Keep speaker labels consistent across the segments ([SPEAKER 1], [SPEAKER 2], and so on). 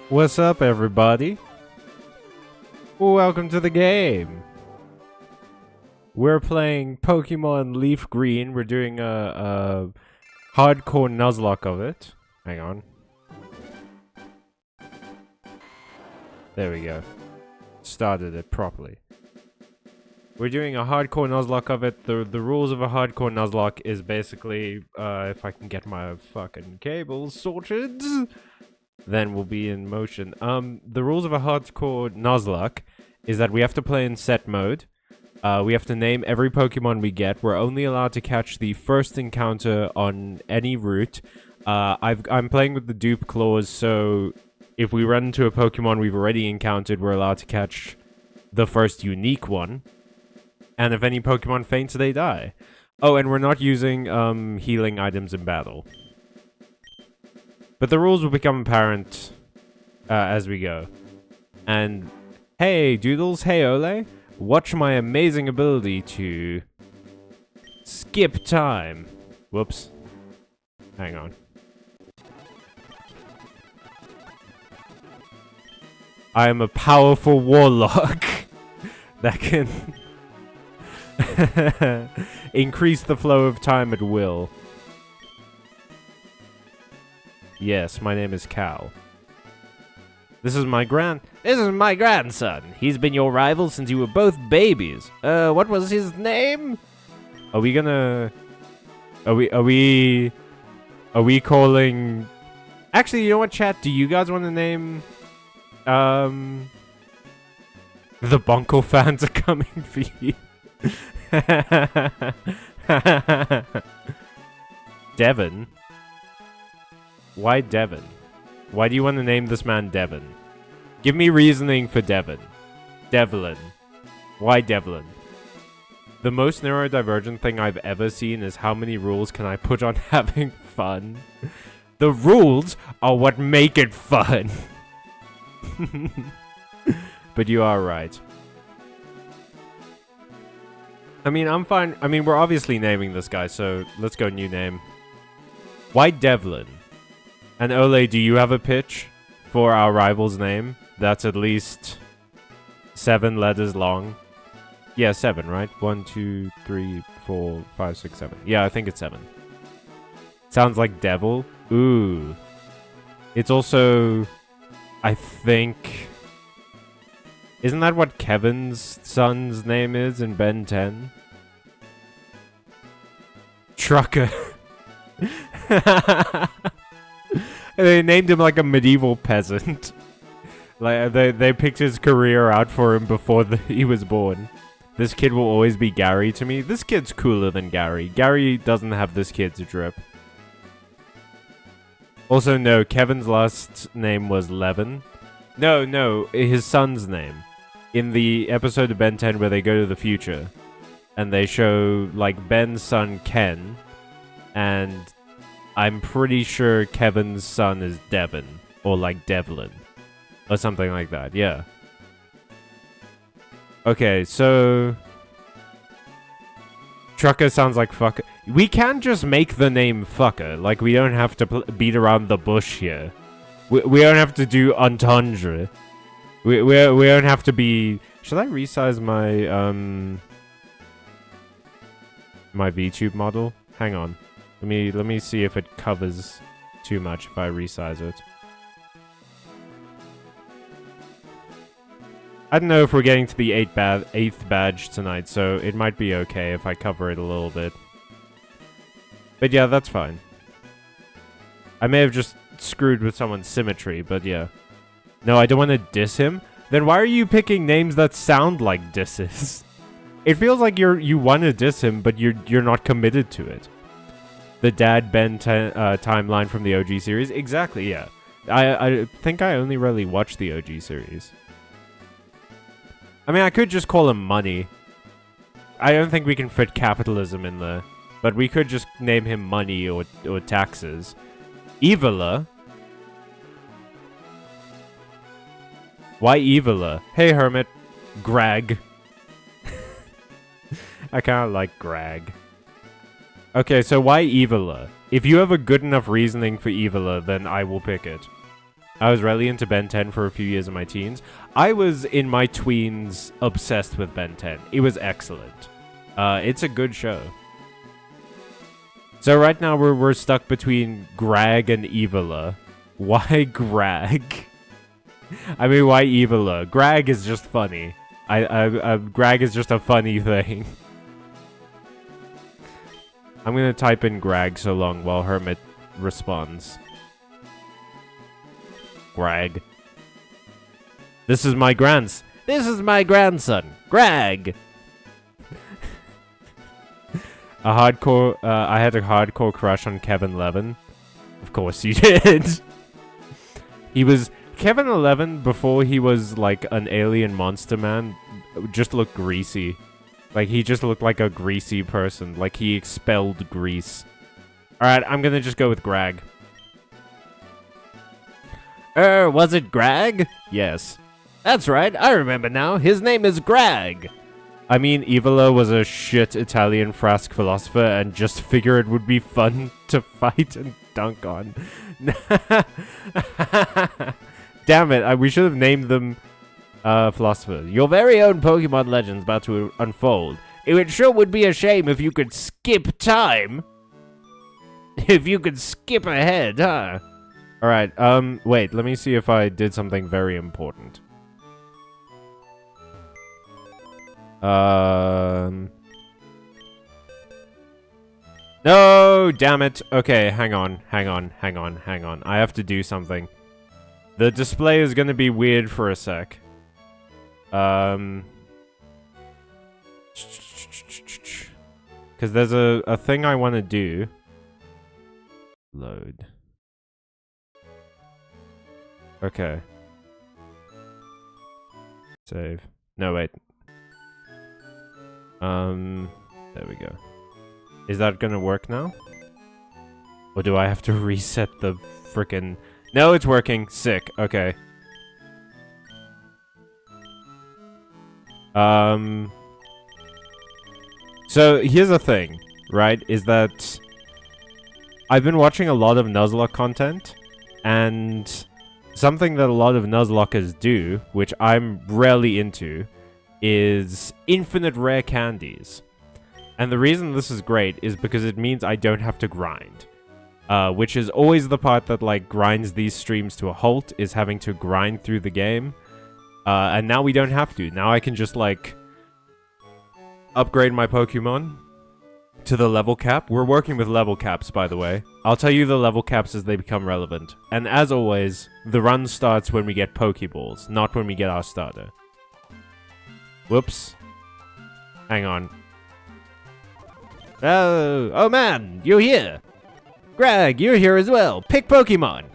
[SPEAKER 1] What's up, everybody? Welcome to the game. We're playing Pokemon LeafGreen. We're doing a hardcore Nuzlocke of it. Hang on. There we go. Started it properly. We're doing a hardcore Nuzlocke of it. The rules of a hardcore Nuzlocke is basically, if I can get my fucking cables sorted, then we'll be in motion. The rules of a hardcore Nuzlocke is that we have to play in set mode. We have to name every Pokemon we get. We're only allowed to catch the first encounter on any route. I'm playing with the dupe clause, so if we run into a Pokemon we've already encountered, we're allowed to catch the first unique one. And if any Pokemon faints, they die. Oh, and we're not using healing items in battle. But the rules will become apparent as we go. And hey, Doodles, hey, Ole. Watch my amazing ability to skip time. Whoops. Hang on. I am a powerful warlock that can increase the flow of time at will. Yes, my name is Cal. This is my grandson. He's been your rival since you were both babies. What was his name? Are we gonna... Are we calling... Actually, you know what, chat? Do you guys want to name... The Bonko fans are coming for you. Devon? Why Devon? Why do you want to name this man Devon? Give me reasoning for Devon. Devlin. Why Devlin? The most neurodivergent thing I've ever seen is how many rules can I put on having fun? The rules are what make it fun. But you are right. I mean, I'm fine. I mean, we're obviously naming this guy, so let's go new name. Why Devlin? And Ole, do you have a pitch for our rival's name that's at least 7 letters long? Yeah, 7, right? 1, 2, 3, 4, 5, 6, 7. Yeah, I think it's 7. Sounds like devil. Ooh. It's also, I think... Isn't that what Kevin's son's name is in Ben 10? Trucker. They named him like a medieval peasant. Like they picked his career out for him before he was born. This kid will always be Gary to me. This kid's cooler than Gary. Gary doesn't have this kid's drip. Also, no, Kevin's last name was Levin. No, his son's name. In the episode of Ben 10 where they go to the future, and they show, like, Ben's son, Ken, and I'm pretty sure Kevin's son is Devon, or, like, Devlin, or something like that, yeah. Okay, so... Trucker sounds like fucker. We can just make the name fucker, like, we don't have to beat around the bush here. We don't have to do entendre. We don't have to be... Should I resize my, my VTube model? Hang on. Let me see if it covers too much if I resize it. I don't know if we're getting to the 8th badge tonight, so it might be okay if I cover it a little bit. But yeah, that's fine. I may have just screwed with someone's symmetry, but yeah. No, I don't want to diss him. Then why are you picking names that sound like disses? It feels like you want to diss him, but you're not committed to it. The Dad Ben timeline from the OG series? Exactly, yeah. I think I only really watched the OG series. I mean, I could just call him Money. I don't think we can fit capitalism in there. But we could just name him Money or Taxes. Evola? Why Evola? Hey, Hermit. Greg. I kind of like Greg. Okay, so why Evola? If you have a good enough reasoning for Evola, then I will pick it. I was really into Ben 10 for a few years in my teens. I was, in my tweens, obsessed with Ben 10. It was excellent. It's a good show. So right now we're stuck between Greg and Evola. Why Greg? I mean, why Evola? Greg is just funny. Greg is just a funny thing. I'm gonna type in Greg so long while Hermit responds. Greg. This is my grandson, Greg. I had a hardcore crush on Kevin Levin. Of course you did. He was Kevin 11 before he was like an alien monster man. Just looked greasy. Like he just looked like a greasy person. Like he expelled grease. All right, I'm gonna just go with Greg. Was it Greg? Yes. That's right, I remember now. His name is Greg. I mean, Evola was a shit Italian Frasque philosopher and just figured it would be fun to fight and dunk on. Damn it, we should have named them philosophers. Your very own Pokemon Legends about to unfold. It sure would be a shame if you could skip time. If you could skip ahead, huh? Alright, wait, let me see if I did something very important. No, damn it. Okay, hang on. I have to do something. The display is gonna be weird for a sec. Because there's a thing I want to do. Load. Okay. Save. No, wait. There we go. Is that gonna work now? Or do I have to reset the frickin'... No, it's working. Sick. Okay. So, here's the thing, right? Is that... I've been watching a lot of Nuzlocke content, and... Something that a lot of Nuzlockers do, which I'm rarely into, is infinite rare candies. And the reason this is great is because it means I don't have to grind. Which is always the part that, like, grinds these streams to a halt, is having to grind through the game. And now we don't have to. Now I can just, like, upgrade my Pokemon to the level cap. We're working with level caps, by the way. I'll tell you the level caps as they become relevant. And as always, the run starts when we get Pokeballs, not when we get our starter. Whoops. Hang on. Oh man, you're here. Greg, you're here as well. Pick Pokemon.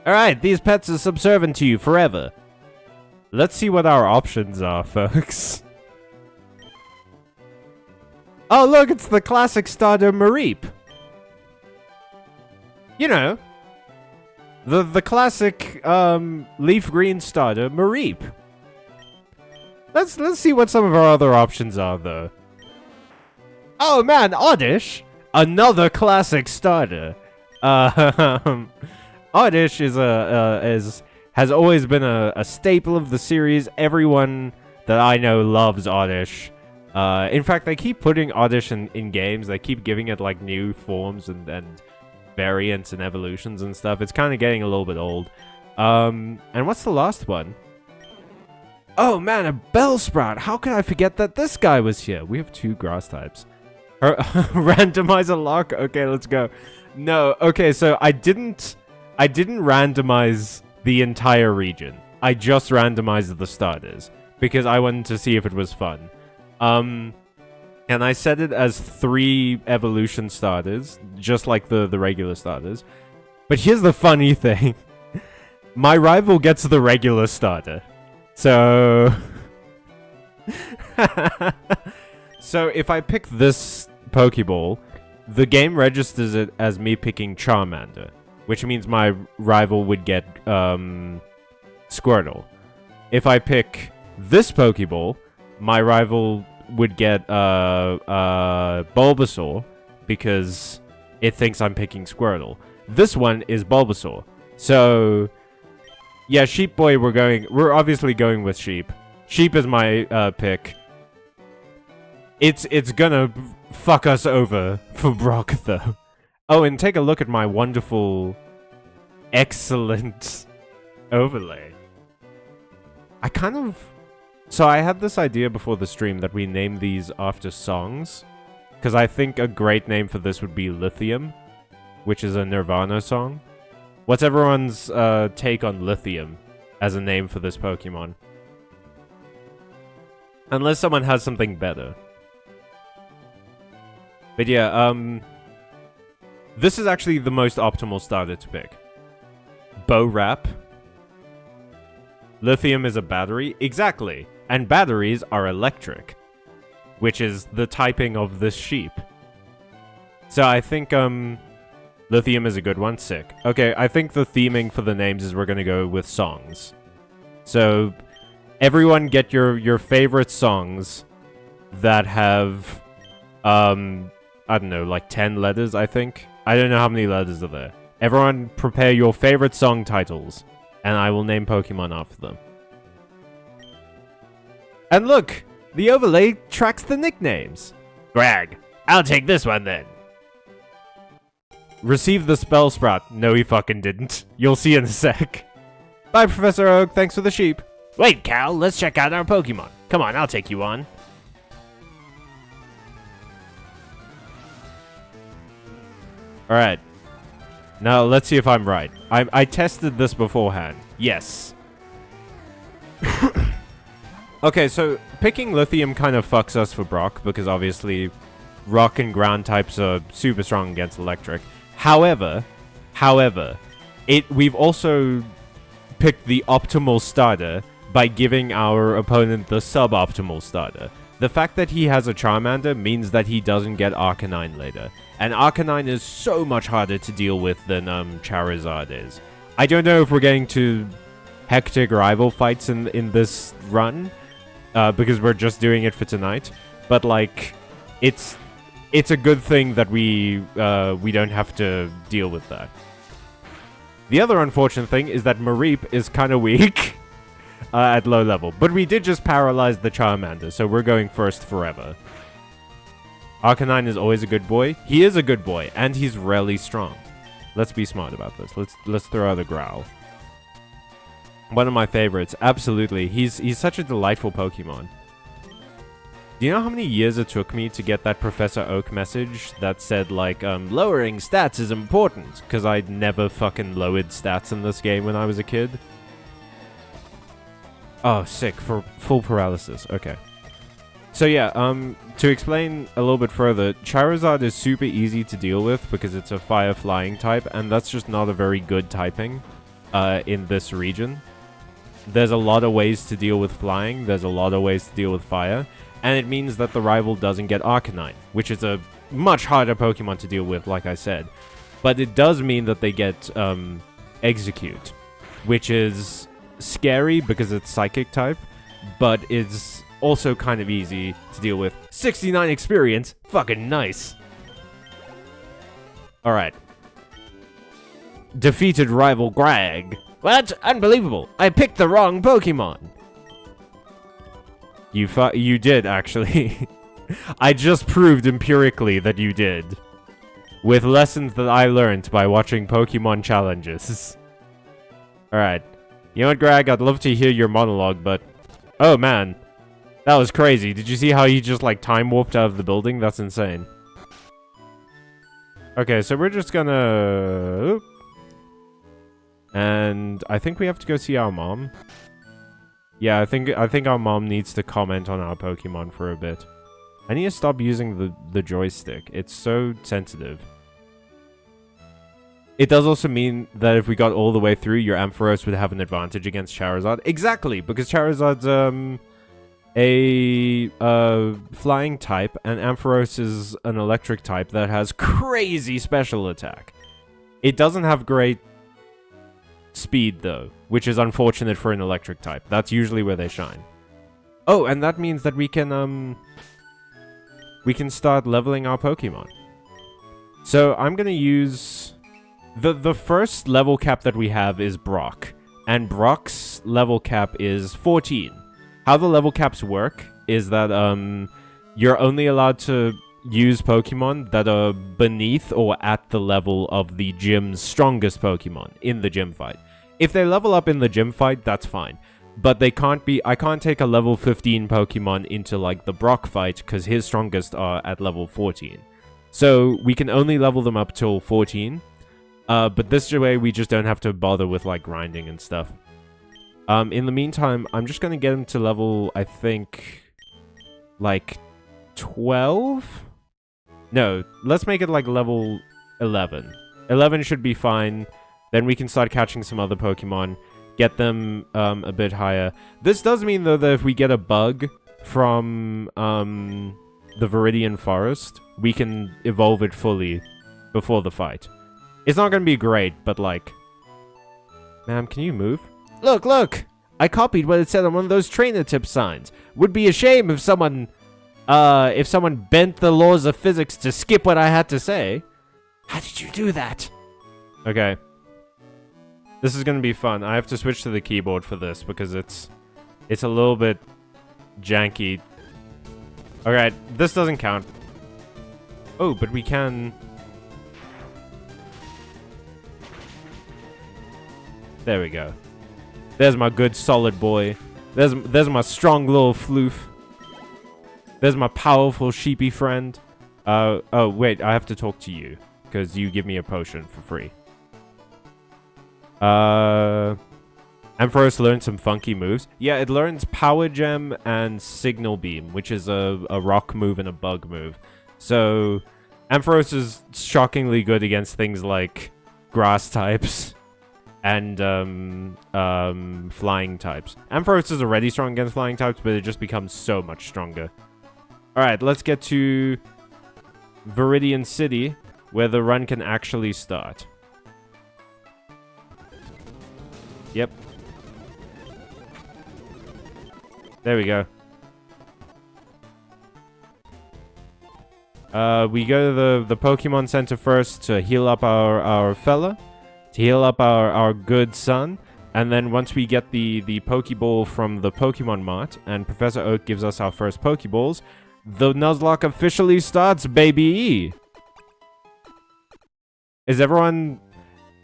[SPEAKER 1] Alright, these pets are subservient to you forever. Let's see what our options are, folks. Oh, look, it's the classic starter Mareep. You know, the classic LeafGreen starter Mareep. Let's see what some of our other options are, though. Oh man, Oddish, another classic starter. Oddish has always been a staple of the series. Everyone that I know loves Oddish. In fact, they keep putting Oddish in games. They keep giving it like new forms and variants and evolutions and stuff. It's kind of getting a little bit old. And what's the last one? Oh man, a Bellsprout. How can I forget that this guy was here? We have 2 grass types. Randomize a lock. Okay, let's go. No, okay, so I didn't randomize the entire region. I just randomized the starters because I wanted to see if it was fun. And I set it as 3 evolution starters, just like the regular starters. But here's the funny thing. My rival gets the regular starter. So... So if I pick this Pokeball, the game registers it as me picking Charmander, which means my rival would get Squirtle. If I pick this Pokeball, my rival would get Bulbasaur because it thinks I'm picking Squirtle. This one is Bulbasaur. So, yeah, Sheep Boy, we're obviously going with Sheep. Sheep is my pick. It's gonna fuck us over for Brock, though. Oh, and take a look at my wonderful, excellent overlay. So I had this idea before the stream that we name these after songs. Because I think a great name for this would be Lithium, which is a Nirvana song. What's everyone's take on Lithium as a name for this Pokemon? Unless someone has something better. But yeah, this is actually the most optimal starter to pick. Bow Wrap. Lithium is a battery. Exactly. And batteries are electric. Which is the typing of this sheep. So I think, Lithium is a good one. Sick. Okay, I think the theming for the names is we're gonna go with songs. So, everyone get your favorite songs that have, I don't know, like 10 letters, I think. I don't know how many letters are there. Everyone prepare your favorite song titles, and I will name Pokemon after them. And look! The overlay tracks the nicknames. Greg, I'll take this one then. Receive the spell sprout. No, he fucking didn't. You'll see in a sec. Bye, Professor Oak. Thanks for the sheep. Wait, Cal. Let's check out our Pokemon. Come on, I'll take you on. Alright. Now, let's see if I'm right. I tested this beforehand. Yes. Okay, so picking Lithium kind of fucks us for Brock, because obviously Rock and Ground types are super strong against Electric. However, we've also picked the optimal starter by giving our opponent the suboptimal starter. The fact that he has a Charmander means that he doesn't get Arcanine later. And Arcanine is so much harder to deal with than Charizard is. I don't know if we're getting to hectic rival fights in this run, because we're just doing it for tonight. But like, it's a good thing that we don't have to deal with that. The other unfortunate thing is that Mareep is kind of weak at low level. But we did just paralyze the Charmander, so we're going first forever. Arcanine is always a good boy. He is a good boy, and he's really strong. Let's be smart about this. Let's throw out a Growl. One of my favorites, absolutely. He's such a delightful Pokemon. Do you know how many years it took me to get that Professor Oak message that said, like, lowering stats is important? Because I'd never fucking lowered stats in this game when I was a kid. Oh, sick. For full paralysis. Okay. So yeah, to explain a little bit further, Charizard is super easy to deal with because it's a fire flying type, and that's just not a very good typing in this region. There's a lot of ways to deal with flying, there's a lot of ways to deal with fire, and it means that the rival doesn't get Arcanine, which is a much harder Pokemon to deal with, like I said. But it does mean that they get Execute, which is scary because it's Psychic type, but it's also kind of easy to deal with. 69 experience, fucking nice. Alright. Defeated rival Greg. What? Unbelievable. I picked the wrong Pokemon. You did, actually. I just proved empirically that you did. With lessons that I learned by watching Pokemon challenges. Alright. You know what, Greg? I'd love to hear your monologue, but... Oh, man. That was crazy. Did you see how he just, like, time warped out of the building? That's insane. Okay, so we're just gonna... And I think we have to go see our mom. Yeah, I think our mom needs to comment on our Pokemon for a bit. I need to stop using the joystick. It's so sensitive. It does also mean that if we got all the way through, your Ampharos would have an advantage against Charizard. Exactly, because Charizard's a flying type, and Ampharos is an electric type that has crazy special attack. It doesn't have great speed, though, which is unfortunate for an electric type. That's usually where they shine. Oh, and that means that we can start leveling our Pokemon. So I'm gonna use The first level cap that we have is Brock, and Brock's level cap is 14. How the level caps work is that you're only allowed to use Pokemon that are beneath or at the level of the gym's strongest Pokemon in the gym fight. If they level up in the gym fight, that's fine. But they can't be... I can't take a level 15 Pokemon into, like, the Brock fight, because his strongest are at level 14. So, we can only level them up till 14. But this way, we just don't have to bother with, like, grinding and stuff. In the meantime, I'm just gonna get him to level, I think, like, 12? No, let's make it, like, level 11. 11 should be fine. Then we can start catching some other Pokemon. Get them a bit higher. This does mean, though, that if we get a bug from the Viridian Forest, we can evolve it fully before the fight. It's not going to be great, but, like... Ma'am, can you move? Look, look! I copied what it said on one of those trainer tip signs. Would be a shame if someone bent the laws of physics to skip what I had to say. How did you do that? Okay. This is going to be fun. I have to switch to the keyboard for this because it's a little bit janky. Alright, this doesn't count. Oh, but we can... There we go. There's my good solid boy. There's my strong little floof. There's my powerful sheepy friend. Oh, wait, I have to talk to you. Because you give me a potion for free. Ampharos learned some funky moves. Yeah, it learns Power Gem and Signal Beam, which is a rock move and a bug move. So, Ampharos is shockingly good against things like grass types and flying types. Ampharos is already strong against flying types, but it just becomes so much stronger. Alright, let's get to Viridian City, where the run can actually start. Yep. There we go. We go to the Pokemon Center first to heal up our fella. To heal up our good son. And then once we get the Pokeball from the Pokemon Mart, and Professor Oak gives us our first Pokeballs, the Nuzlocke officially starts, baby! Is everyone...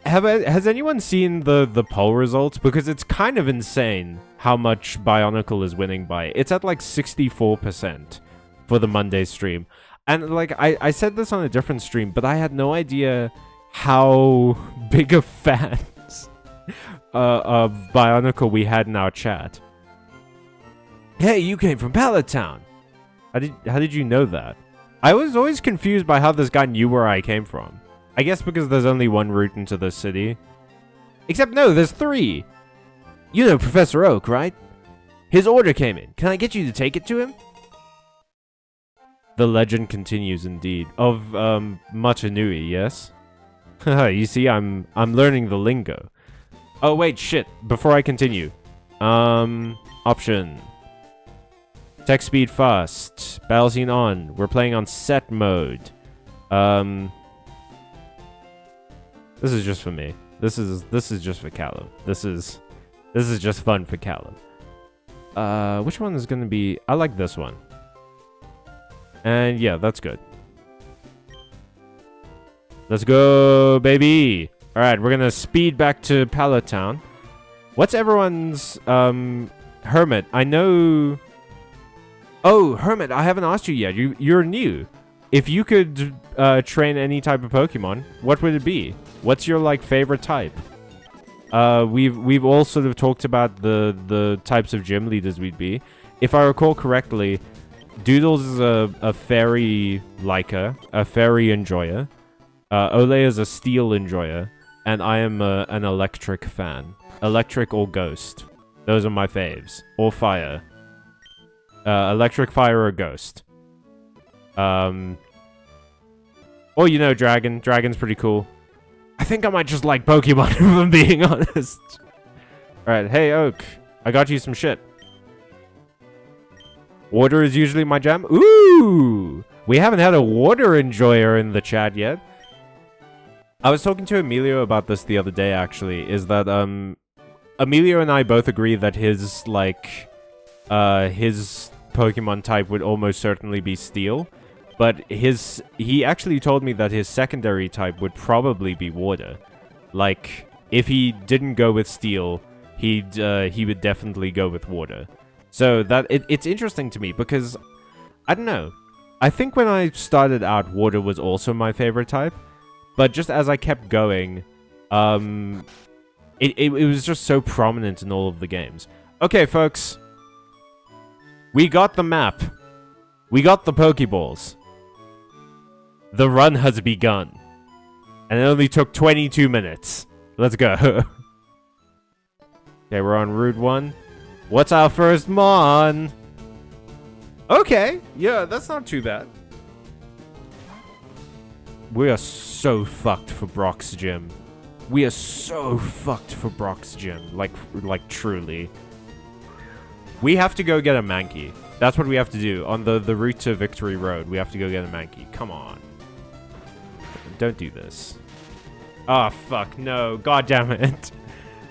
[SPEAKER 1] Has anyone seen the poll results? Because it's kind of insane how much Bionicle is winning by. It's at like 64% for the Monday stream. And like, I said this on a different stream, but I had no idea how big of fans of Bionicle we had in our chat. Hey, you came from Pallet Town. How did you know that? I was always confused by how this guy knew where I came from. I guess because there's only one route into the city. Except no, there's 3. You know Professor Oak, right? His order came in. Can I get you to take it to him? The legend continues indeed. Of, Machanui, yes? You see, I'm learning the lingo. Oh, wait, shit. Before I continue. Option. Text speed fast. Battle scene on. We're playing on set mode. This is just for me. This is just for Callum. This is just fun for Callum. Which one is gonna be? I like this one. And yeah, that's good. Let's go, baby. All right, we're gonna speed back to Pallet Town. What's everyone's Hermit? I know. Oh, Hermit, I haven't asked you yet. You're new. If you could train any type of Pokemon, what would it be? What's your like favorite type? We've all sort of talked about the types of gym leaders we'd be. If I recall correctly, Doodles is a fairy liker, a fairy enjoyer. Ole is a steel enjoyer, and I am an electric fan. Electric or ghost. Those are my faves. Or fire. Electric, fire, or ghost. Or, you know, dragon. Dragon's pretty cool. I think I might just like Pokemon, if I'm being honest. Alright, hey, Oak. I got you some shit. Water is usually my jam. Ooh! We haven't had a water enjoyer in the chat yet. I was talking to Emilio about this the other day, actually, is that, Emilio and I both agree that his, like, his Pokemon type would almost certainly be Steel. But he actually told me that his secondary type would probably be Water. Like, if he didn't go with Steel, he would definitely go with Water. So that, it's interesting to me because, I don't know. I think when I started out, Water was also my favorite type. But just as I kept going, it was just so prominent in all of the games. Okay, folks. We got the map. We got the Pokeballs. The run has begun. And it only took 22 minutes. Let's go. Okay, we're on Route 1. What's our first mon? Okay, yeah, that's not too bad. We are so fucked for Brock's gym. We are so fucked for Brock's gym. Like truly. We have to go get a Mankey. That's what we have to do. On the route to Victory Road, we have to go get a Mankey. Come on. Don't do this. Ah, fuck, no. God damn it.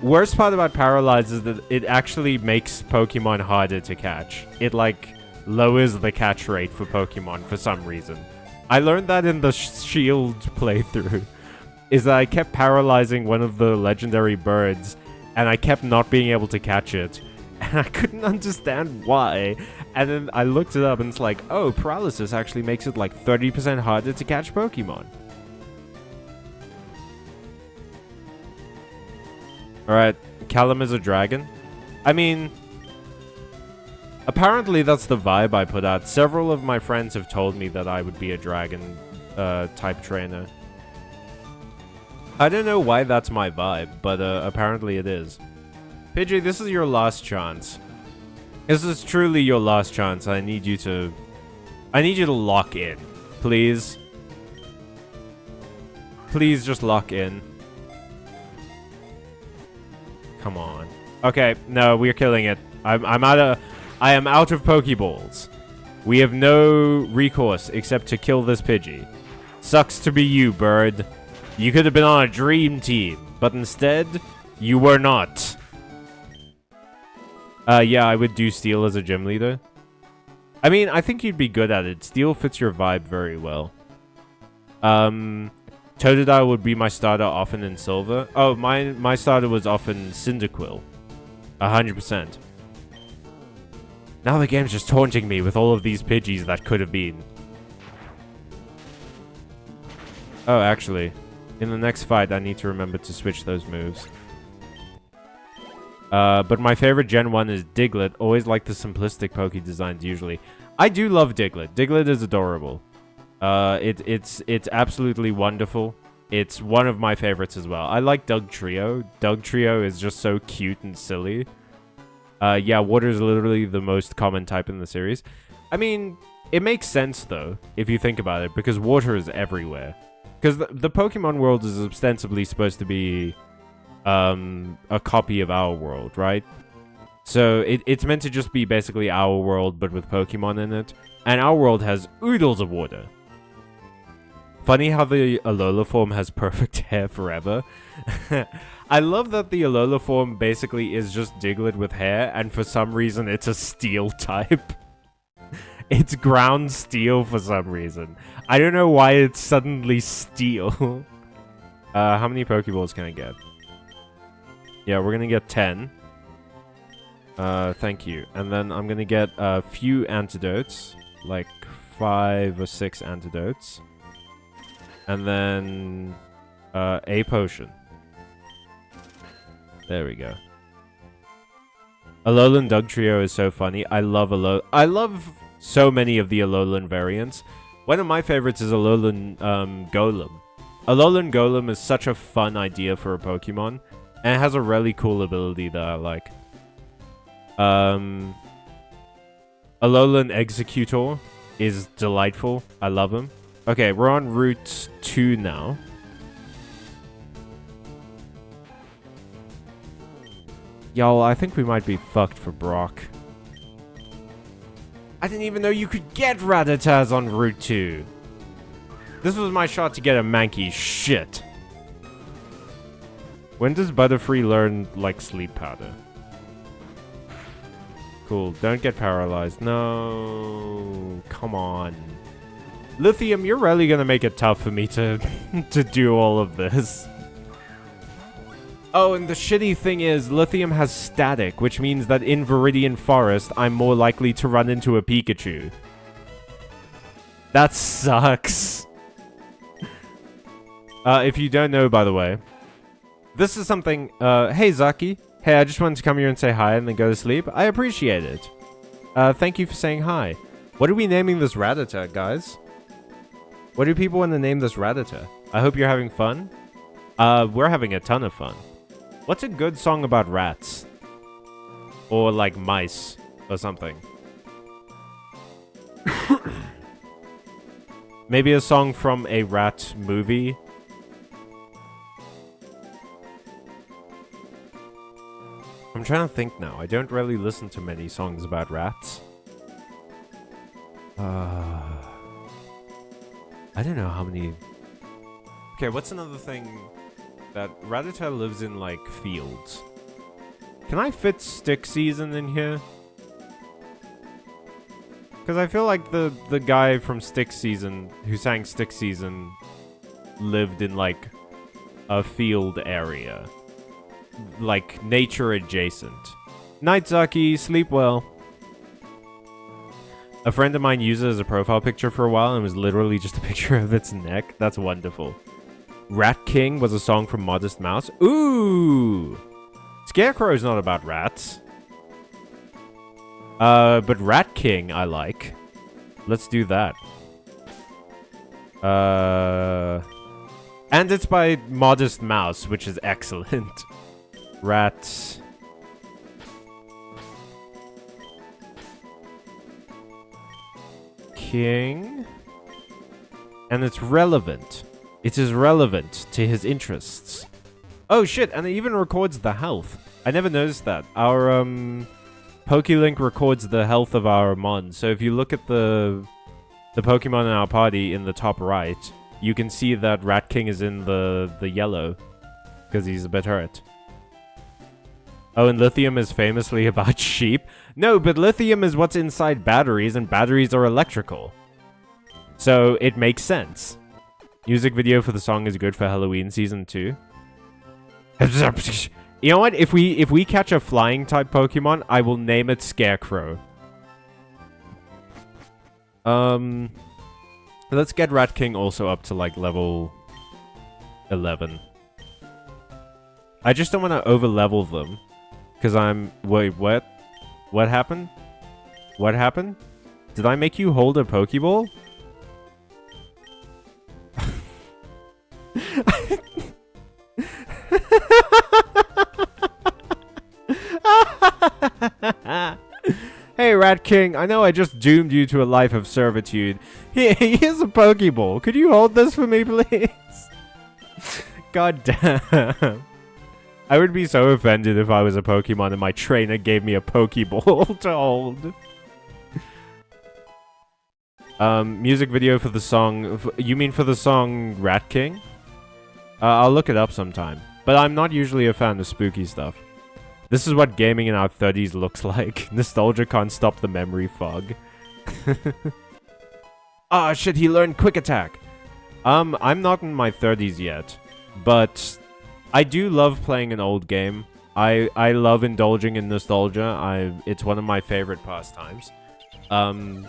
[SPEAKER 1] Worst part about Paralyze is that it actually makes Pokemon harder to catch. It, like, lowers the catch rate for Pokemon for some reason. I learned that in the Shield playthrough. Is that I kept paralyzing one of the legendary birds, and I kept not being able to catch it. And I couldn't understand why. And then I looked it up, and it's like, oh, paralysis actually makes it like 30% harder to catch Pokemon. Alright, Callum is a dragon. I mean, apparently that's the vibe I put out. Several of my friends have told me that I would be a dragon type trainer. I don't know why that's my vibe, but apparently it is. Pidgey, this is your last chance. This is truly your last chance. I need you to lock in. Please. Please just lock in. Come on. Okay, no, we're killing it. I am out of Pokeballs. We have no recourse except to kill this Pidgey. Sucks to be you, bird. You could have been on a dream team, but instead, you were not. Yeah, I would do Steel as a gym leader. I mean, I think you'd be good at it. Steel fits your vibe very well. Totodile would be my starter often in Silver. Oh, my starter was often Cyndaquil. 100%. Now the game's just taunting me with all of these Pidgeys that could have been. Oh, actually, in the next fight, I need to remember to switch those moves. But my favorite Gen 1 is Diglett. Always like the simplistic Poke designs usually. I do love Diglett. Diglett is adorable. It's absolutely wonderful. It's one of my favorites as well. I like Dugtrio. Dugtrio is just so cute and silly. Yeah, water is literally the most common type in the series. I mean, it makes sense though, if you think about it, because water is everywhere. Because the Pokemon world is ostensibly supposed to be a copy of our world, right? So it's meant to just be basically our world, but with Pokemon in it. And our world has oodles of water. Funny how the Alola form has perfect hair forever. I love that the Alola form basically is just Diglett with hair, and for some reason it's a steel type. It's ground steel for some reason. I don't know why it's suddenly steel. How many Pokeballs can I get? Yeah, we're gonna get 10. Thank you. And then I'm gonna get a few antidotes. Like 5 or 6 antidotes. And then a potion. There we go. Alolan Dugtrio is so funny. I love so many of the Alolan variants. One of my favorites is Alolan Golem. Alolan Golem is such a fun idea for a Pokemon. And it has a really cool ability that I like. Alolan Executor is delightful. I love him. Okay, we're on Route 2 now. Y'all, I think we might be fucked for Brock. I didn't even know you could get Rattatas on Route 2. This was my shot to get a Mankey. Shit. When does Butterfree learn, like, sleep powder? Cool. Don't get paralyzed. No. Come on. Lithium, you're really gonna make it tough for me to to do all of this. Oh, and the shitty thing is, Lithium has static, which means that in Viridian Forest, I'm more likely to run into a Pikachu. That sucks. If you don't know, by the way, this is something, hey Zaki. Hey, I just wanted to come here and say hi and then go to sleep. I appreciate it. Thank you for saying hi. What are we naming this Rattata, guys? What do people want to name this Rattata? I hope you're having fun. We're having a ton of fun. What's a good song about rats? Or like mice or something? Maybe a song from a rat movie? I'm trying to think now. I don't really listen to many songs about rats. I don't know how many... Okay, what's another thing that Rattata lives in, like, fields? Can I fit Stick Season in here? Because I feel like the guy from Stick Season, who sang Stick Season, lived in, like, a field area. Like, nature adjacent. Night, Zaki. Sleep well. A friend of mine used it as a profile picture for a while and it was literally just a picture of its neck. That's wonderful. Rat King was a song from Modest Mouse. Ooh! Scarecrow's not about rats. But Rat King I like. Let's do that. And it's by Modest Mouse, which is excellent. Rats. King. And it's relevant. It is relevant to his interests. Oh shit, and it even records the health. I never noticed that. Our PokeLink records the health of our Mon. So if you look at the Pokemon in our party in the top right, you can see that Rat King is in the yellow. Because he's a bit hurt. Oh, and Lithium is famously about sheep? No, but Lithium is what's inside batteries, and batteries are electrical. So it makes sense. Music video for the song is good for Halloween season 2. You know what? If we catch a flying type Pokemon, I will name it Scarecrow. Let's get Rat King also up to like level 11. I just don't want to over level them. Because wait, what? What happened? What happened? Did I make you hold a Pokeball? Hey, Rat King, I know I just doomed you to a life of servitude. Here's a Pokeball. Could you hold this for me, please? God damn. I would be so offended if I was a Pokemon and my trainer gave me a Pokeball to hold. Music video for the song... You mean for the song Rat King? I'll look it up sometime. But I'm not usually a fan of spooky stuff. This is what gaming in our 30s looks like. Nostalgia can't stop the memory fog. Ah, shit, he learned Quick Attack. I'm not in my 30s yet. But I do love playing an old game. I love indulging in nostalgia. It's one of my favorite pastimes. And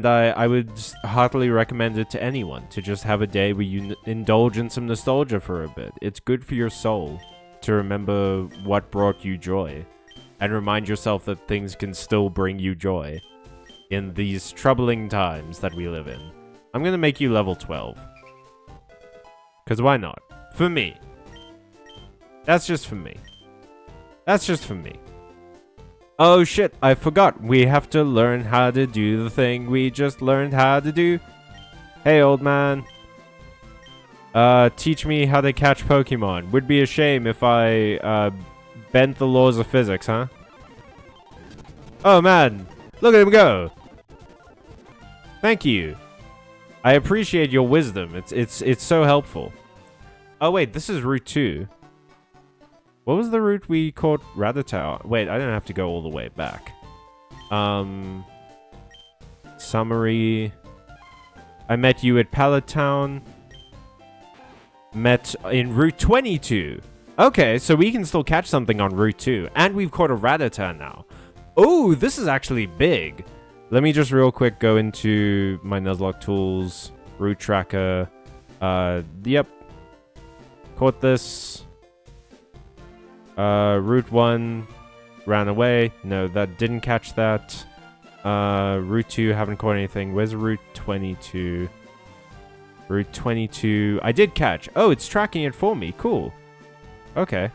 [SPEAKER 1] I would heartily recommend it to anyone, to just have a day where you indulge in some nostalgia for a bit. It's good for your soul to remember what brought you joy, and remind yourself that things can still bring you joy in these troubling times that we live in. I'm gonna make you level 12. Because why not? For me. That's just for me. That's just for me. Oh shit, I forgot. We have to learn how to do the thing we just learned how to do. Hey, old man. Teach me how to catch Pokemon. Would be a shame if I, bent the laws of physics, huh? Oh man, look at him go. Thank you. I appreciate your wisdom. It's so helpful. Oh, wait, this is Route 2. What was the route we caught Rattata? Wait, I don't have to go all the way back. Summary. I met you at Pallet Town. Met in Route 22. Okay, so we can still catch something on Route 2. And we've caught a Rattata now. Oh, this is actually big. Let me just real quick go into my Nuzlocke tools. Route tracker. Yep. Caught this. Route 1. Ran away. No, that didn't catch that. Route 2, haven't caught anything. Where's Route 22? Route 22. I did catch. Oh, it's tracking it for me. Cool. Okay.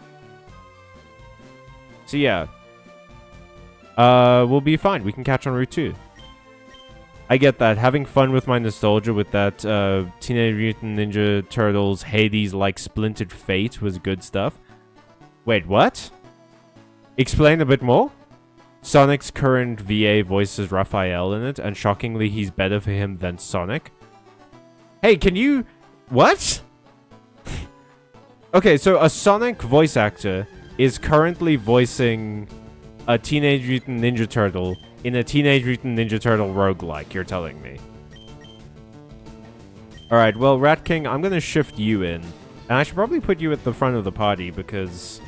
[SPEAKER 1] So yeah. We'll be fine. We can catch on Route 2. I get that. Having fun with my nostalgia with that Teenage Mutant Ninja Turtles Hades-like Splintered Fate was good stuff. Wait, what? Explain a bit more? Sonic's current VA voices Raphael in it, and shockingly, he's better for him than Sonic. Hey, can you... What? Okay, so a Sonic voice actor is currently voicing a Teenage Mutant Ninja Turtle in a Teenage Mutant Ninja Turtle roguelike, you're telling me. Alright, well, Rat King, I'm gonna shift you in. And I should probably put you at the front of the party because...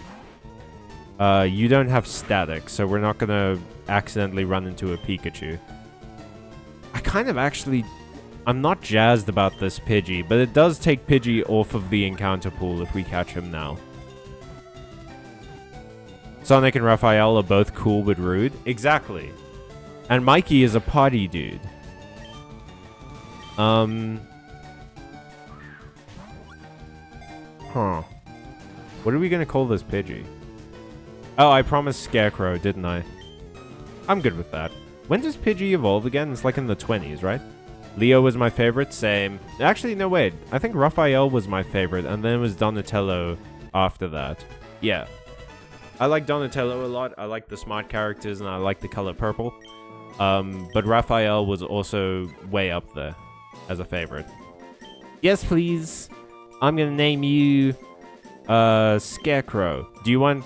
[SPEAKER 1] you don't have static, so we're not gonna accidentally run into a Pikachu. I kind of actually... I'm not jazzed about this Pidgey, but it does take Pidgey off of the encounter pool if we catch him now. Sonic and Raphael are both cool but rude. Exactly. And Mikey is a party dude. Huh. What are we gonna call this Pidgey? Oh, I promised Scarecrow, didn't I? I'm good with that. When does Pidgey evolve again? It's like in the 20s, right? Leo was my favorite, same. Actually, no, wait. I think Raphael was my favorite, and then it was Donatello after that. Yeah. I like Donatello a lot. I like the smart characters, and I like the color purple. But Raphael was also way up there as a favorite. Yes, please. I'm gonna name you, Scarecrow. Do you want...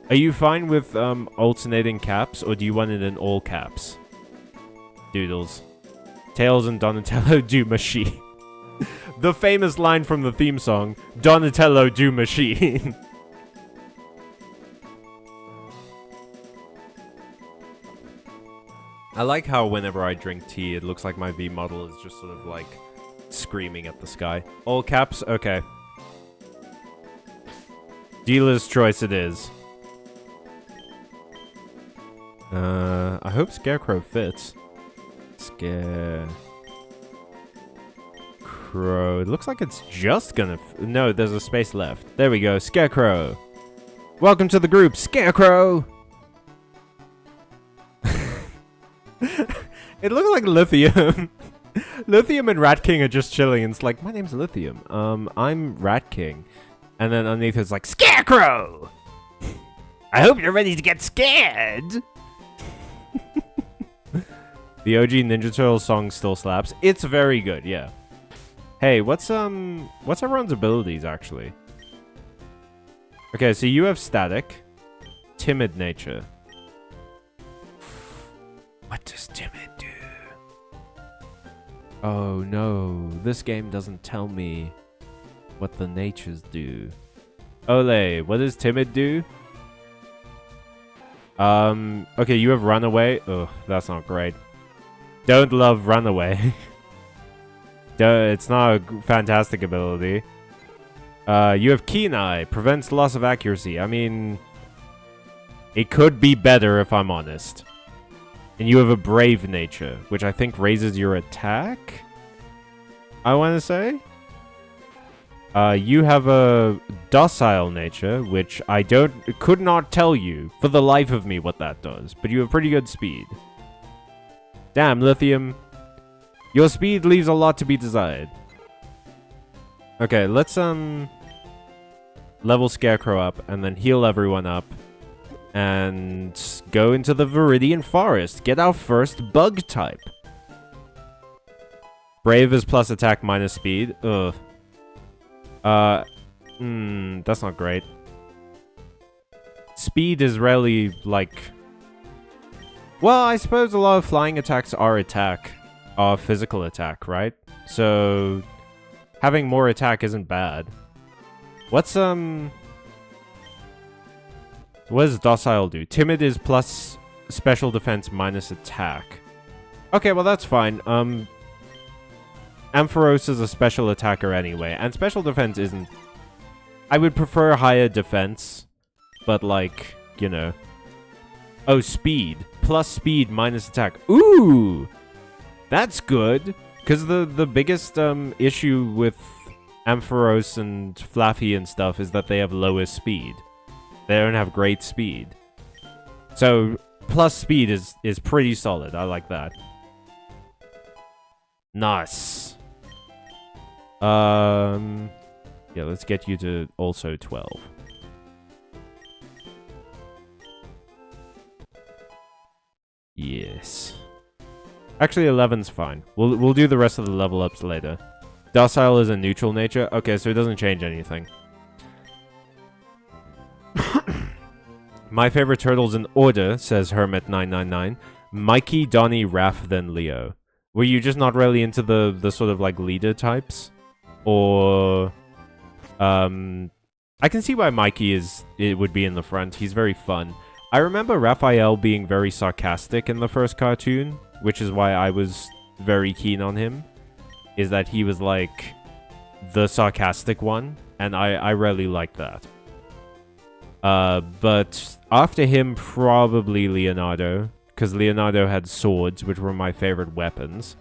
[SPEAKER 1] Are you fine with, alternating caps, or do you want it in all caps? Doodles. Tails and Donatello do machine. The famous line from the theme song, Donatello do machine. I like how whenever I drink tea, it looks like my V model is just sort of like screaming at the sky. All caps? Okay. Dealer's choice it is. I hope Scarecrow fits. Scarecrow. It looks like it's just gonna... No, there's a space left. There we go. Scarecrow. Welcome to the group, Scarecrow! It looks like Lithium. Lithium and Rat King are just chilling. And it's like, my name's Lithium. I'm Rat King. And then underneath it's like, Scarecrow! I hope you're ready to get scared! The OG Ninja Turtles song still slaps. It's very good, yeah. Hey, what's everyone's abilities, actually? Okay, so you have static. Timid nature. What does timid do? Oh no, this game doesn't tell me what the natures do. Ole, what does timid do? Okay, you have runaway. Ugh, that's not great. Don't love runaway. It's not a fantastic ability. You have keen eye. Prevents loss of accuracy. I mean, it could be better if I'm honest. And you have a brave nature, which I think raises your attack? I want to say? You have a docile nature, which I could not tell you for the life of me what that does. But you have pretty good speed. Damn, Lithium. Your speed leaves a lot to be desired. Okay, let's, level Scarecrow up and then heal everyone up. And go into the Viridian Forest. Get our first bug type. Brave is plus attack minus speed. Ugh. That's not great. Speed is really, like... Well, I suppose a lot of flying attacks are physical attack, right? So, having more attack isn't bad. What does docile do? Timid is plus special defense minus attack. Okay, well that's fine. Ampharos is a special attacker anyway, and special defense isn't... I would prefer higher defense, but like, you know... Oh, speed. Plus speed minus attack. Ooh! That's good! Because the biggest issue with Ampharos and Flaffy and stuff is that they have lower speed. They don't have great speed. So, plus speed is pretty solid. I like that. Nice. Yeah, let's get you to also 12. Yes. Actually, 11's fine. We'll do the rest of the level ups later. Docile is a neutral nature. Okay, so it doesn't change anything. My favorite turtles in order, says Hermit999. Mikey, Donnie, Raph, then Leo. Were you just not really into the sort of like leader types? Or I can see why Mikey would be in the front. He's very fun. I remember Raphael being very sarcastic in the first cartoon, which is why I was very keen on him. Is that he was like the sarcastic one, and I really liked that. But after him, probably Leonardo, because Leonardo had swords, which were my favorite weapons.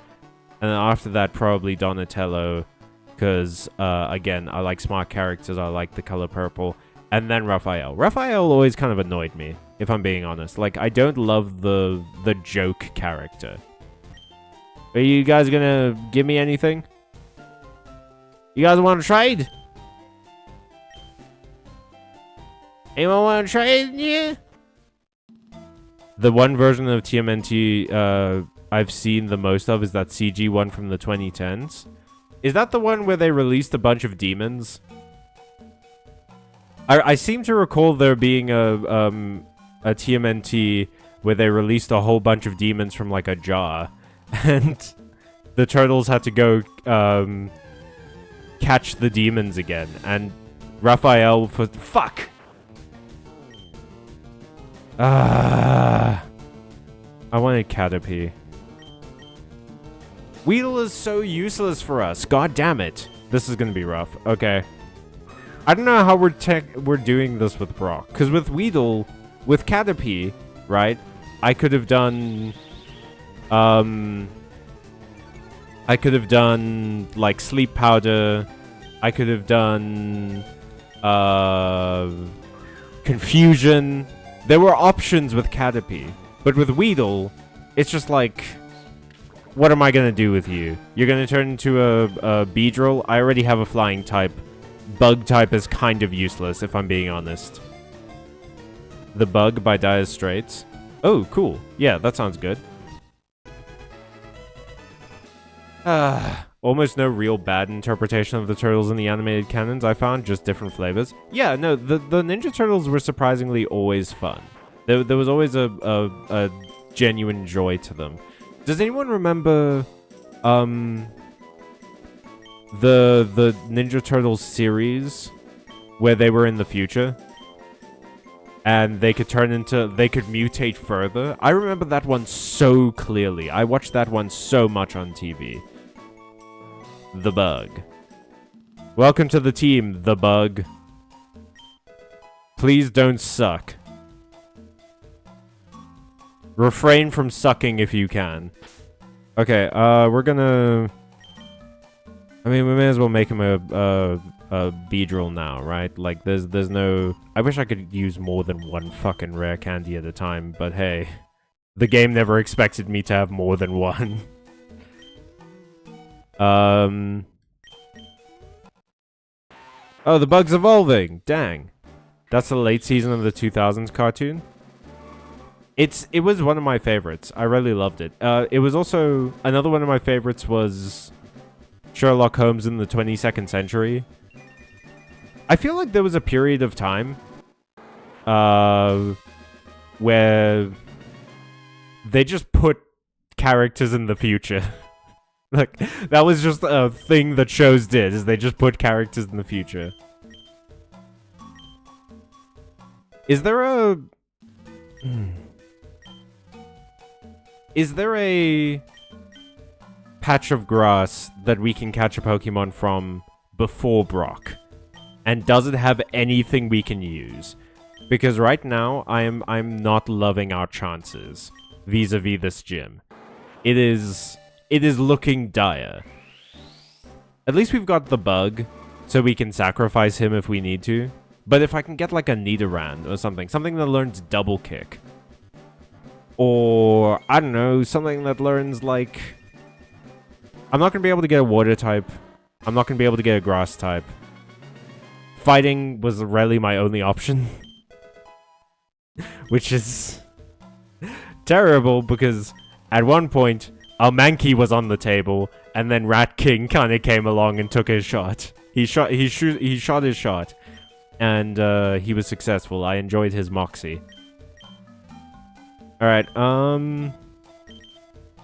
[SPEAKER 1] And then after that, probably Donatello, because, again, I like smart characters, I like the color purple. And then Raphael. Raphael always kind of annoyed me, if I'm being honest. Like, I don't love the joke character. Are you guys gonna give me anything? You guys want to trade? Anyone want to trade? Yeah. The one version of TMNT I've seen the most of is that CG one from the 2010s. Is that the one where they released a bunch of demons? I seem to recall there being a TMNT where they released a whole bunch of demons from like a jar, and the turtles had to go catch the demons again. And Raphael fuck. I wanted Caterpie. Weedle is so useless for us. God damn it. This is gonna be rough. Okay. I don't know how we're doing this with Brock. Because with Weedle, with Caterpie, right? I could have done... I could have done, like, Sleep Powder. I could have done... Confusion. There were options with Caterpie. But with Weedle, it's just like... What am I gonna do with you? You're gonna turn into a Beedrill? I already have a flying type. Bug type is kind of useless, if I'm being honest. The Bug by Dire Straits. Oh, cool. Yeah, that sounds good. Almost no real bad interpretation of the Turtles in the animated canons, I found. Just different flavors. Yeah, no, the Ninja Turtles were surprisingly always fun. There was always a genuine joy to them. Does anyone remember the Ninja Turtles series where they were in the future and they could mutate further? I remember that one so clearly. I watched that one so much on TV. The Bug. Welcome to the team, The Bug. Please don't suck. Refrain from sucking if you can. Okay, we're gonna... I mean, we may as well make him a Beedrill now, right? Like, there's no... I wish I could use more than one fucking rare candy at a time, but hey. The game never expected me to have more than one. Oh, the Bug's evolving! Dang. That's the late season of the 2000s cartoon? It was one of my favorites. I really loved it. It was also... Another one of my favorites was... Sherlock Holmes in the 22nd century. I feel like there was a period of time where they just put characters in the future. Like, that was just a thing that shows did, is they just put characters in the future. Is there a... Is there a patch of grass that we can catch a Pokemon from before Brock? And does it have anything we can use? Because right now, I'm not loving our chances vis-a-vis this gym. It is looking dire. At least we've got the bug, so we can sacrifice him if we need to. But if I can get like a Nidoran or something that learns Double Kick. Or, I don't know, something that learns like... I'm not going to be able to get a Water type. I'm not going to be able to get a Grass type. Fighting was really my only option. Which is terrible because at one point, our Mankey was on the table, and then Rat King kind of came along and took his shot. He shot his shot, and he was successful. I enjoyed his moxie. Alright,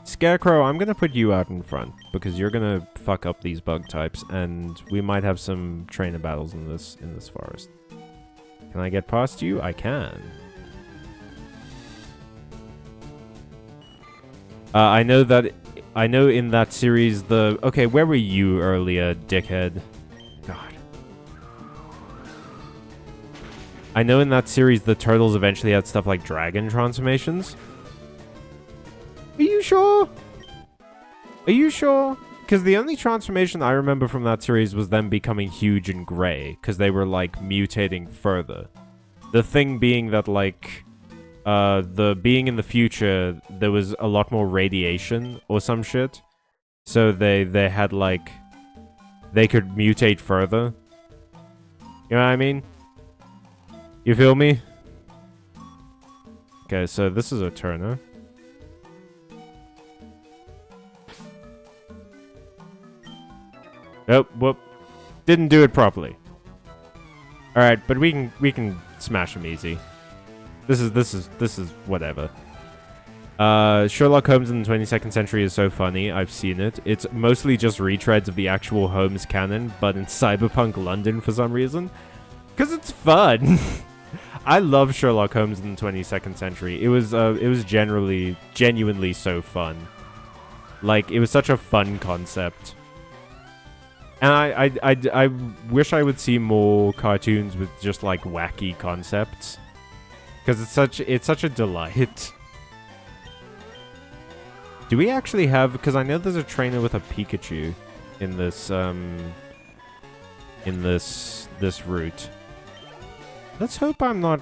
[SPEAKER 1] Scarecrow, I'm gonna put you out in front, because you're gonna fuck up these bug types, and we might have some trainer battles in this forest. Can I get past you? I can. I know in that series okay, where were you earlier, dickhead? God. I know in that series the turtles eventually had stuff like dragon transformations. Are you sure? Are you sure? Because the only transformation I remember from that series was them becoming huge and grey, because they were, like, mutating further. The thing being that, like, being in the future, there was a lot more radiation or some shit. So they had, like, they could mutate further. You know what I mean? You feel me? Okay, so this is a Turner. Nope, whoop. Didn't do it properly. Alright, but we can smash him easy. This is whatever. Sherlock Holmes in the 22nd century is so funny. I've seen it. It's mostly just retreads of the actual Holmes canon, but in cyberpunk London for some reason. Because it's fun. I love Sherlock Holmes in the 22nd century. It was genuinely so fun. Like, it was such a fun concept. And I wish I would see more cartoons with just, like, wacky concepts. Because it's such a delight. Do we actually have... Because I know there's a trainer with a Pikachu in this, this route. Let's hope I'm not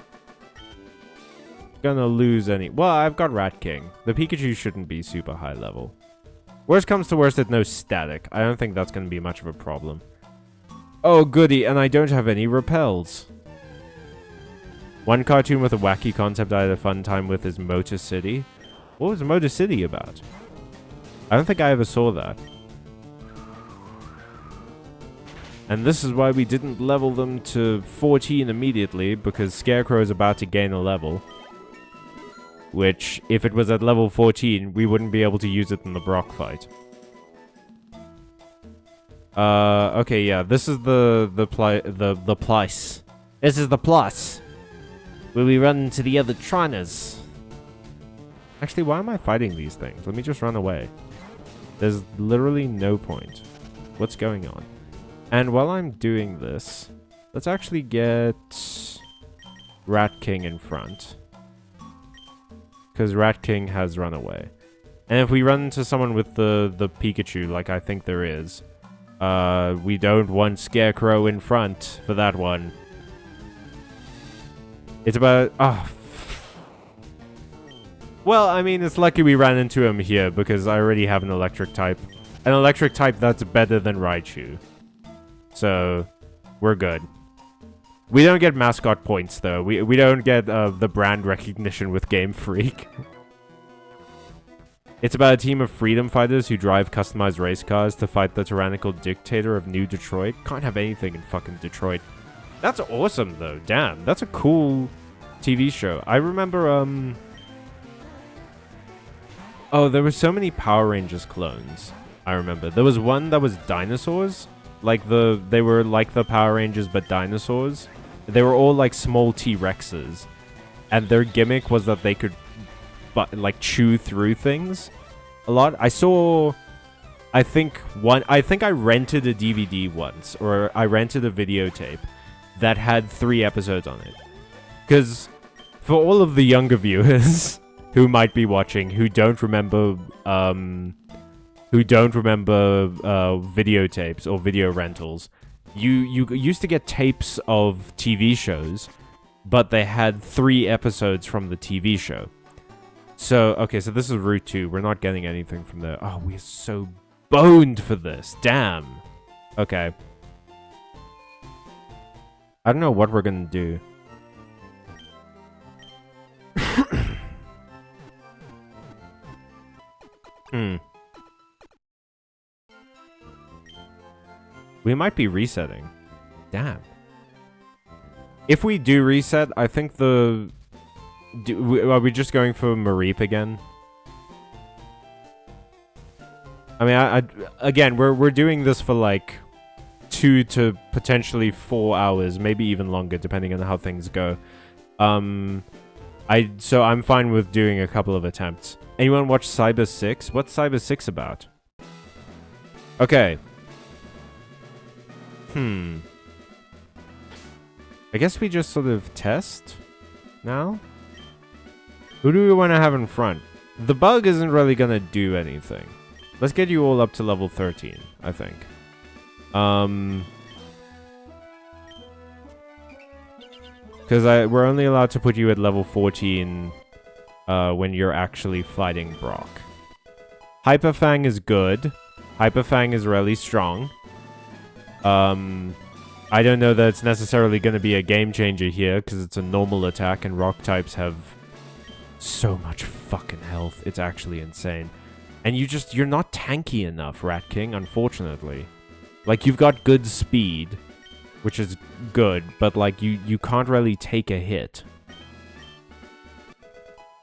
[SPEAKER 1] gonna lose any... Well, I've got Rat King. The Pikachu shouldn't be super high level. Worst comes to worst, it knows static. I don't think that's gonna be much of a problem. Oh, goody, and I don't have any repels. One cartoon with a wacky concept I had a fun time with is Motor City. What was Motor City about? I don't think I ever saw that. And this is why we didn't level them to 14 immediately, because Scarecrow is about to gain a level. Which, if it was at level 14, we wouldn't be able to use it in the Brock fight. Okay, yeah, this is the place. This is the place. Where we run into the other trainers. Actually, why am I fighting these things? Let me just run away. There's literally no point. What's going on? And while I'm doing this, let's actually get Rat King in front. Because Rat King has run away. And if we run into someone with the Pikachu, like I think there is, we don't want Scarecrow in front for that one. It's about... Well, I mean, it's lucky we ran into him here, because I already have an electric type. An electric type that's better than Raichu. So, we're good. We don't get mascot points, though. We don't get the brand recognition with Game Freak. It's about a team of freedom fighters who drive customized race cars to fight the tyrannical dictator of New Detroit. Can't have anything in fucking Detroit. That's awesome, though. Damn, that's a cool TV show. I remember, oh, there were so many Power Rangers clones. I remember. There was one that was dinosaurs. They were like the Power Rangers, but dinosaurs. They were all like small T-Rexes. And their gimmick was that they could, like, chew through things a lot. I think I rented a DVD once, or I rented a videotape that had 3 episodes on it. Because for all of the younger viewers who might be watching, who don't remember videotapes or video rentals, you used to get tapes of TV shows, but they had 3 episodes from the TV show. So, okay, so this is Route 2. We're not getting anything from there. Oh, we're so boned for this. Damn. Okay. I don't know what we're gonna do. We might be resetting. Damn. If we do reset, I think are we just going for Mareep again? I mean, again, we're doing this for like 2 to potentially 4 hours, maybe even longer, depending on how things go. So I'm fine with doing a couple of attempts. Anyone watch Cyber 6? What's Cyber 6 about? Okay. I guess we just sort of test now? Who do we want to have in front? The bug isn't really gonna do anything. Let's get you all up to level 13, I think. Because we're only allowed to put you at level 14 when you're actually fighting Brock. Hyperfang is good. Hyperfang is really strong. I don't know that it's necessarily going to be a game changer here, because it's a normal attack, and rock types have so much fucking health. It's actually insane. And you're not tanky enough, Rat King, unfortunately. Like, you've got good speed, which is good, but, like, you can't really take a hit.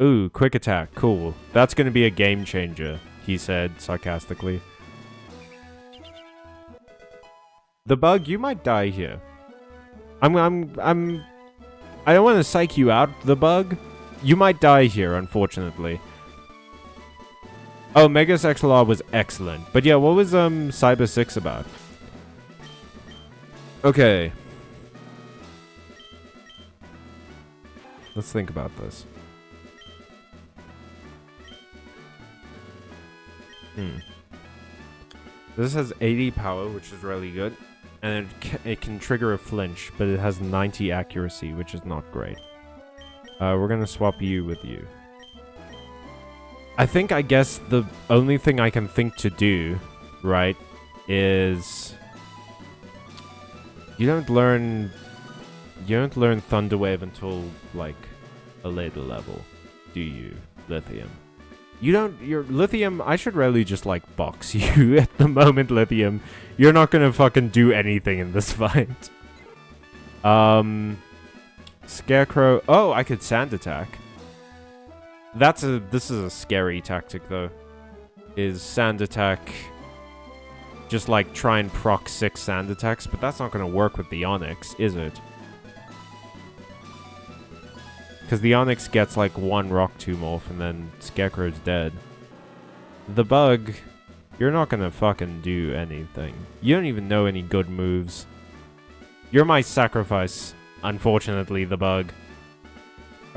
[SPEAKER 1] Ooh, quick attack, cool. That's gonna be a game changer, he said, sarcastically. The bug, you might die here. I don't want to psych you out, the bug. You might die here, unfortunately. Oh, Megas XLR was excellent. But yeah, what was Cyber 6 about? Okay. Let's think about this. This has 80 power, which is really good. And it can trigger a flinch, but it has 90 accuracy, which is not great. We're gonna swap you with you. I guess the only thing I can think to do, right, is... You don't learn Thunderwave until, like, a later level, do you, Lithium? Your Lithium, I should really just, like, box you at the moment, Lithium. You're not gonna fucking do anything in this fight. Scarecrow. Oh, I could Sand Attack. This is a scary tactic, though. Is Sand Attack... Just, like, try and proc 6 Sand Attacks, but that's not gonna work with the Onyx, is it? Because the Onyx gets, like, 1 Rock Tomb morph, and then Scarecrow's dead. The bug, you're not gonna fucking do anything. You don't even know any good moves. You're my sacrifice, unfortunately, the bug.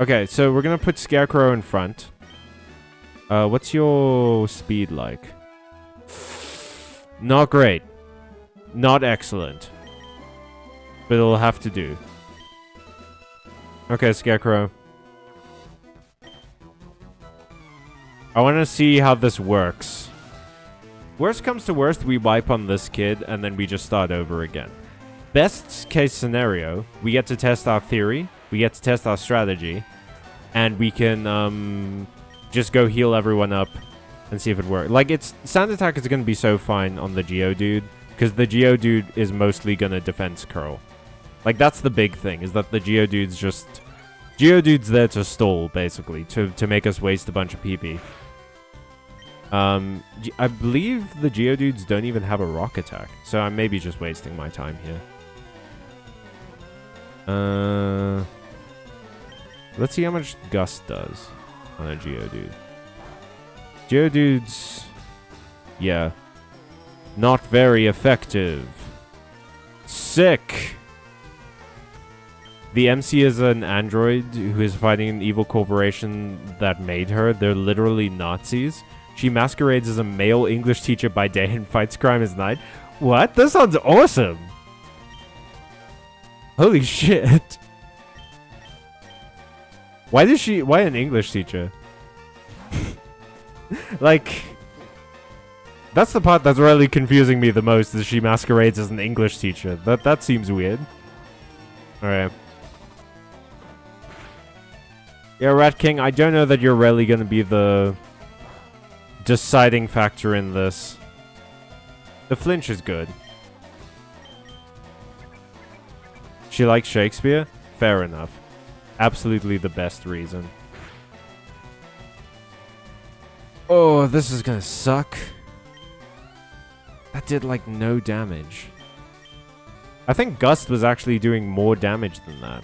[SPEAKER 1] Okay, so we're gonna put Scarecrow in front. What's your speed like? Not great. Not excellent. But it'll have to do. Okay, Scarecrow. I want to see how this works. Worst comes to worst, we wipe on this kid, and then we just start over again. Best case scenario, we get to test our theory, we get to test our strategy, and we can just go heal everyone up and see if it works. Like, Sand Attack is going to be so fine on the Geodude, because the Geodude is mostly going to defense curl. Like, that's the big thing, is that the Geodude's just... Geodude's there to stall, basically, to make us waste a bunch of PP. I believe the Geodudes don't even have a rock attack, so I may be just wasting my time here. Let's see how much Gust does on a Geodude. Geodudes... Yeah. Not very effective. Sick! The MC is an android who is fighting an evil corporation that made her. They're literally Nazis. She masquerades as a male English teacher by day and fights crime as night. What? That sounds awesome! Holy shit! Why an English teacher? Like... That's the part that's really confusing me the most, is she masquerades as an English teacher. That seems weird. Alright. Yeah, Rat King, I don't know that you're really gonna be the deciding factor in this. The flinch is good. She likes Shakespeare? Fair enough. Absolutely the best reason. Oh, this is gonna suck. That did, like, no damage. I think Gust was actually doing more damage than that.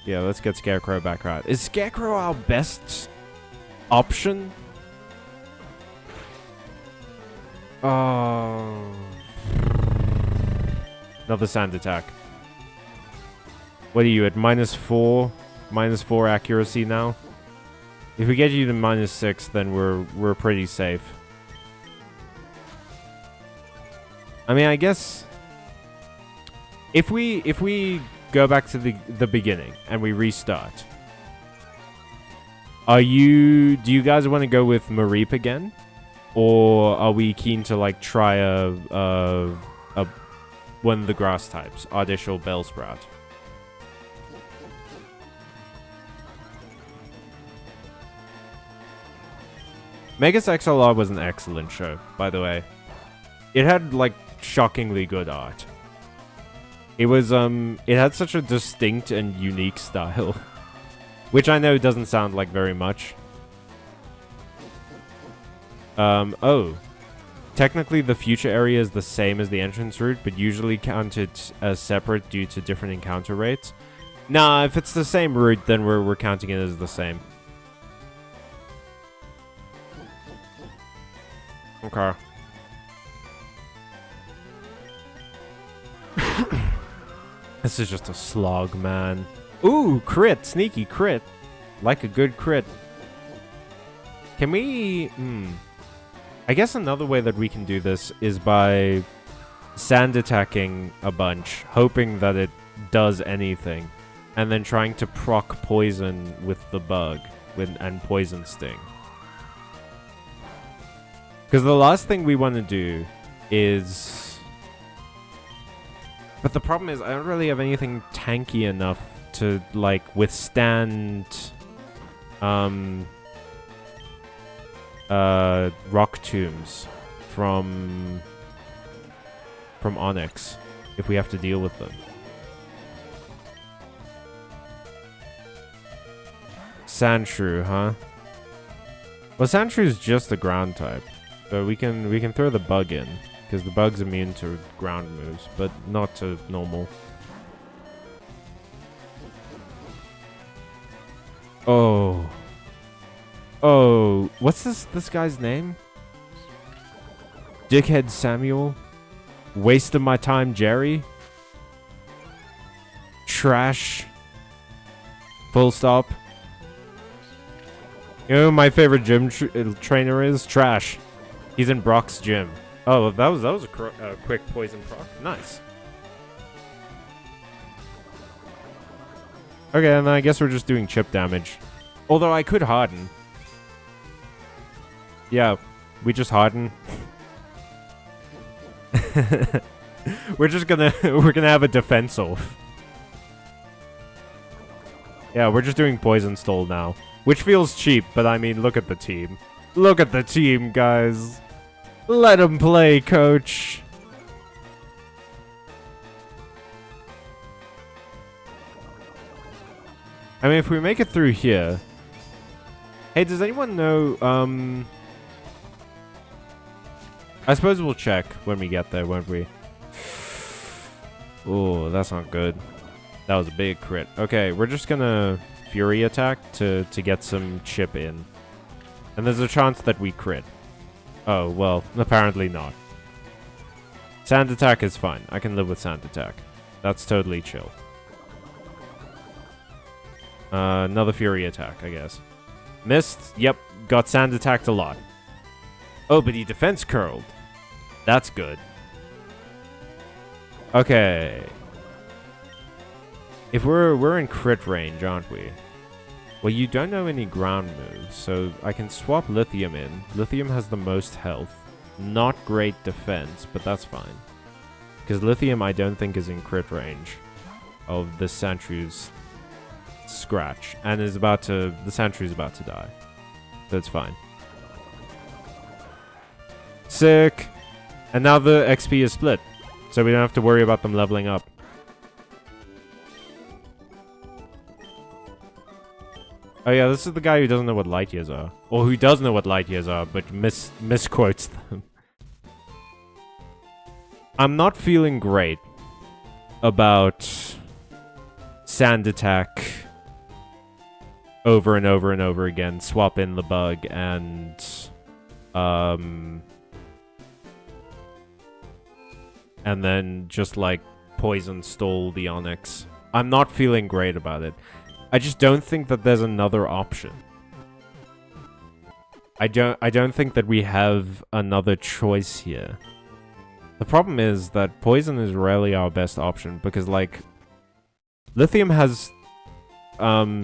[SPEAKER 1] Yeah, let's get Scarecrow back out. Is Scarecrow our best option? Oh. Another sand attack. What are you at? -4? -4 accuracy now? If we get you to -6, then we're pretty safe. I mean, I guess if we go back to the beginning and we restart, do you guys want to go with Mareep again, or are we keen to like try a one of the grass types, Oddish or Bellsprout? Megas XLR was an excellent show, by the way. It had like shockingly good art. It was it had such a distinct and unique style, which I know doesn't sound like very much. Oh, technically the future area is the same as the entrance route, but usually counted as separate due to different encounter rates. Nah, if it's the same route, then we're counting it as the same. Okay. This is just a slog, man. Ooh, crit! Sneaky crit! Like a good crit. Can we... I guess another way that we can do this is by sand attacking a bunch, hoping that it does anything, and then trying to proc poison with the bug and poison sting. Because the last thing we want to do is... But the problem is, I don't really have anything tanky enough to, like, withstand, rock tombs from Onyx, if we have to deal with them. Sandshrew, huh? Well, Sandshrew's just a ground type, so we can throw the bug in. Because the bug's immune to ground moves, but not to normal. Oh. Oh. What's this guy's name? Dickhead Samuel? Waste of my time Jerry? Trash? Full stop. You know who my favorite gym trainer is? Trash. He's in Brock's gym. Oh, that was a quick poison proc. Nice. Okay, and I guess we're just doing chip damage. Although I could harden. Yeah, we just harden. we're gonna have a defense off. Yeah, we're just doing poison stall now, which feels cheap, but I mean, look at the team. Look at the team, guys. Let him play, coach. I mean, if we make it through here... Hey, does anyone know, I suppose we'll check when we get there, won't we? Oh, that's not good. That was a big crit. Okay, we're just gonna Fury attack to get some chip in. And there's a chance that we crit. Oh, well, apparently not. Sand attack is fine. I can live with sand attack. That's totally chill. Another Fury attack, I guess. Missed. Yep, got sand attacked a lot. Oh, but he defense curled. That's good. Okay. If we're in crit range, aren't we? Well, you don't know any ground moves, so I can swap Lithium in. Lithium has the most health. Not great defense, but that's fine. Because Lithium, I don't think, is in crit range of the Sandshrews scratch. And is about to... The Sandshrew about to die. So it's fine. Sick! And now the XP is split. So we don't have to worry about them leveling up. Oh yeah, this is the guy who doesn't know what light years are. Or who does know what light years are, but misquotes them. I'm not feeling great about sand attack over and over and over again. Swap in the bug and... and then just like poison stall the Onyx. I'm not feeling great about it. I just don't think that there's another option. I don't think that we have another choice here. The problem is that poison is rarely our best option because like Lithium has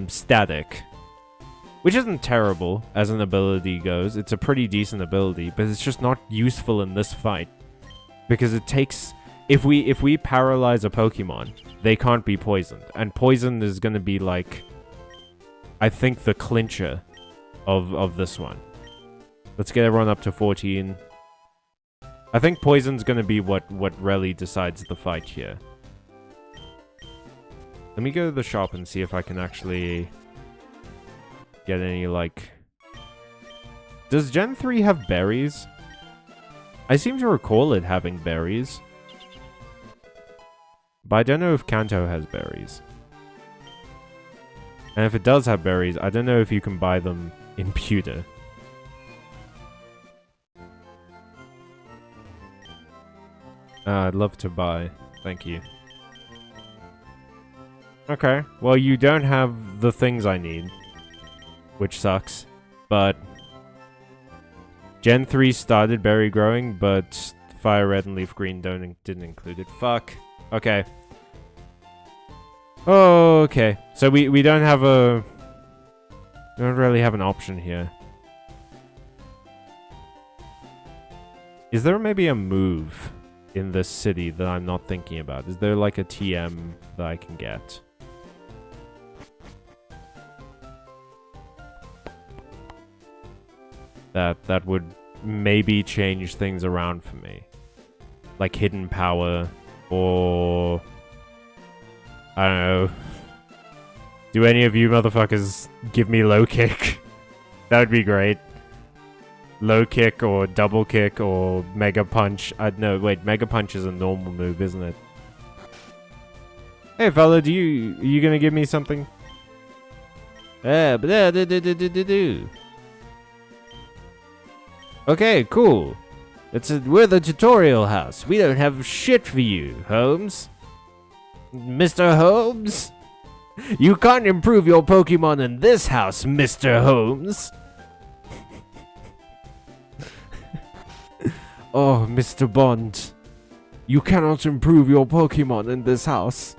[SPEAKER 1] static, which isn't terrible as an ability goes. It's a pretty decent ability, but it's just not useful in this fight. Because it takes... If we paralyze a Pokemon, they can't be poisoned. And poison is going to be like... I think the clincher of this one. Let's get everyone up to 14. I think poison's going to be what really decides the fight here. Let me go to the shop and see if I can actually... get any, like... Does Gen 3 have berries? I seem to recall it having berries. But I don't know if Kanto has berries. And if it does have berries, I don't know if you can buy them in pewter. I'd love to buy. Thank you. Okay. Well, you don't have the things I need. Which sucks. But... Gen 3 started berry growing, but Fire Red and Leaf Green didn't include it. Fuck. Okay. Oh, okay. So we don't have a... We don't really have an option here. Is there maybe a move in this city that I'm not thinking about? Is there like a TM that I can get? That would maybe change things around for me. Like hidden power, or... I don't know. Do any of you motherfuckers give me low kick? That would be great. Low kick, or double kick, or mega punch. No, wait, mega punch is a normal move, isn't it? Hey fella, are you gonna give me something? Okay, cool. We're the tutorial house. We don't have shit for you, Holmes. Mr. Holmes? You can't improve your Pokemon in this house, Mr. Holmes. Oh, Mr. Bond. You cannot improve your Pokemon in this house.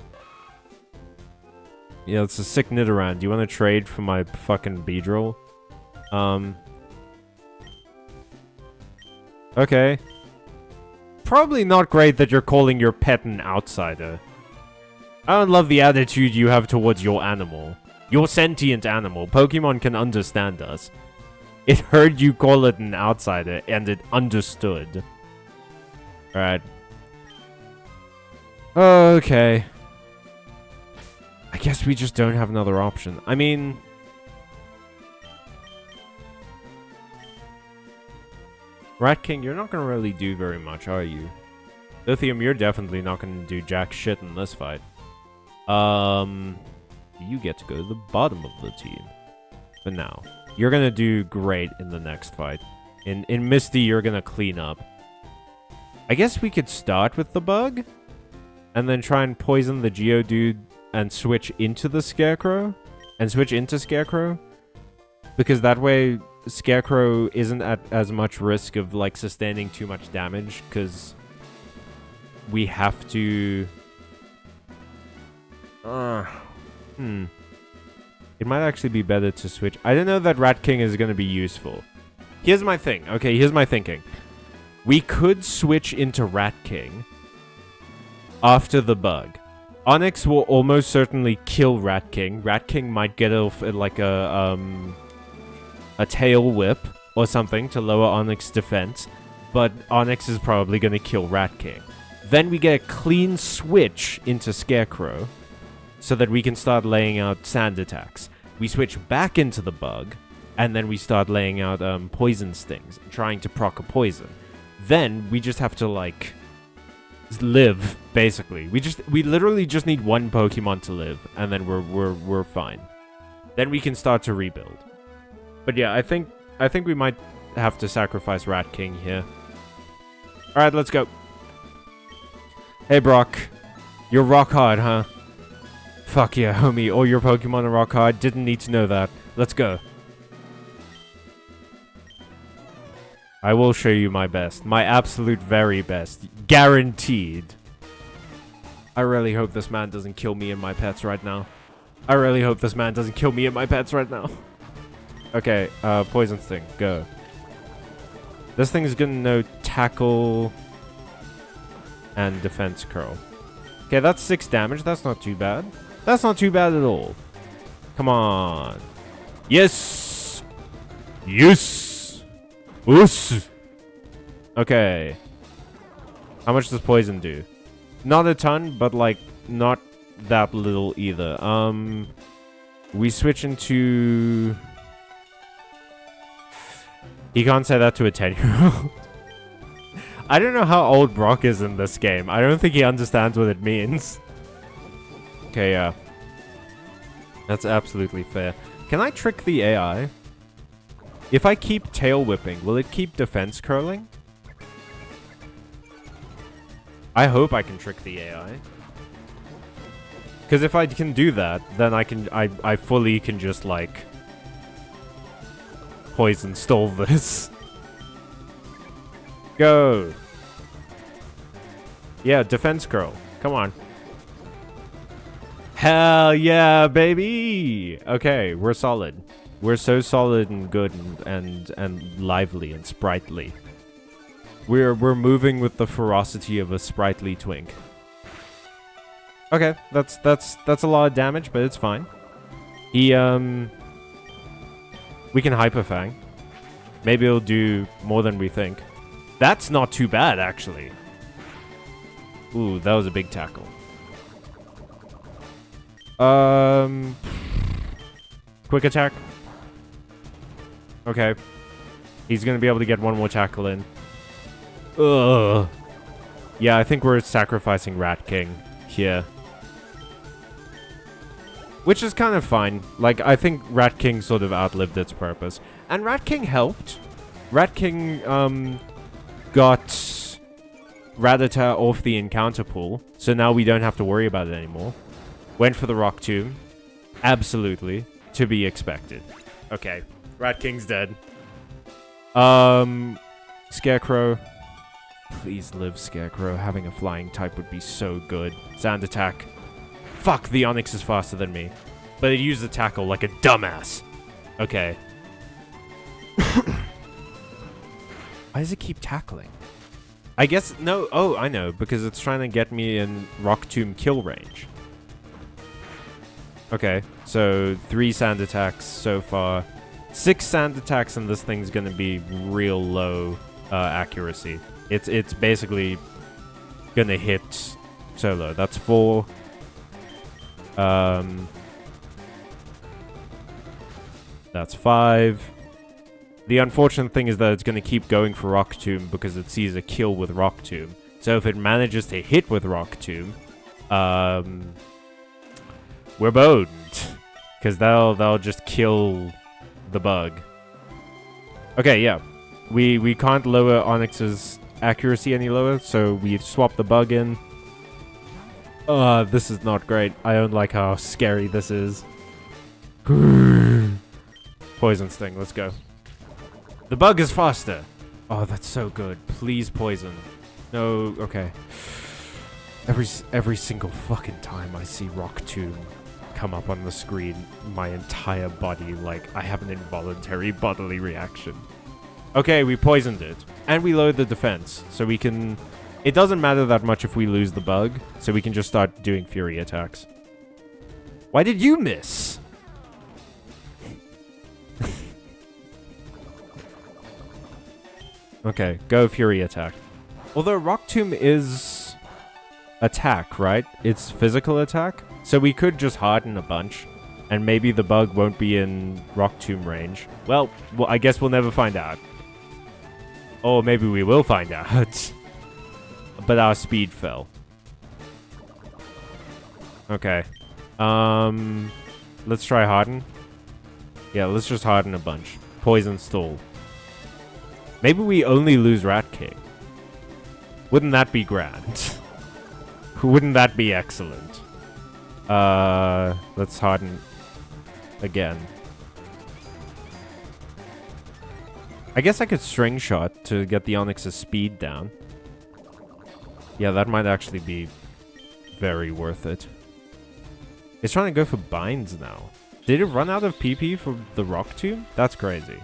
[SPEAKER 1] Yeah, it's a sick Nidoran. Do you want to trade for my fucking Beedrill? Okay. Probably not great that you're calling your pet an outsider. I don't love the attitude you have towards your animal. Your sentient animal. Pokemon can understand us. It heard you call it an outsider, and it understood. Alright. Okay. I guess we just don't have another option. I mean... Rat King, you're not gonna really do very much, are you? Lithium, you're definitely not gonna do jack shit in this fight. You get to go to the bottom of the team. For now. You're gonna do great in the next fight. In Misty, you're gonna clean up. I guess we could start with the bug? And then try and poison the Geodude and switch into the Scarecrow? And switch into Scarecrow? Because that way, Scarecrow isn't at as much risk of, like, sustaining too much damage, because we have to... It might actually be better to switch. I don't know that Rat King is going to be useful. Here's my thing. Okay, here's my thinking. We could switch into Rat King after the bug. Onyx will almost certainly kill Rat King. Rat King might get off like a tail whip or something to lower Onyx's defense, but Onyx is probably going to kill Rat King. Then we get a clean switch into Scarecrow so that we can start laying out sand attacks. We switch back into the bug, and then we start laying out poison stings, trying to proc a poison. Then we just have to, like, live, basically. We literally just need one Pokemon to live, and then we're fine. Then we can start to rebuild. But yeah, I think we might have to sacrifice Rat King here. Alright, let's go. Hey Brock. You're rock hard, huh? Fuck yeah, homie. All your Pokemon are rock hard. Didn't need to know that. Let's go. I will show you my best. My absolute very best. Guaranteed. I really hope this man doesn't kill me and my pets right now. I really hope this man doesn't kill me and my pets right now. Okay, Poison Sting. Go. This thing is gonna know Tackle and Defense Curl. Okay, that's 6 damage. That's not too bad. That's not too bad at all. Come on. Yes! Yes! Us! Okay. How much does poison do? Not a ton, but like not that little either. We switch into... He can't say that to a 10-year-old. I don't know how old Brock is in this game. I don't think he understands what it means. Okay, yeah. That's absolutely fair. Can I trick the AI? If I keep tail whipping, will it keep defense curling? I hope I can trick the AI. Because if I can do that, then I fully can just, like, poison stall this. Go. Yeah, defense curl. Come on. Hell yeah, baby! Okay, we're solid. We're so solid and good and lively and sprightly. We're moving with the ferocity of a sprightly twink. Okay, that's a lot of damage, but it's fine. We can Hyper Fang. Maybe it'll do more than we think. That's not too bad, actually. Ooh, that was a big tackle. Quick attack. Okay. He's gonna be able to get one more tackle in. Ugh. Yeah, I think we're sacrificing Rat King here. Which is kind of fine. Like, I think Rat King sort of outlived its purpose. And Rat King helped. Rat King, got Rattata off the encounter pool. So now we don't have to worry about it anymore. Went for the Rock Tomb. Absolutely. To be expected. Okay. Rat King's dead. Scarecrow. Please live, Scarecrow. Having a flying type would be so good. Sand attack. Fuck, the Onyx is faster than me. But it used the tackle like a dumbass. Okay. Why does it keep tackling? I guess... No. Oh, I know. Because it's trying to get me in Rock Tomb kill range. Okay. So, 3 sand attacks so far. 6 sand attacks and this thing's gonna be real low accuracy. It's basically gonna hit solo. That's 4. That's 5. The unfortunate thing is that it's going to keep going for Rock Tomb because it sees a kill with Rock Tomb. So if it manages to hit with Rock Tomb, we're boned. Because they'll just kill the bug. Okay, yeah. We can't lower Onyx's accuracy any lower, so we swap the bug in. This is not great. I don't like how scary this is. Poison Sting, let's go. The bug is faster. Oh, that's so good. Please poison. No, okay. Every single fucking time I see Rock Tomb come up on the screen, my entire body, like, I have an involuntary bodily reaction. Okay, we poisoned it. And we lowered the defense, so we can... It doesn't matter that much if we lose the bug, so we can just start doing Fury attacks. Why did you miss? Okay, go Fury attack. Although Rock Tomb is attack, right? It's physical attack. So we could just harden a bunch, and maybe the bug won't be in Rock Tomb range. Well, I guess we'll never find out. Or maybe we will find out. But our speed fell. Okay. Let's try harden. Yeah, let's just harden a bunch. Poison stall. Maybe we only lose Rat King. Wouldn't that be grand? Wouldn't that be excellent? Let's harden again. I guess I could string shot to get the Onyx's speed down. Yeah, that might actually be very worth it. It's trying to go for binds now. Did it run out of PP for the Rock Tomb? That's crazy.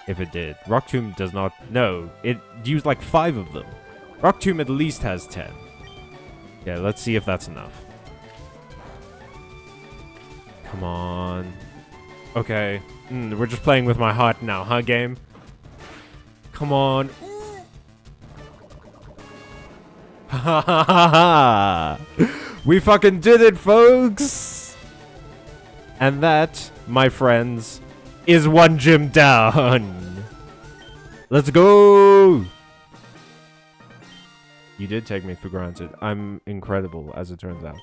[SPEAKER 1] If it did. Rock Tomb does not... No, it used like 5 of them. Rock Tomb at least has 10. Yeah, let's see if that's enough. Come on. Okay. We're just playing with my heart now, huh, game? Come on. Ha ha ha ha! We fucking did it, folks! And that, my friends, is one gym down. Let's go! You did take me for granted. I'm incredible, as it turns out.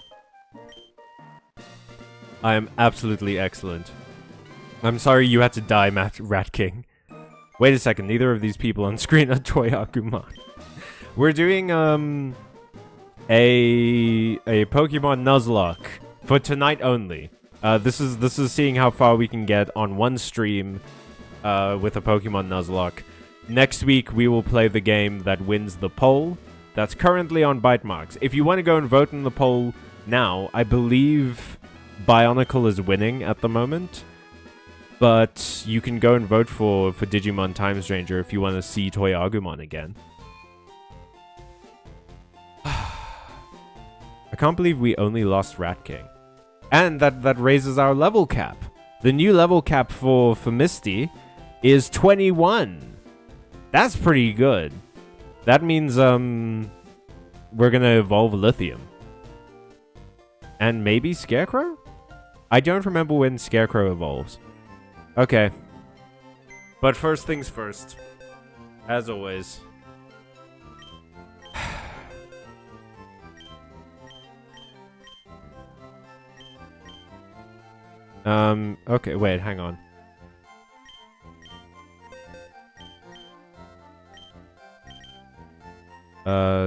[SPEAKER 1] I am absolutely excellent. I'm sorry you had to die, Rat King. Wait a second, neither of these people on screen are Toy Agumon. We're doing, a Pokemon Nuzlocke for tonight only. This is seeing how far we can get on one stream, with a Pokemon Nuzlocke. Next week, we will play the game that wins the poll. That's currently on Byte Marx. If you want to go and vote in the poll now, I believe Bionicle is winning at the moment. But you can go and vote for Digimon Time Stranger if you want to see Toy Agumon again. I can't believe we only lost Rat King. And that raises our level cap. The new level cap for Misty is 21. That's pretty good. That means we're gonna evolve Lithium. And maybe Scarecrow? I don't remember when Scarecrow evolves. Okay. But first things first. As always. Okay, wait, hang on.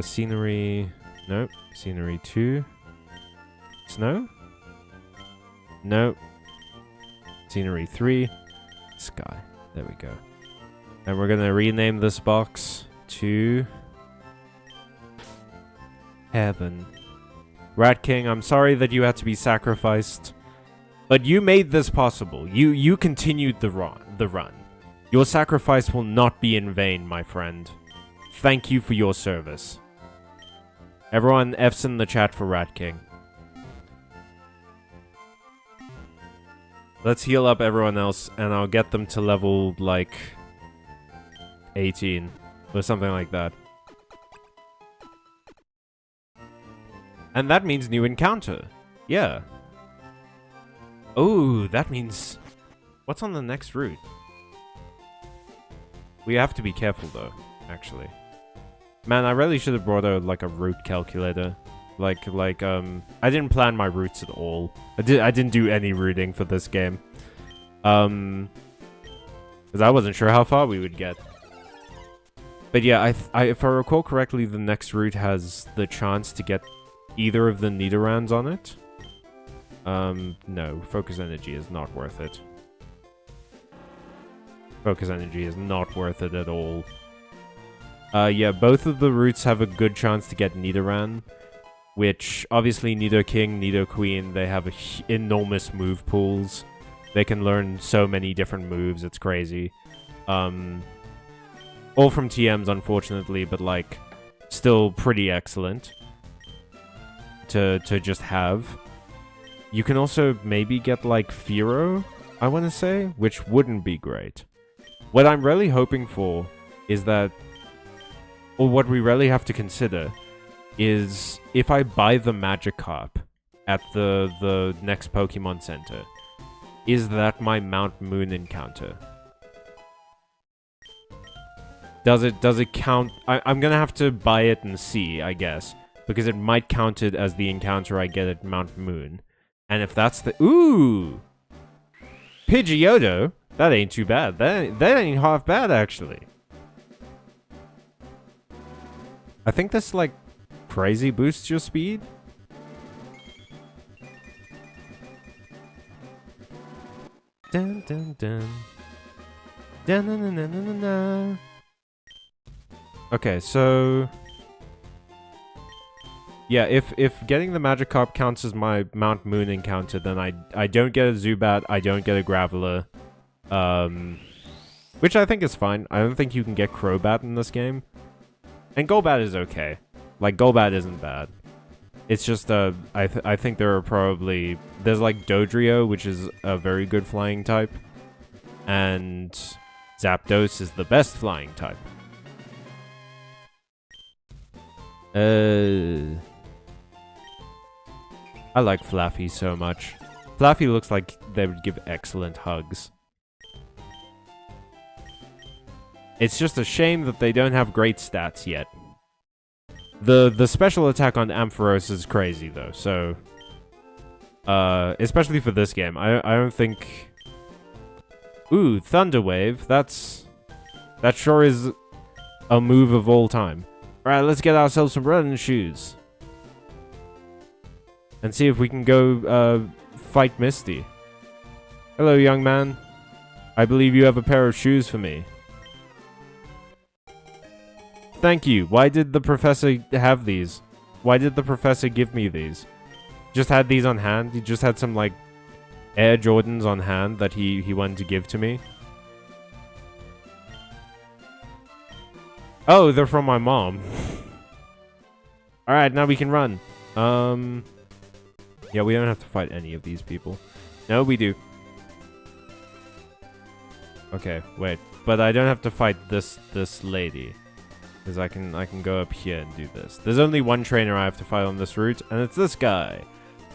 [SPEAKER 1] Scenery... Nope. Scenery 2. Snow? Nope. Scenery 3. Sky. There we go. And we're gonna rename this box to... Heaven. Rat King, I'm sorry that you had to be sacrificed. But you made this possible. You continued the run. Your sacrifice will not be in vain, my friend. Thank you for your service. Everyone F's in the chat for Rat King. Let's heal up everyone else, and I'll get them to level, like, 18. Or something like that. And that means new encounter. Yeah. Oh, that means... What's on the next route? We have to be careful, though, actually. Man, I really should have brought a route calculator. I didn't plan my routes at all. I didn't do any routing for this game. Because I wasn't sure how far we would get. But yeah, if I recall correctly, the next route has the chance to get either of the Nidorands on it. No, Focus Energy is not worth it. Focus Energy is not worth it at all. Yeah, both of the routes have a good chance to get Nidoran, which, obviously, Nidoking, Nidoqueen, they have enormous move pools. They can learn so many different moves, it's crazy. All from TMs, unfortunately, but, like, still pretty excellent to just have. You can also maybe get, like, Fearow, I want to say, which wouldn't be great. What I'm really hoping for is that, or what we really have to consider, is if I buy the Magikarp at the next Pokemon Center, is that my Mount Moon encounter? Does it count? I'm gonna have to buy it and see, I guess, because it might count it as the encounter I get at Mount Moon. And if that's the... Ooh! Pidgeotto? That ain't too bad. That ain't half bad, actually. I think this, like, crazy boosts your speed. Dun dun dun. Dun dun dun dun dun dun. Okay, so... Yeah, if getting the Magikarp counts as my Mount Moon encounter, then I don't get a Zubat, I don't get a Graveler. Which I think is fine. I don't think you can get Crobat in this game. And Golbat is okay. Like, Golbat isn't bad. It's just, I think there are probably... There's, like, Dodrio, which is a very good flying type. And Zapdos is the best flying type. I like Flaffy so much. Flaffy looks like they would give excellent hugs. It's just a shame that they don't have great stats yet. The special attack on Ampharos is crazy though, so... especially for this game. I don't think... Ooh, Thunder Wave. That sure is a move of all time. Alright, let's get ourselves some running shoes. And see if we can go, fight Misty. Hello, young man. I believe you have a pair of shoes for me. Thank you. Why did the professor have these? Why did the professor give me these? Just had these on hand? He just had some, like, Air Jordans on hand that he wanted to give to me? Oh, they're from my mom. Alright, now we can run. Yeah, we don't have to fight any of these people. No, we do. Okay, wait. But I don't have to fight this lady. Because I can go up here and do this. There's only one trainer I have to fight on this route, and it's this guy.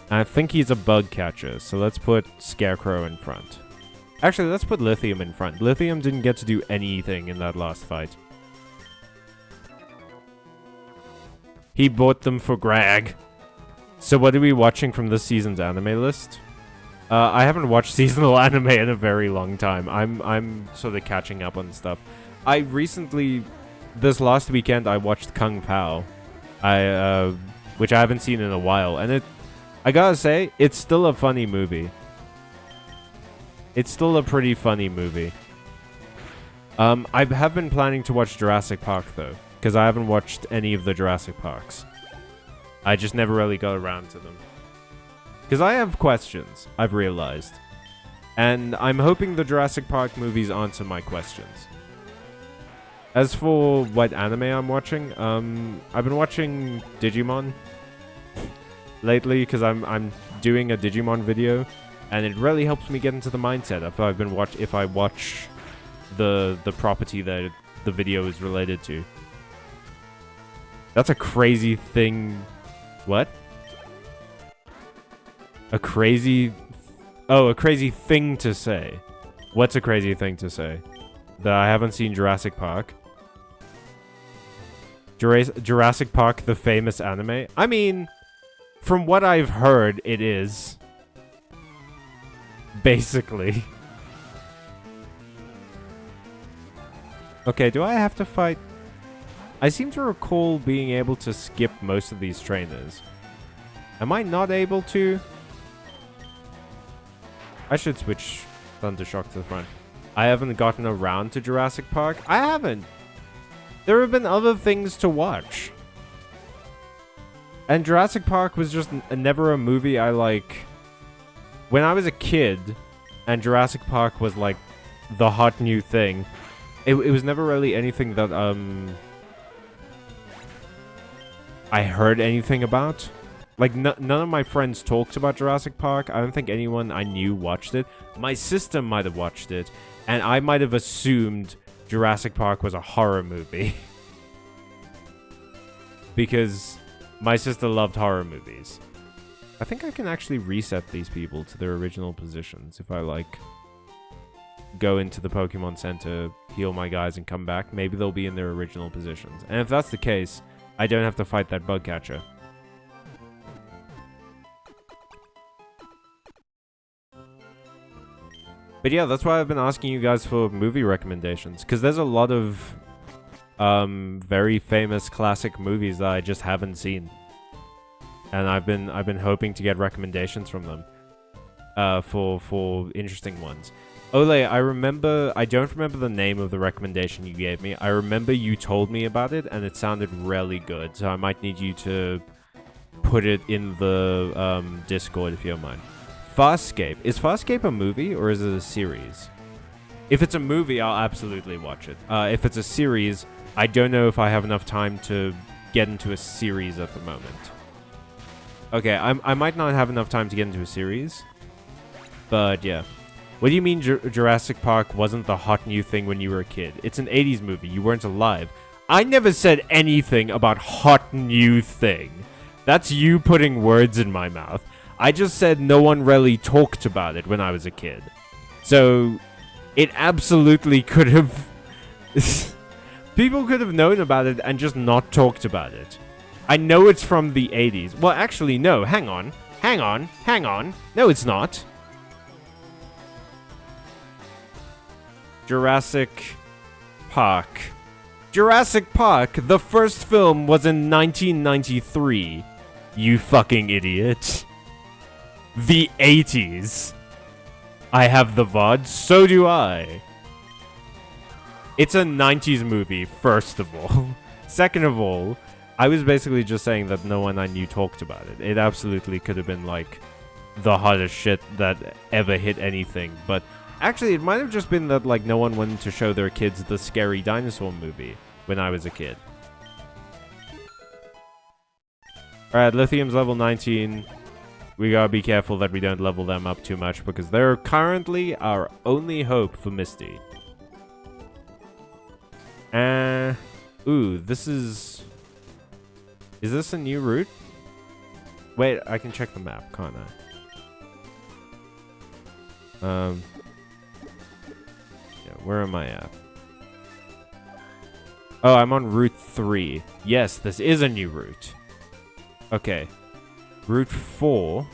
[SPEAKER 1] And I think he's a bug catcher, so let's put Scarecrow in front. Actually, let's put Lithium in front. Lithium didn't get to do anything in that last fight. He bought them for Greg. So what are we watching from this season's anime list? I haven't watched seasonal anime in a very long time. I'm sort of catching up on stuff. I recently, this last weekend, I watched Kung Pao, which I haven't seen in a while, and I gotta say, it's still a funny movie. It's still a pretty funny movie. I have been planning to watch Jurassic Park though, because I haven't watched any of the Jurassic Parks. I just never really got around to them. Because I have questions, I've realized. And I'm hoping the Jurassic Park movies answer my questions. As for what anime I'm watching, I've been watching Digimon lately because I'm doing a Digimon video, and it really helps me get into the mindset if I watch the property that the video is related to. That's a crazy thing. What? A crazy Oh, a crazy thing to say. What's a crazy thing to say? That I haven't seen Jurassic Park. Jurassic Park, the famous anime? I mean, from what I've heard, it is. Basically. Okay, do I have to fight? I seem to recall being able to skip most of these trainers. Am I not able to? I should switch Thundershock to the front. I haven't gotten around to Jurassic Park. I haven't. There have been other things to watch. And Jurassic Park was just never a movie I like. When I was a kid, and Jurassic Park was like the hot new thing, it was never really anything that I heard anything about. Like, none of my friends talked about Jurassic Park. I don't think anyone I knew watched it. My sister might have watched it, and I might have assumed Jurassic Park was a horror movie. Because my sister loved horror movies. I think I can actually reset these people to their original positions if I, like, go into the Pokemon Center, heal my guys, and come back. Maybe they'll be in their original positions. And if that's the case, I don't have to fight that bug catcher. But yeah, that's why I've been asking you guys for movie recommendations. Because there's a lot of very famous classic movies that I just haven't seen. And I've been hoping to get recommendations from them for interesting ones. Ole, I don't remember the name of the recommendation you gave me. I remember you told me about it, and it sounded really good. So I might need you to put it in the Discord if you don't mind. Farscape. Is Farscape a movie, or is it a series? If it's a movie, I'll absolutely watch it. If it's a series, I don't know if I have enough time to get into a series at the moment. Okay, I might not have enough time to get into a series. But yeah. What do you mean Jurassic Park wasn't the hot new thing when you were a kid? It's an 80s movie. You weren't alive. I never said anything about hot new thing. That's you putting words in my mouth. I just said no one really talked about it when I was a kid. So, it absolutely could have... People could have known about it and just not talked about it. I know it's from the 80s. Well, actually, no. Hang on. No, it's not. Jurassic Park. Jurassic Park, the first film was in 1993. You fucking idiot. The 80s. I have the VOD, so do I. It's a 90s movie, first of all. Second of all, I was basically just saying that no one I knew talked about it. It absolutely could have been like the hottest shit that ever hit anything, but actually it might have just been that like no one wanted to show their kids the scary dinosaur movie when I was a kid. Alright, Lithium's level 19. We gotta be careful that we don't level them up too much because they're currently our only hope for Misty. Ooh, this is... Is this a new route? Wait, I can check the map, can't I? Yeah, where am I at? Oh, I'm on Route 3. Yes, this is a new route. Okay. Route 4.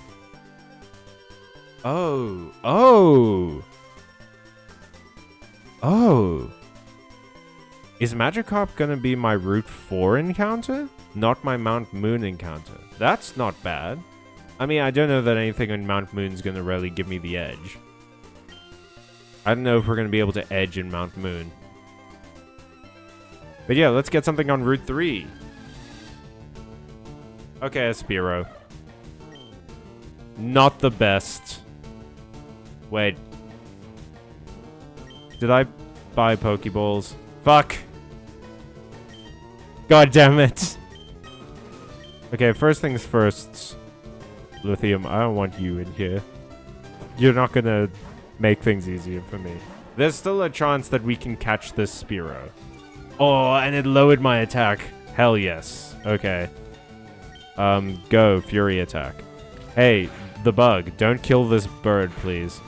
[SPEAKER 1] Oh. Is Magikarp gonna be my Route 4 encounter? Not my Mount Moon encounter. That's not bad. I mean, I don't know that anything on Mount Moon's gonna really give me the edge. I don't know if we're gonna be able to edge in Mount Moon. But yeah, let's get something on Route 3. Okay, a Spearow. Not the best. Wait. Did I buy Pokeballs? Fuck. God damn it. Okay, first things first. Lithium, I don't want you in here. You're not gonna make things easier for me. There's still a chance that we can catch this Spearow. Oh, and it lowered my attack. Hell yes. Okay. Go, Fury attack. Hey, the bug. Don't kill this bird, please.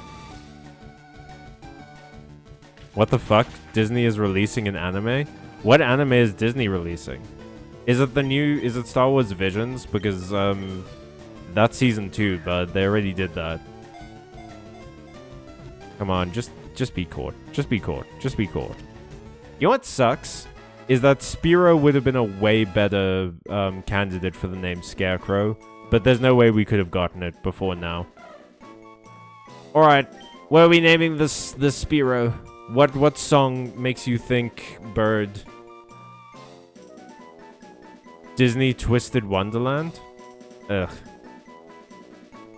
[SPEAKER 1] What the fuck? Disney is releasing an anime? What anime is Disney releasing? Is it Star Wars Visions? Because, that's season 2, but they already did that. Come on, just be caught. Just be caught. Just be caught. You know what sucks? Is that Spiro would have been a way better, candidate for the name Scarecrow. But there's no way we could have gotten it before now. Alright, what are we naming this Spiro? What song makes you think bird? Disney Twisted Wonderland? Ugh.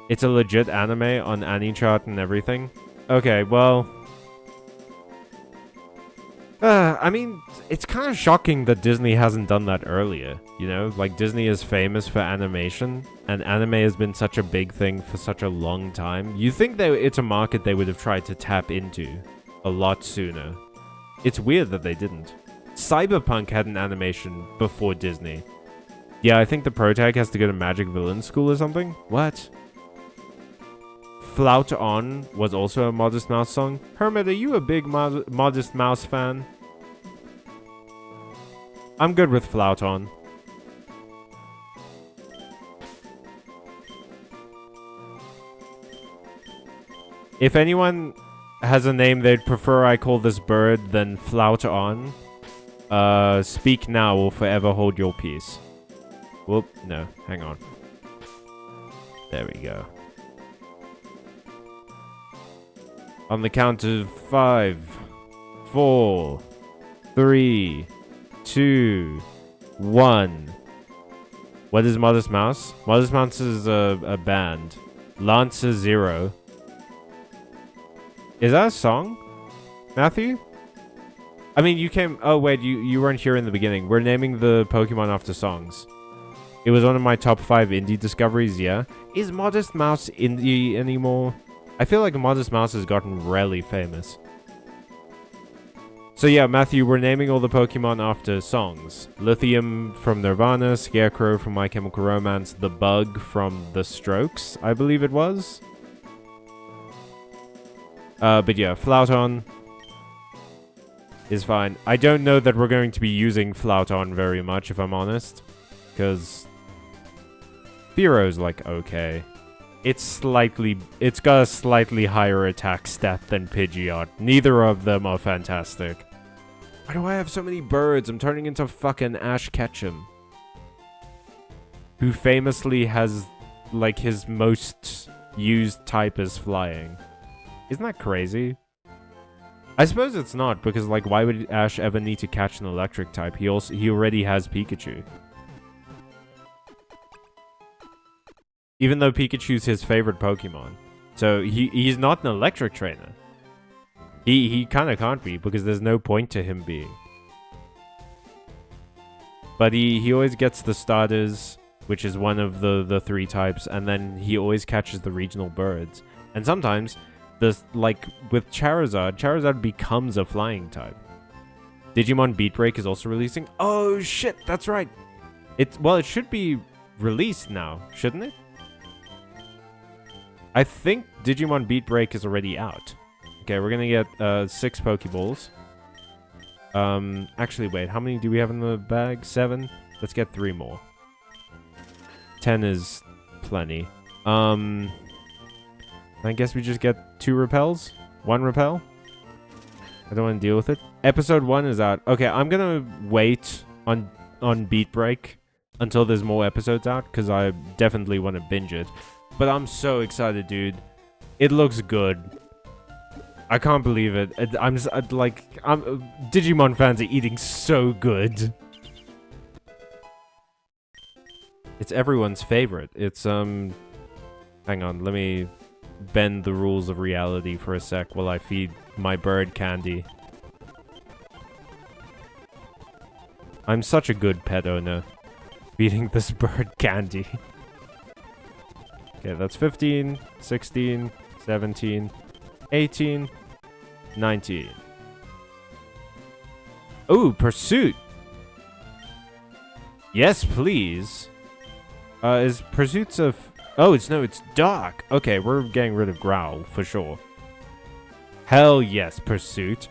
[SPEAKER 1] It's a legit anime on AniChart and everything. Okay, well... I mean, it's kind of shocking that Disney hasn't done that earlier, you know? Like, Disney is famous for animation, and anime has been such a big thing for such a long time. You think it's a market they would have tried to tap into a lot sooner. It's weird that they didn't. Cyberpunk had an animation before Disney. Yeah, I think the protag has to go to Magic Villain School or something. What? Flout On was also a Modest Mouse song. Hermit, are you a big Modest Mouse fan? I'm good with Flout On. If anyone has a name they'd prefer I call this bird than Flout On, speak now or forever hold your peace. Whoop, no, hang on. There we go. On the count of 5, 4, 3, 2, 1. What is Modest Mouse? Modest Mouse is a band. Lancer Zero. Is that a song? Matthew? I mean, you came... Oh, wait, you weren't here in the beginning. We're naming the Pokemon after songs. It was one of my top 5 indie discoveries, yeah. Is Modest Mouse indie anymore? I feel like Modest Mouse has gotten really famous. So yeah, Matthew, we're naming all the Pokemon after songs. Lithium from Nirvana, Scarecrow from My Chemical Romance, The Bug from The Strokes, I believe it was. But yeah, Flout On is fine. I don't know that we're going to be using Flout On very much, if I'm honest. Because Spearo's like, okay. It's got a slightly higher attack stat than Pidgeot. Neither of them are fantastic. Why do I have so many birds? I'm turning into fucking Ash Ketchum. Who famously has, like, his most used type is flying. Isn't that crazy? I suppose it's not, because, like, why would Ash ever need to catch an electric type? He already has Pikachu. Even though Pikachu's his favorite Pokemon. So, he's not an electric trainer. He kind of can't be, because there's no point to him being. But he always gets the starters, which is one of the 3 types, and then he always catches the regional birds. And sometimes, like, with Charizard becomes a flying type. Digimon Beat Break is also releasing. Oh, shit, that's right. Well, it should be released now, shouldn't it? I think Digimon Beat Break is already out. Okay, we're gonna get 6 Pokeballs. Actually, wait, how many do we have in the bag? 7? Let's get 3 more. 10 is plenty. I guess we just get 2 repels? 1 repel? I don't want to deal with it. Episode 1 is out. Okay, I'm gonna wait on Beat Break until there's more episodes out, because I definitely want to binge it. But I'm so excited, dude. It looks good. I can't believe it. Digimon fans are eating so good. It's everyone's favorite. It's, hang on, let me bend the rules of reality for a sec while I feed my bird candy. I'm such a good pet owner, feeding this bird candy. Okay, that's 15, 16, 17, 18, 19. Ooh, Pursuit! Yes, please. Is Pursuit's a Oh, it's dark. Okay, we're getting rid of Growl, for sure. Hell yes, Pursuit.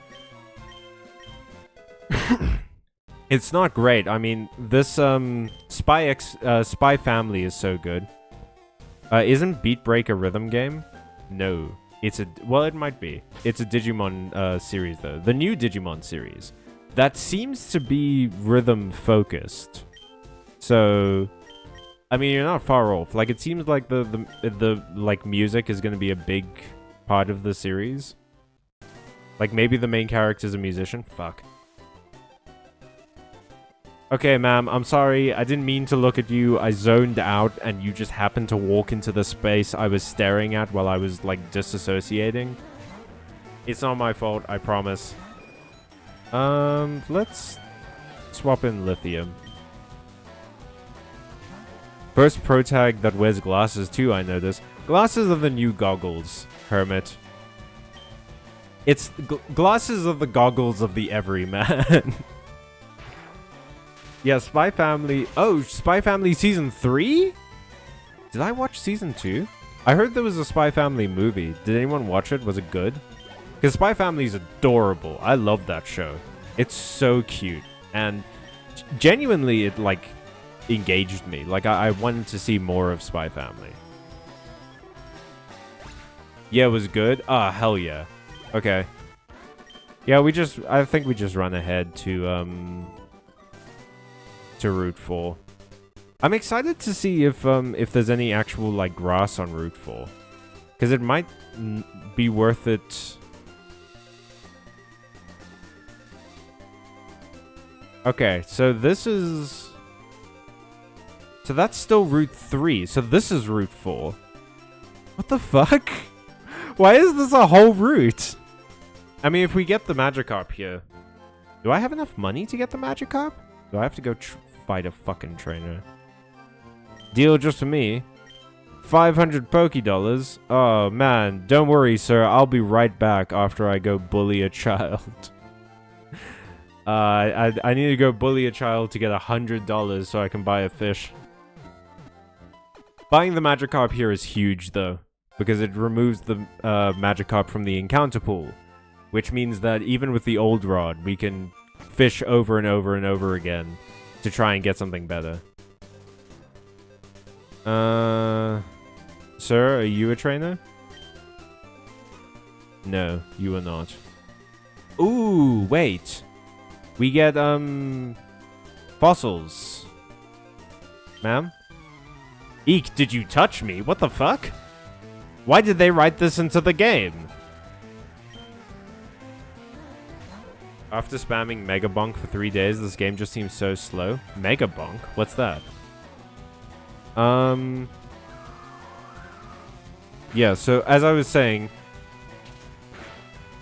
[SPEAKER 1] It's not great. I mean, this, Spy Family is so good. Isn't Beat Break a rhythm game? No. Well, it might be. It's a Digimon, series, though. The new Digimon series. That seems to be rhythm-focused. So... I mean, you're not far off. Like, it seems like the like, music is gonna be a big part of the series. Like, maybe the main character's a musician? Fuck. Okay, ma'am, I'm sorry. I didn't mean to look at you. I zoned out, and you just happened to walk into the space I was staring at while I was, like, disassociating. It's not my fault, I promise. Let's swap in Lithium. First protag that wears glasses too, I notice. Glasses are the new goggles, Hermit. It's glasses are the goggles of the everyman. Yeah, Spy Family. Oh, Spy Family Season 3? Did I watch Season 2? I heard there was a Spy Family movie. Did anyone watch it? Was it good? Because Spy Family is adorable. I love that show. It's so cute. And genuinely, it, like, engaged me. Like, I wanted to see more of Spy Family. Yeah, it was good? Ah, hell yeah. Okay. Yeah, I think we just run ahead to Route 4. I'm excited to see if there's any actual, like, grass on Route 4. Because it might be worth it. Okay, so this is... So that's still Route 3. So this is Route 4. What the fuck? Why is this a whole route? I mean, if we get the Magikarp here... Do I have enough money to get the Magikarp? Do I have to go fight a fucking trainer? Deal just for me. 500 Poké-Dollars? Oh, man. Don't worry, sir. I'll be right back after I go bully a child. I need to go bully a child to get $100 so I can buy a fish. Buying the Magikarp here is huge, though, because it removes the Magikarp from the encounter pool, which means that even with the old rod, we can fish over and over and over again to try and get something better. Sir, are you a trainer? No, you are not. Ooh, wait. We get, fossils. Ma'am? Eek, did you touch me? What the fuck? Why did they write this into the game? After spamming Mega Bonk for 3 days, this game just seems so slow. Mega Bonk? What's that? Yeah, so as I was saying,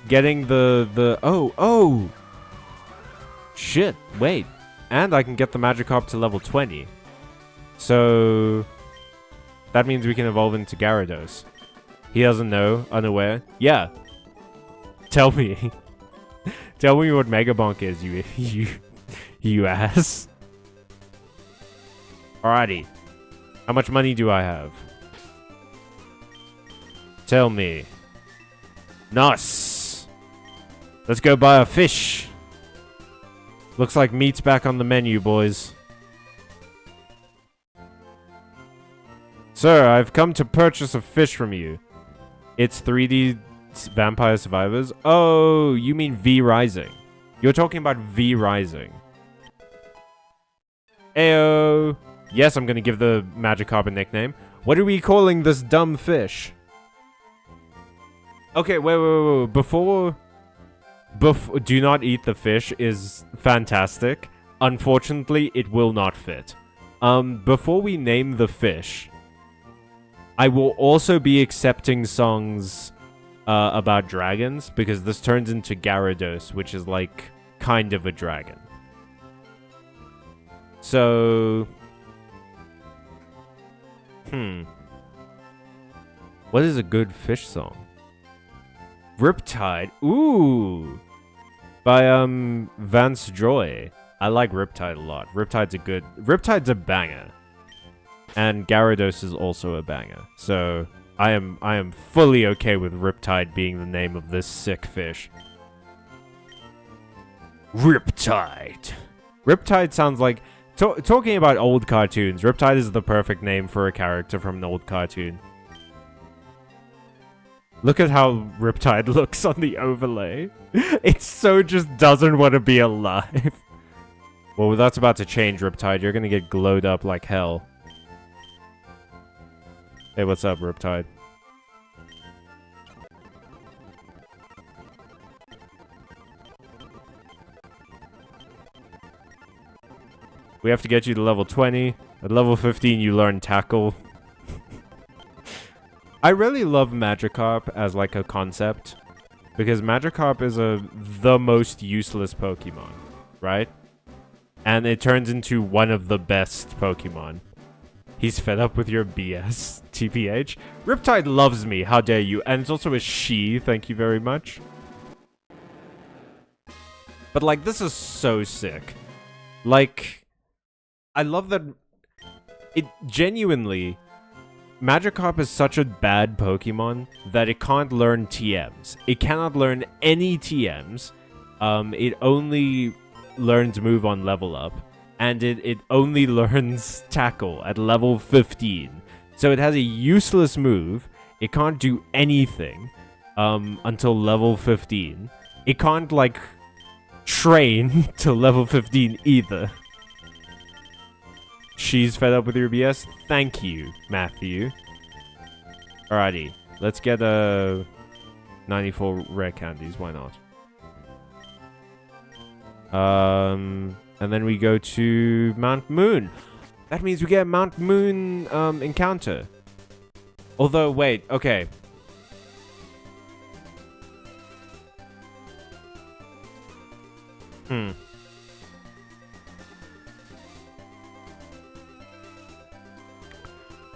[SPEAKER 1] getting oh! Shit, wait. And I can get the Magikarp to level 20. So that means we can evolve into Gyarados. He doesn't know, unaware. Yeah. Tell me. Tell me what Mega Bonk is, you ass. Alrighty. How much money do I have? Tell me. Nice. Let's go buy a fish. Looks like meat's back on the menu, boys. Sir, I've come to purchase a fish from you. It's 3D Vampire Survivors. Oh, you mean V Rising. You're talking about V Rising. Ayo. Yes, I'm gonna give the Magikarp a nickname. What are we calling this dumb fish? Okay, wait. Before do not eat the fish is fantastic. Unfortunately, it will not fit. Before we name the fish, I will also be accepting songs about dragons, because this turns into Gyarados, which is like kind of a dragon. So, what is a good fish song? Riptide. Ooh. By Vance Joy. I like Riptide a lot. Riptide's a banger. And Gyarados is also a banger. So I am fully okay with Riptide being the name of this sick fish. Riptide. Riptide sounds like... talking about old cartoons, Riptide is the perfect name for a character from an old cartoon. Look at how Riptide looks on the overlay. It so just doesn't want to be alive. Well, that's about to change, Riptide. You're gonna get glowed up like hell. Hey, what's up, Riptide? We have to get you to level 20. At level 15, you learn Tackle. I really love Magikarp as like a concept. Because Magikarp is the most useless Pokemon, right? And it turns into one of the best Pokemon. He's fed up with your BS, TPH. Riptide loves me, how dare you. And it's also a she, thank you very much. But like, this is so sick. Like, I love that it genuinely... Magikarp is such a bad Pokemon that it can't learn TMs. It cannot learn any TMs. It only learns move on level up. And it only learns Tackle at level 15. So it has a useless move. It can't do anything until level 15. It can't, like, train till level 15 either. She's fed up with your BS? Thank you, Matthew. Alrighty, let's get 94 rare candies, why not? And then we go to Mount Moon. That means we get Mount Moon encounter. Although, wait, okay.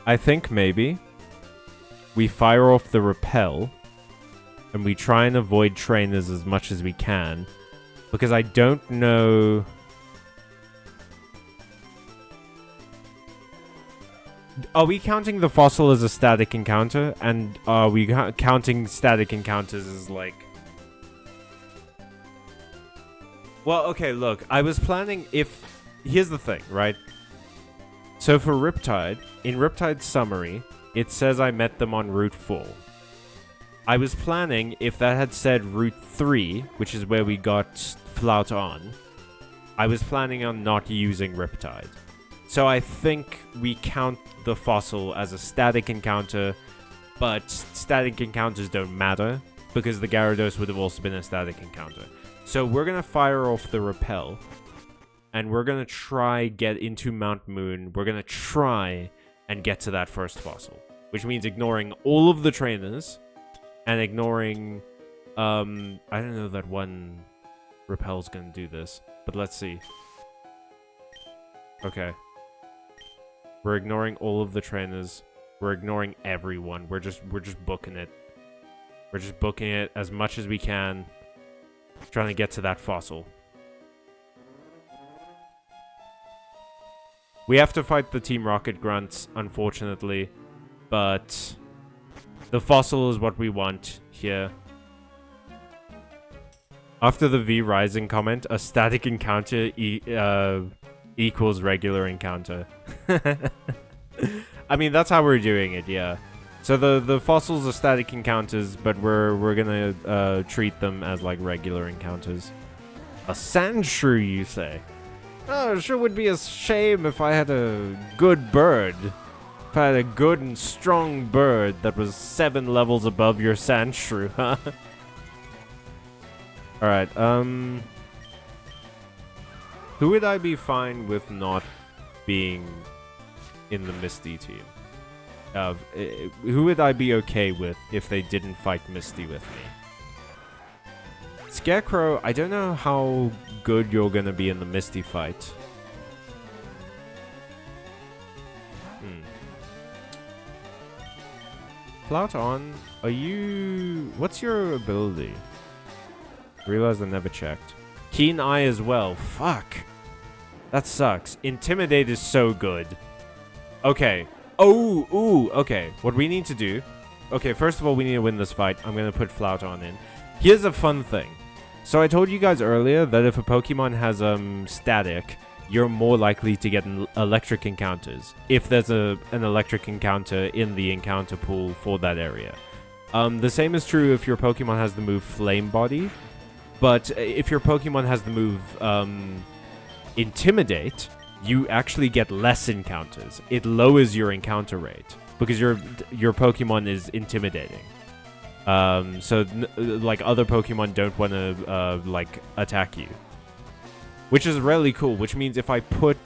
[SPEAKER 1] I think maybe we fire off the repel and we try and avoid trainers as much as we can, because I don't know. Are we counting the fossil as a static encounter? And are we counting static encounters as like... Well, okay, look, I was planning if... Here's the thing, right? So for Riptide, in Riptide's summary, it says I met them on Route 4. I was planning, if that had said Route 3, which is where we got Flout on, I was planning on not using Riptide. So I think we count the fossil as a static encounter, but static encounters don't matter, because the Gyarados would have also been a static encounter. So we're going to fire off the repel, and we're going to try get into Mount Moon. We're going to try and get to that first fossil, which means ignoring all of the trainers and ignoring... I don't know that one repel's going to do this, but let's see. Okay. We're ignoring all of the trainers. We're ignoring everyone. We're just booking it. We're just booking it as much as we can, trying to get to that fossil. We have to fight the Team Rocket grunts, unfortunately, but the fossil is what we want here. After the V Rising comment, a static encounter equals regular encounter. I mean, that's how we're doing it, yeah. So the fossils are static encounters, but we're gonna treat them as like regular encounters. A Sandshrew, you say? Oh, it sure would be a shame if I had a good bird. If I had a good and strong bird that was 7 levels above your Sandshrew, huh? Alright, who would I be fine with not being in the Misty team? Who would I be okay with if they didn't fight Misty with me? Scarecrow, I don't know how good you're gonna be in the Misty fight. Flout on, are you... What's your ability? Realized I never checked. Keen Eye as well. Fuck. That sucks. Intimidate is so good. Okay. Oh, ooh, okay. What we need to do... Okay, first of all, we need to win this fight. I'm going to put Flout on in. Here's a fun thing. So I told you guys earlier that if a Pokemon has static, you're more likely to get electric encounters if there's an electric encounter in the encounter pool for that area. The same is true if your Pokemon has the move Flame Body, but if your Pokemon has the move Intimidate, you actually get less encounters. It lowers your encounter rate because your Pokemon is intimidating. So like other Pokemon don't want to like attack you, which is really cool. Which means if I put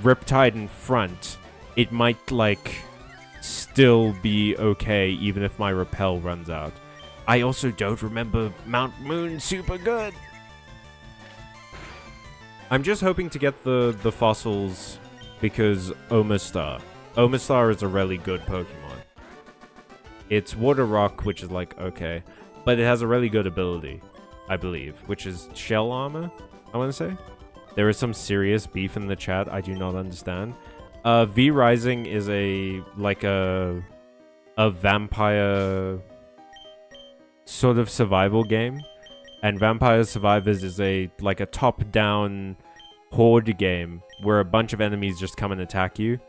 [SPEAKER 1] Riptide in front, it might like still be okay even if my Repel runs out. I also don't remember Mount Moon super good. I'm just hoping to get the fossils because Omastar. Omastar is a really good Pokemon. It's Water Rock, which is like, okay. But it has a really good ability, I believe, which is Shell Armor, I want to say. There is some serious beef in the chat I do not understand. V Rising is a vampire sort of survival game. And Vampire Survivors is a top-down horde game where a bunch of enemies just come and attack you.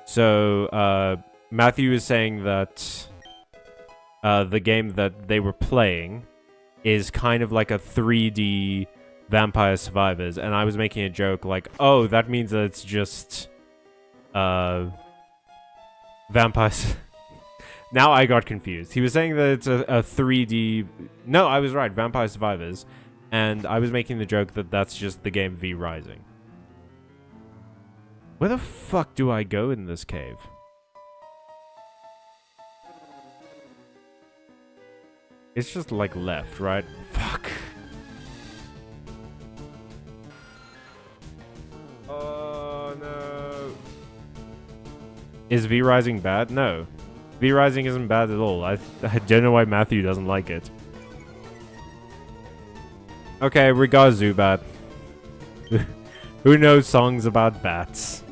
[SPEAKER 1] So, Matthew is saying that the game that they were playing is kind of like a 3D Vampire Survivors, and I was making a joke like, oh, that means that it's just vampires. Now I got confused. He was saying that it's a 3D... No, I was right, Vampire Survivors. And I was making the joke that that's just the game V Rising. Where the fuck do I go in this cave? It's just like left, right? Fuck. Oh no. Is V Rising bad? No. V Rising isn't bad at all. I don't know why Matthew doesn't like it. Okay, we got Zubat. Who knows songs about bats?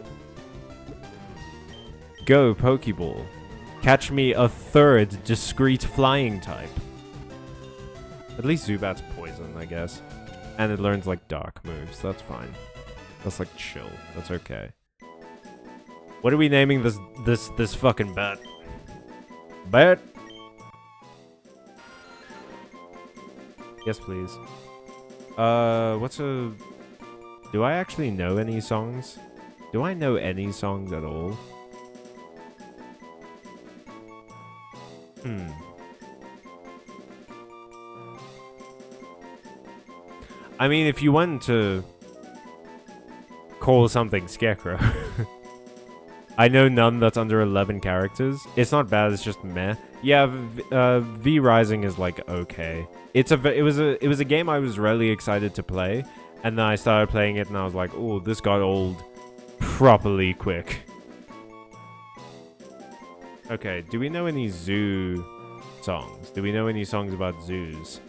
[SPEAKER 1] Go, Pokeball. Catch me a third discrete flying type. At least Zubat's poison, I guess. And it learns like dark moves. That's fine. That's like chill. That's okay. What are we naming this fucking bat? Bat? Yes, please. What's a... Do I actually know any songs? Do I know any songs at all? I mean, if you want to call something Scarecrow. I know none that's under 11 characters. It's not bad, it's just meh. Yeah, V Rising is like okay. It was a game I was really excited to play, and then I started playing it and I was like, oh, this got old properly quick. Okay, do we know any zoo songs? Do we know any songs about zoos?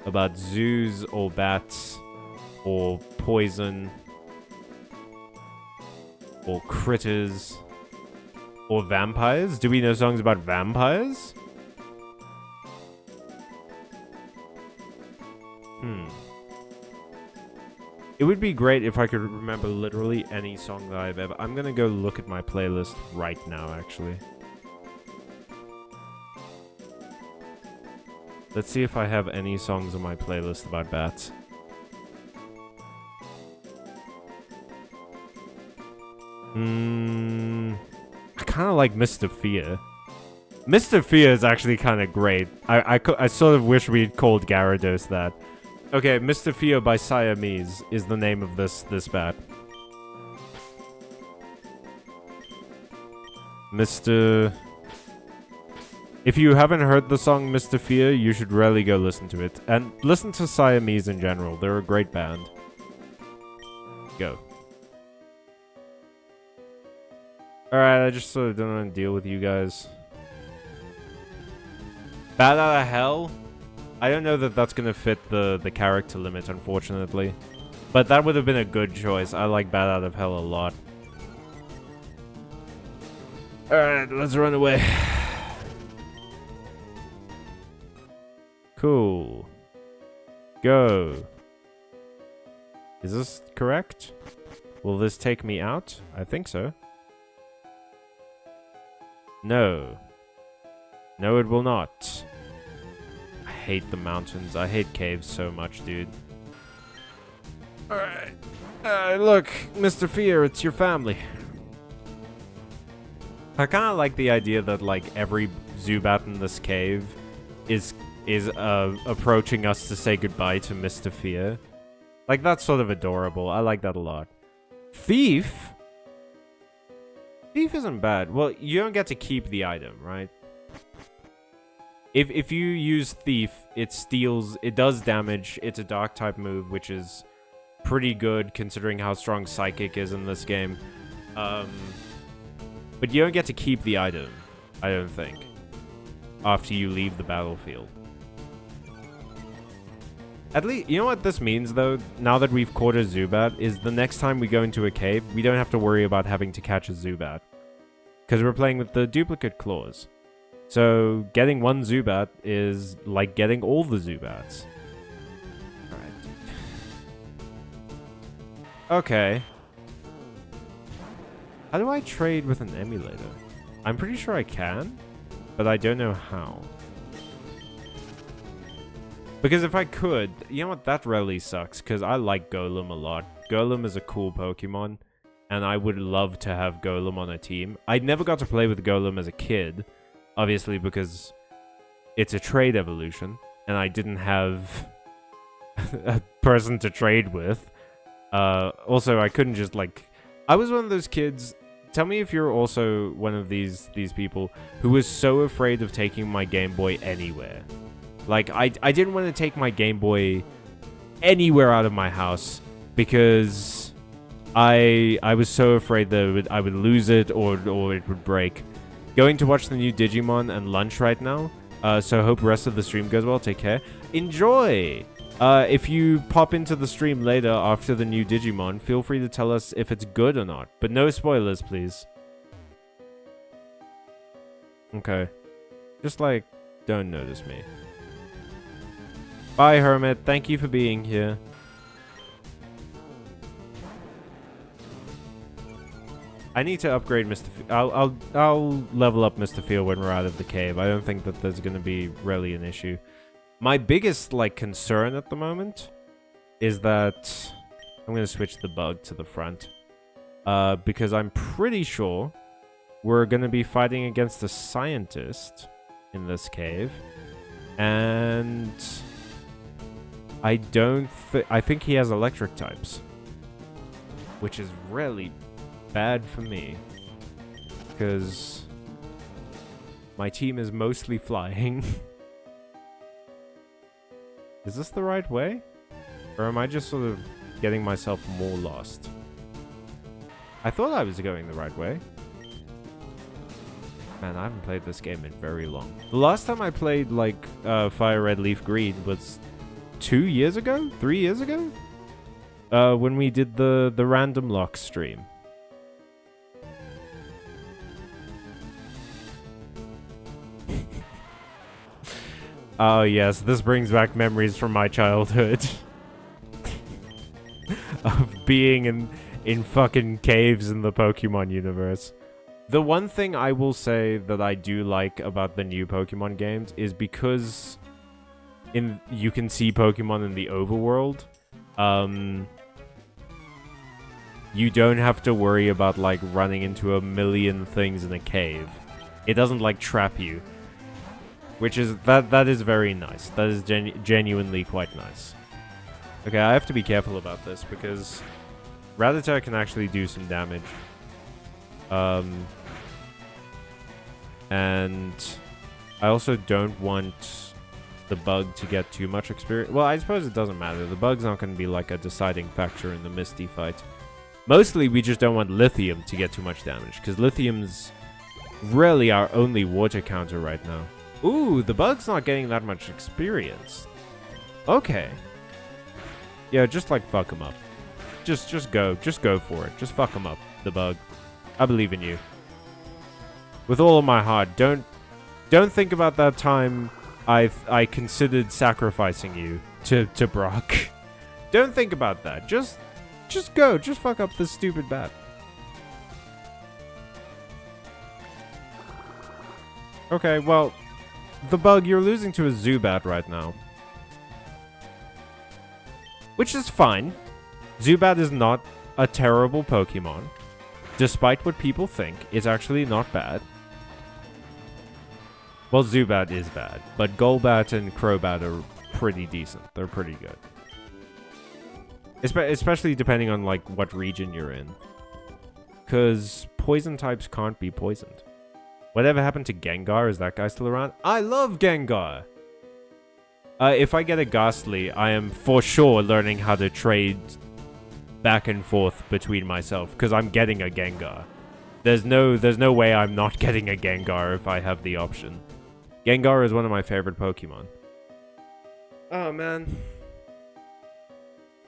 [SPEAKER 1] About zoos or bats or poison or critters or vampires? Do we know songs about vampires? It would be great if I could remember literally any song that I've ever... I'm gonna go look at my playlist right now, actually. Let's see if I have any songs on my playlist about bats. I kind of like Mr. Fear. Mr. Fear is actually kind of great. I sort of wish we'd called Gyarados that. Okay, Mr. Fear by Siamese is the name of this bat. Mr... If you haven't heard the song Mr. Fear, you should really go listen to it. And listen to Siamese in general. They're a great band. Go. Alright, I just sort of don't want to deal with you guys. Bat Out of Hell? I don't know that that's going to fit the character limit, unfortunately. But that would have been a good choice. I like Bat Out of Hell a lot. Alright, let's run away. Cool. Go. Is this correct? Will this take me out? I think so. No. No, it will not. I hate the mountains. I hate caves so much, dude. Alright. Look, Mr. Fear, it's your family. I kind of like the idea that, like, every Zubat in this cave is approaching us to say goodbye to Mr. Fear. Like, that's sort of adorable. I like that a lot. Thief? Thief isn't bad. Well, you don't get to keep the item, right? If you use Thief, it steals... It does damage. It's a Dark-type move, which is pretty good considering how strong Psychic is in this game. But you don't get to keep the item, I don't think, after you leave the battlefield. At least, you know what this means, though, now that we've caught a Zubat, is the next time we go into a cave, we don't have to worry about having to catch a Zubat. Because we're playing with the duplicate clause. So, getting one Zubat is like getting all the Zubats. Alright. Okay. How do I trade with an emulator? I'm pretty sure I can, but I don't know how. Because if I could, you know what, that really sucks, because I like Golem a lot. Golem is a cool Pokemon, and I would love to have Golem on a team. I never got to play with Golem as a kid, obviously because it's a trade evolution, and I didn't have a person to trade with. Also, I couldn't just, like... I was one of those kids... Tell me if you're also one of these people who was so afraid of taking my Game Boy anywhere. Like, I didn't want to take my Game Boy anywhere out of my house because I was so afraid that I would lose it or it would break. Going to watch the new Digimon and lunch right now, so hope the rest of the stream goes well. Take care. Enjoy! If you pop into the stream later after the new Digimon, feel free to tell us if it's good or not. But no spoilers, please. Okay. Just, like, don't notice me. Bye, Hermit. Thank you for being here. I need to upgrade Mr. I'll level up Mr. Field when we're out of the cave. I don't think that there's going to be really an issue. My biggest, like, concern at the moment is that I'm going to switch the bug to the front. Because I'm pretty sure we're going to be fighting against a scientist in this cave. And I think he has electric types. Which is really bad for me. Because my team is mostly flying. Is this the right way? Or am I just sort of getting myself more lost? I thought I was going the right way. Man, I haven't played this game in very long. The last time I played, like, Fire Red Leaf Green was 2 years ago? 3 years ago? When we did the Random Lock stream. Oh yes, this brings back memories from my childhood. Of being in fucking caves in the Pokemon universe. The one thing I will say that I do like about the new Pokemon games is because you can see Pokemon in the overworld. You don't have to worry about, like, running into a million things in a cave. It doesn't, like, trap you. Which is, that is very nice. That is genuinely quite nice. Okay, I have to be careful about this because Rattata can actually do some damage. And I also don't want the bug to get too much experience. Well, I suppose it doesn't matter. The bug's not going to be like a deciding factor in the Misty fight. Mostly, we just don't want Lithium to get too much damage because Lithium's really our only water counter right now. Ooh, the bug's not getting that much experience. Okay. Yeah, just, like, fuck him up. Just go. Just go for it. Just fuck him up, the bug. I believe in you. With all of my heart. Don't think about that time I considered sacrificing you to Brock. Don't think about that. Just go. Just fuck up this stupid bat. Okay, well, the bug, you're losing to a Zubat right now. Which is fine. Zubat is not a terrible Pokemon. Despite what people think, it's actually not bad. Well, Zubat is bad, but Golbat and Crobat are pretty decent. They're pretty good. Especially depending on, like, what region you're in. Because poison types can't be poisoned. Whatever happened to Gengar? Is that guy still around? I love Gengar! If I get a Ghastly, I am for sure learning how to trade back and forth between myself, because I'm getting a Gengar. There's no way I'm not getting a Gengar if I have the option. Gengar is one of my favorite Pokemon. Oh, man.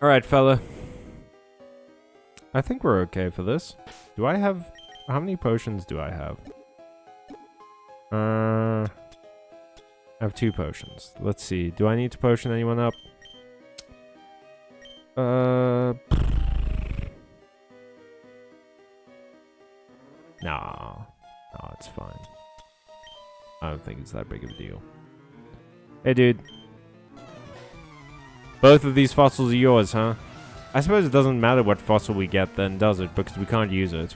[SPEAKER 1] Alright, fella. I think we're okay for this. Do I have... How many potions do I have? I have 2 potions. Let's see. Do I need to potion anyone up? Nah. No, it's fine. I don't think it's that big of a deal. Hey, dude. Both of these fossils are yours, huh? I suppose it doesn't matter what fossil we get then, does it? Because we can't use it.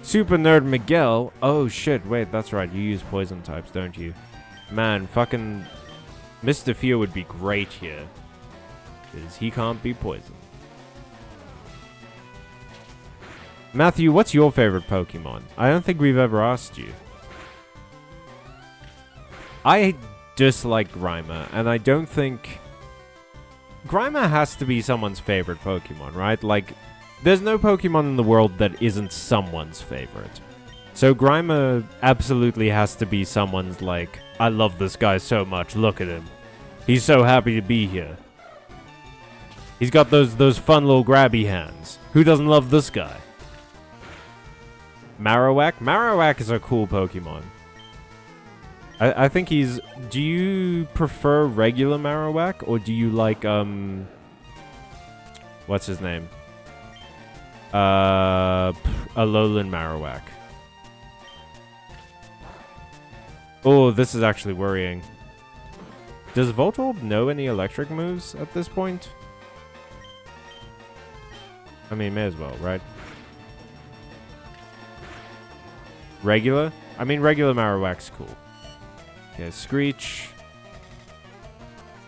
[SPEAKER 1] Super Nerd Miguel. Oh, shit. Wait, that's right. You use poison types, don't you? Man, fucking... Mr. Fear would be great here. Because he can't be poisoned. Matthew, what's your favorite Pokemon? I don't think we've ever asked you. I dislike Grimer, and I don't think... Grimer has to be someone's favorite Pokemon, right? Like, there's no Pokemon in the world that isn't someone's favorite. So Grimer absolutely has to be someone's, like, I love this guy so much, look at him. He's so happy to be here. He's got those fun little grabby hands. Who doesn't love this guy? Marowak? Marowak is a cool Pokemon. I think he's... Do you prefer regular Marowak? Or do you like, what's his name? Alolan Marowak. Oh, this is actually worrying. Does Voltorb know any electric moves at this point? I mean, may as well, right? Regular? I mean, regular Marowak's cool. Okay, Screech.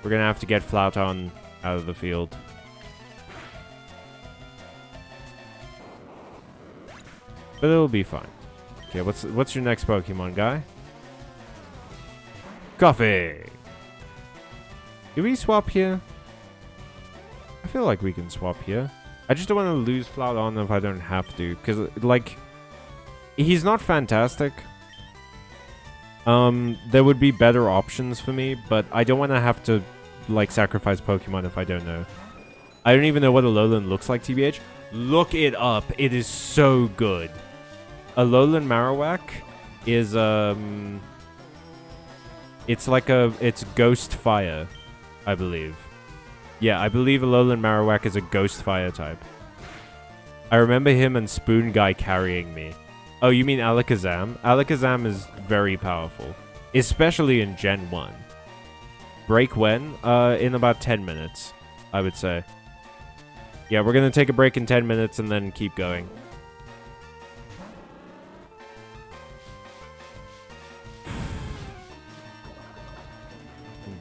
[SPEAKER 1] We're gonna have to get Flouton out of the field. But it'll be fine. Okay, what's your next Pokemon, guy? Coffee! Do we swap here? I feel like we can swap here. I just don't want to lose Flouton if I don't have to. Because, like, he's not fantastic. There would be better options for me, but I don't want to have to, like, sacrifice Pokemon if I don't know. I don't even know what Alolan looks like, TBH. Look it up. It is so good. Alolan Marowak is, it's Ghost Fire, I believe. Yeah, I believe Alolan Marowak is a Ghost Fire type. I remember him and Spoon Guy carrying me. Oh, you mean Alakazam? Alakazam is very powerful. Especially in Gen 1. Break when? In about 10 minutes, I would say. Yeah, we're gonna take a break in 10 minutes and then keep going.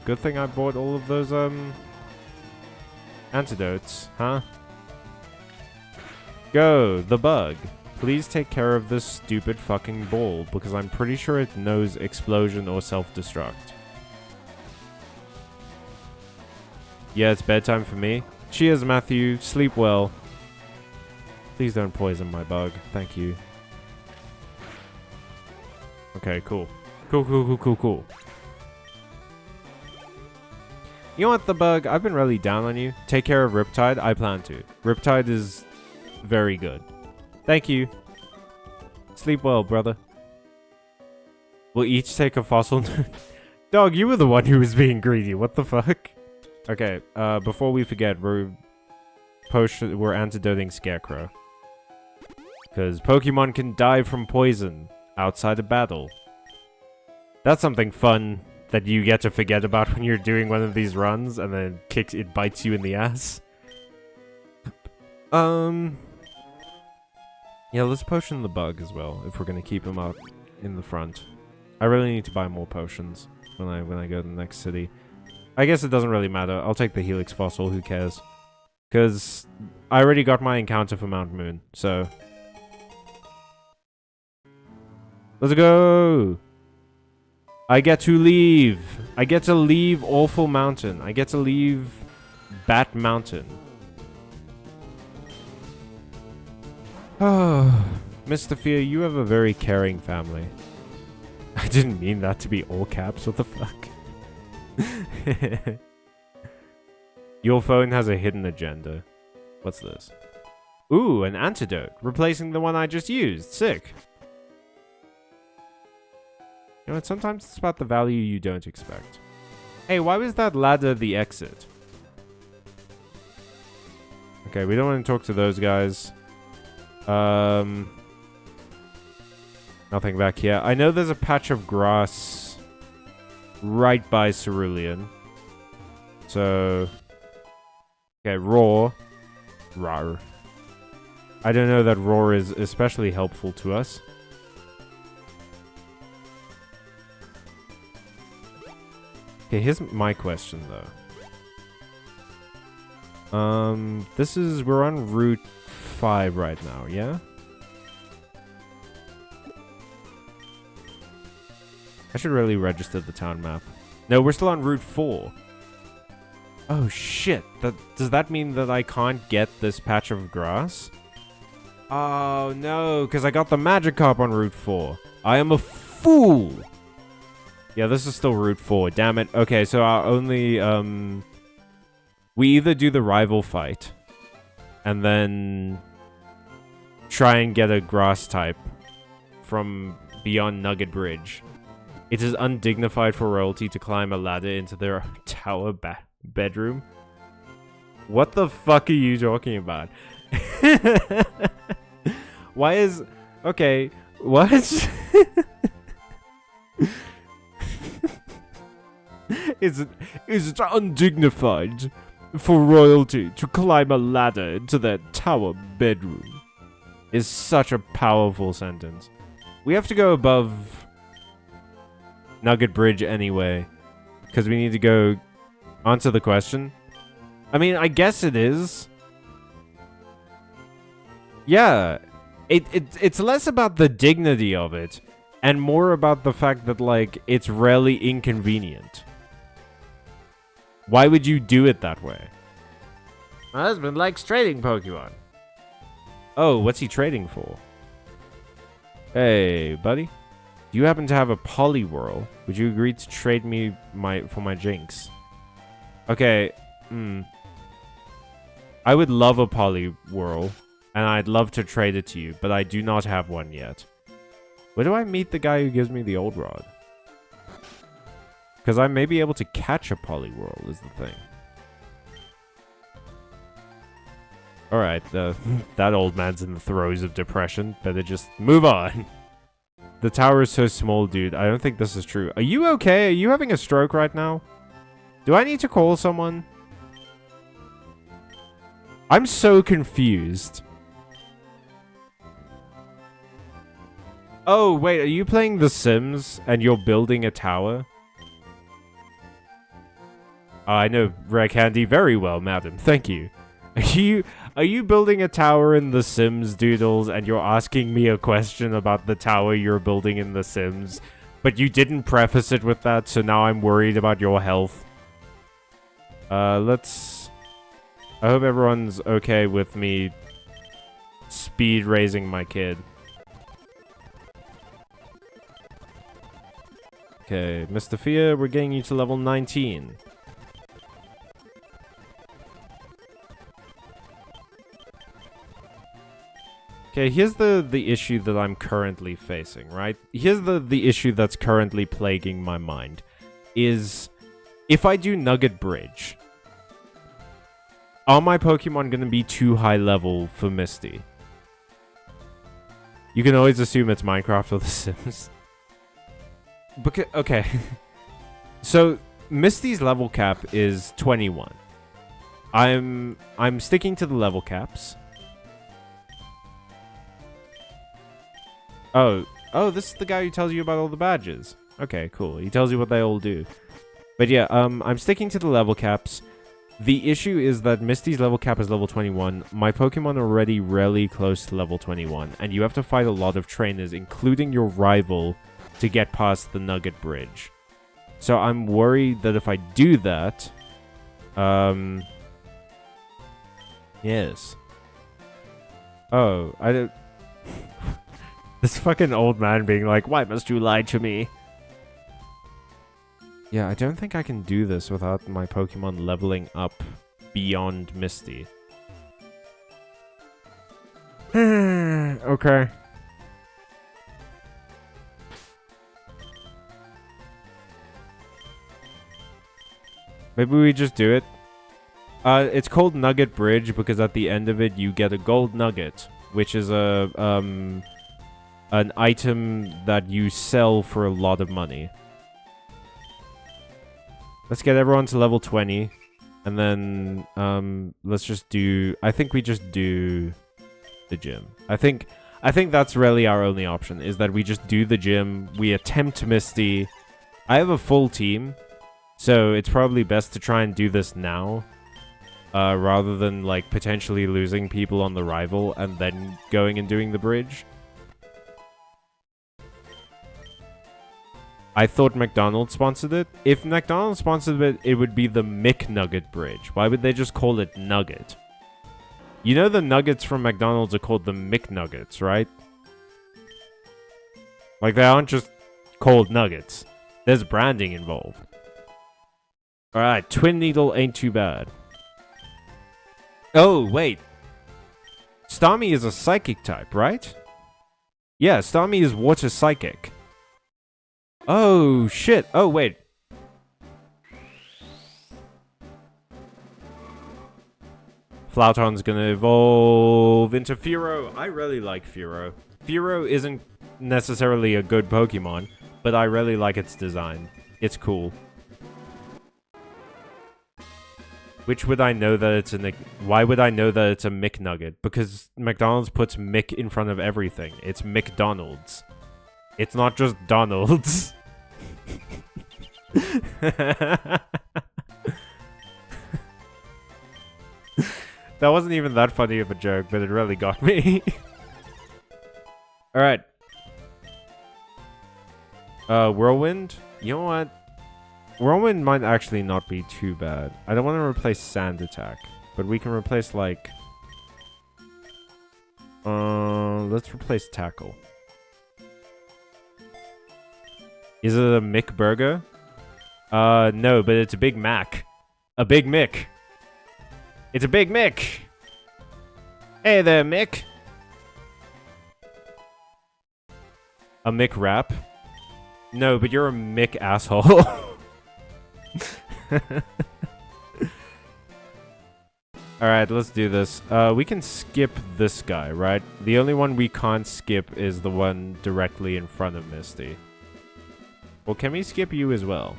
[SPEAKER 1] Good thing I bought all of those, antidotes, huh? Go, the bug. Please take care of this stupid fucking ball, because I'm pretty sure it knows explosion or self-destruct. Yeah, it's bedtime for me. Cheers, Matthew. Sleep well. Please don't poison my bug. Thank you. Okay, cool. Cool. You know what, the bug? I've been really down on you. Take care of Riptide. I plan to. Riptide is very good. Thank you. Sleep well, brother. We'll each take a fossil. Dog, you were the one who was being greedy. What the fuck? Okay, before we forget, we're antidoting Scarecrow. Because Pokemon can die from poison outside a battle. That's something fun that you get to forget about when you're doing one of these runs, and then it bites you in the ass. Yeah, let's potion the bug as well, if we're gonna keep him up in the front. I really need to buy more potions when I go to the next city. I guess it doesn't really matter. I'll take the Helix Fossil, who cares? Because I already got my encounter for Mount Moon, so... Let's go! I get to leave! I get to leave Awful Mountain. I get to leave Bat Mountain. Oh, Mr. Fear, you have a very caring family. I didn't mean that to be all caps, what the fuck? Your phone has a hidden agenda. What's this? Ooh, an antidote, replacing the one I just used. Sick. You know what, sometimes it's about the value you don't expect. Hey, why was that ladder the exit? Okay, we don't want to talk to those guys. Nothing back here. I know there's a patch of grass right by Cerulean. So... Okay, Roar. Rawr. I don't know that Roar is especially helpful to us. Okay, here's my question, though. We're on Route 5 right now, yeah? I should really register the town map. No, we're still on Route 4. Oh, shit. Does that mean that I can't get this patch of grass? Oh, no, because I got the Magikarp on Route 4. I am a fool! Yeah, this is still Route 4. Damn it. Okay, so our only, we either do the rival fight, and then try and get a grass type from beyond Nugget Bridge. It is undignified for royalty to climb a ladder into their tower bedroom. What the fuck are you talking about? Why is... Okay, what? Is it undignified for royalty to climb a ladder into their tower bedroom? Is such a powerful sentence. We have to go above Nugget Bridge anyway, because we need to go answer the question. I mean, I guess it is. Yeah, it's less about the dignity of it, and more about the fact that, like, it's rarely inconvenient. Why would you do it that way? My husband likes trading Pokemon. Oh, what's he trading for? Hey, buddy. Do you happen to have a Poliwhirl? Would you agree to trade me for my Jinx? Okay, I would love a Poliwhirl, and I'd love to trade it to you, but I do not have one yet. Where do I meet the guy who gives me the old rod? Because I may be able to catch a Poliwhirl, is the thing. Alright, that old man's in the throes of depression. Better just move on. The tower is so small, dude. I don't think this is true. Are you okay? Are you having a stroke right now? Do I need to call someone? I'm so confused. Oh, wait. Are you playing The Sims and you're building a tower? I know Rare Candy very well, madam. Thank you. Are you building a tower in The Sims, Doodles, and you're asking me a question about the tower you're building in The Sims, but you didn't preface it with that, so now I'm worried about your health. I hope everyone's okay with me speed raising my kid. Okay, Mr. Fear, we're getting you to level 19. Okay, here's the issue that I'm currently facing, right? Here's the issue that's currently plaguing my mind. Is, if I do Nugget Bridge, are my Pokemon going to be too high level for Misty? You can always assume it's Minecraft or The Sims. Okay. So, Misty's level cap is 21. I'm sticking to the level caps. Oh, this is the guy who tells you about all the badges. Okay, cool. He tells you what they all do. But yeah, I'm sticking to the level caps. The issue is that Misty's level cap is level 21. My Pokemon are already really close to level 21. And you have to fight a lot of trainers, including your rival, to get past the Nugget Bridge. So I'm worried that if I do that... Yes. Oh, I don't... This fucking old man being like, why must you lie to me? Yeah, I don't think I can do this without my Pokemon leveling up beyond Misty. Okay. Maybe we just do it. It's called Nugget Bridge because at the end of it you get a gold nugget, which is an item that you sell for a lot of money. Let's get everyone to level 20. And then, let's just do... I think we just do the gym. I think that's really our only option, is that we just do the gym. We attempt Misty. I have a full team, so it's probably best to try and do this now. Rather than, like, potentially losing people on the rival and then going and doing the bridge. I thought McDonald's sponsored it. If McDonald's sponsored it, it would be the McNugget Bridge. Why would they just call it Nugget? You know the nuggets from McDonald's are called the McNuggets, right? Like, they aren't just called nuggets. There's branding involved. Alright, Twin Needle ain't too bad. Oh, wait. Starmie is a psychic type, right? Yeah, Starmie is water psychic. Oh, shit. Oh, wait. Flouton's gonna evolve into Fearow. I really like Fearow. Fearow isn't necessarily a good Pokemon, but I really like its design. It's cool. Which would I know that it's a... Why would I know that it's a McNugget? Because McDonald's puts Mick in front of everything. It's McDonald's. It's not just Donald's. That wasn't even that funny of a joke, but it really got me. Alright. Whirlwind? You know what? Whirlwind might actually not be too bad. I don't want to replace Sand Attack, but we can replace, like... let's replace Tackle. Is it a Mick Burger? No, but it's a Big Mac. A Big Mick. It's a Big Mick. Hey there, Mick. A Mick Wrap? No, but you're a Mick asshole. Alright, let's do this. We can skip this guy, right? The only one we can't skip is the one directly in front of Misty. Well, can we skip you as well?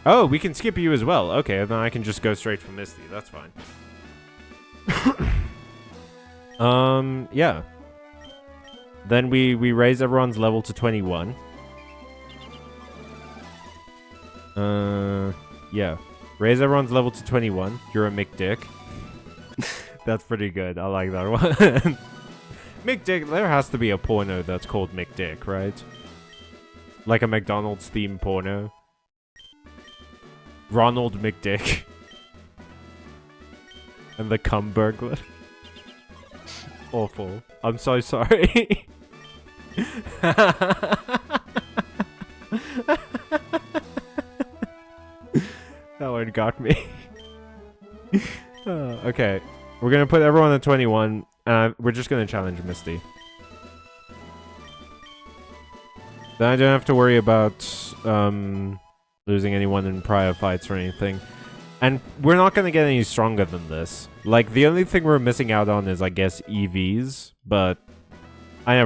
[SPEAKER 1] Oh, we can skip you as well. Okay, then I can just go straight for Misty. That's fine. Yeah. Then we raise everyone's level to 21. Yeah. Raise everyone's level to 21. You're a McDick. That's pretty good. I like that one. McDick, there has to be a porno that's called McDick, right? Like a McDonald's themed porno. Ronald McDick. And the cum burglar. Awful. I'm so sorry. That one got me. Okay. We're gonna put everyone at 21. We're just gonna challenge Misty. Then I don't have to worry about losing anyone in prior fights or anything. And we're not gonna get any stronger than this. Like, the only thing we're missing out on is, I guess, EVs. But I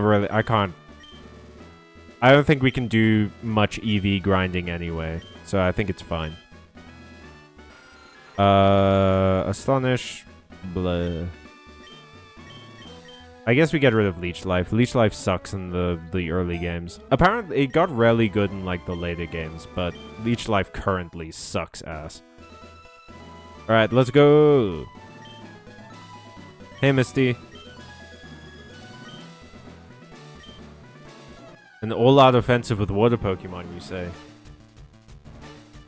[SPEAKER 1] don't think we can do much EV grinding anyway. So I think it's fine. Astonish. Blah. I guess we get rid of Leech Life. Leech Life sucks in the early games. Apparently, it got really good in, like, the later games. But Leech Life currently sucks ass. Alright, let's go. Hey, Misty. An all-out offensive with water Pokemon, you say?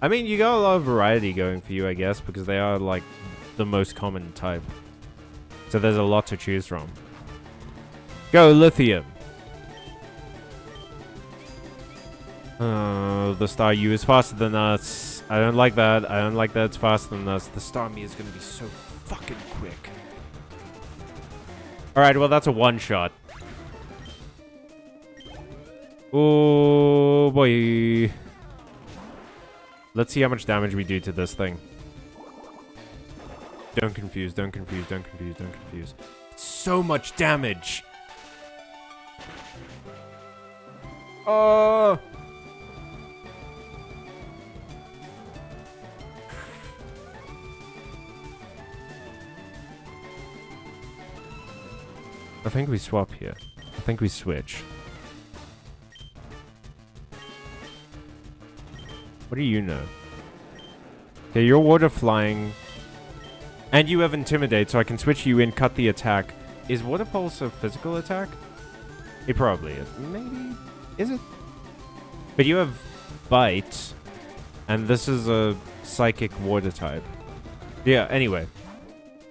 [SPEAKER 1] I mean, you got a lot of variety going for you, I guess, because they are, like, the most common type. So there's a lot to choose from. Go, Lithium! The Staryu is faster than us. I don't like that. I don't like that it's faster than us. The Starmie is going to be so fucking quick. Alright, well, that's a one-shot. Oh, boy. Let's see how much damage we do to this thing. Don't confuse, don't confuse, don't confuse, don't confuse. So much damage! Oh! I think we swap here. I think we switch. What do you know? Okay, you're water flying. And you have Intimidate, so I can switch you in, cut the attack. Is Water Pulse a physical attack? It probably is. Maybe? Is it? But you have Byte. And this is a Psychic Water type. Yeah, anyway.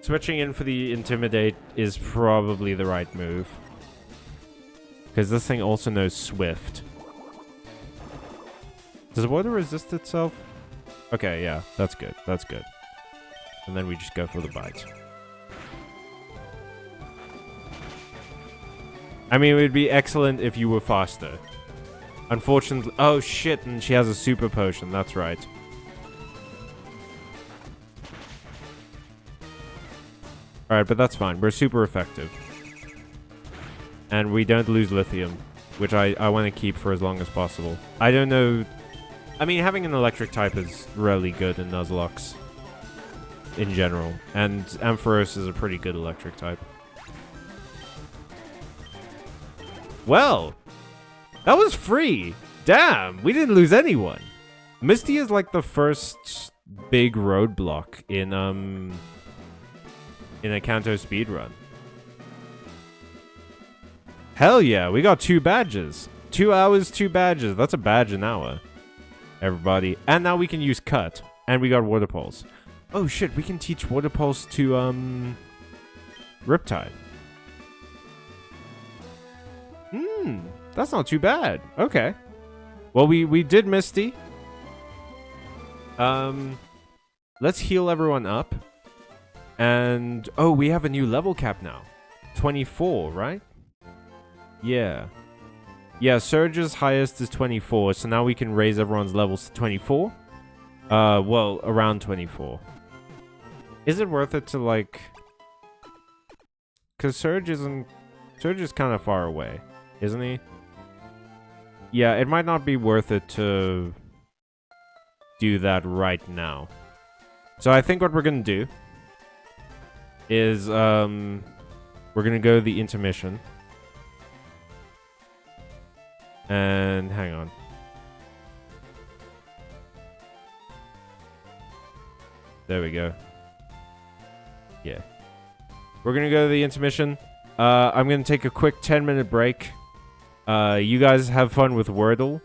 [SPEAKER 1] Switching in for the Intimidate is probably the right move. Because this thing also knows Swift. Does water resist itself? Okay, yeah, that's good. That's good. And then we just go for the Bite. I mean, it would be excellent if you were faster. Unfortunately... Oh, shit, and she has a super potion. That's right. Alright, but that's fine. We're super effective. And we don't lose Lithium, which I want to keep for as long as possible. I don't know... I mean, having an electric type is really good in Nuzlocke in general. And Ampharos is a pretty good electric type. Well, that was free. Damn, we didn't lose anyone. Misty is like the first big roadblock in a Kanto speedrun. Hell yeah, we got 2 badges. 2 hours, 2 badges. That's a badge an hour. Everybody. And now we can use Cut. And we got Water Pulse. Oh shit, we can teach Water Pulse to, Riptide. That's not too bad. Okay. Well, we did Misty. Let's heal everyone up. And, oh, we have a new level cap now. 24, right? Yeah. Yeah, Surge's highest is 24, so now we can raise everyone's levels to 24. Well, around 24. Is it worth it to, like... Because Surge is kind of far away, isn't he? Yeah, it might not be worth it to do that right now. So I think what we're going to do is, we're going to go the intermission. And hang on. There we go. Yeah. We're going to go to the intermission. I'm going to take a quick 10-minute break. You guys have fun with Wordle.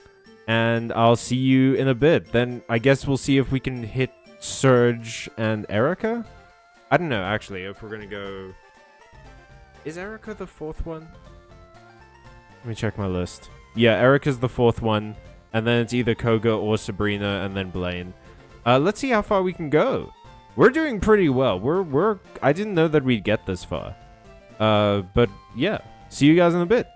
[SPEAKER 1] And I'll see you in a bit. Then I guess we'll see if we can hit Surge and Erica. I don't know, actually, if we're going to go... Is Erica the 4th one? Let me check my list. Yeah, Erica's the 4th one. And then it's either Koga or Sabrina and then Blaine. Let's see how far we can go. We're doing pretty well. I didn't know that we'd get this far. But yeah, see you guys in a bit.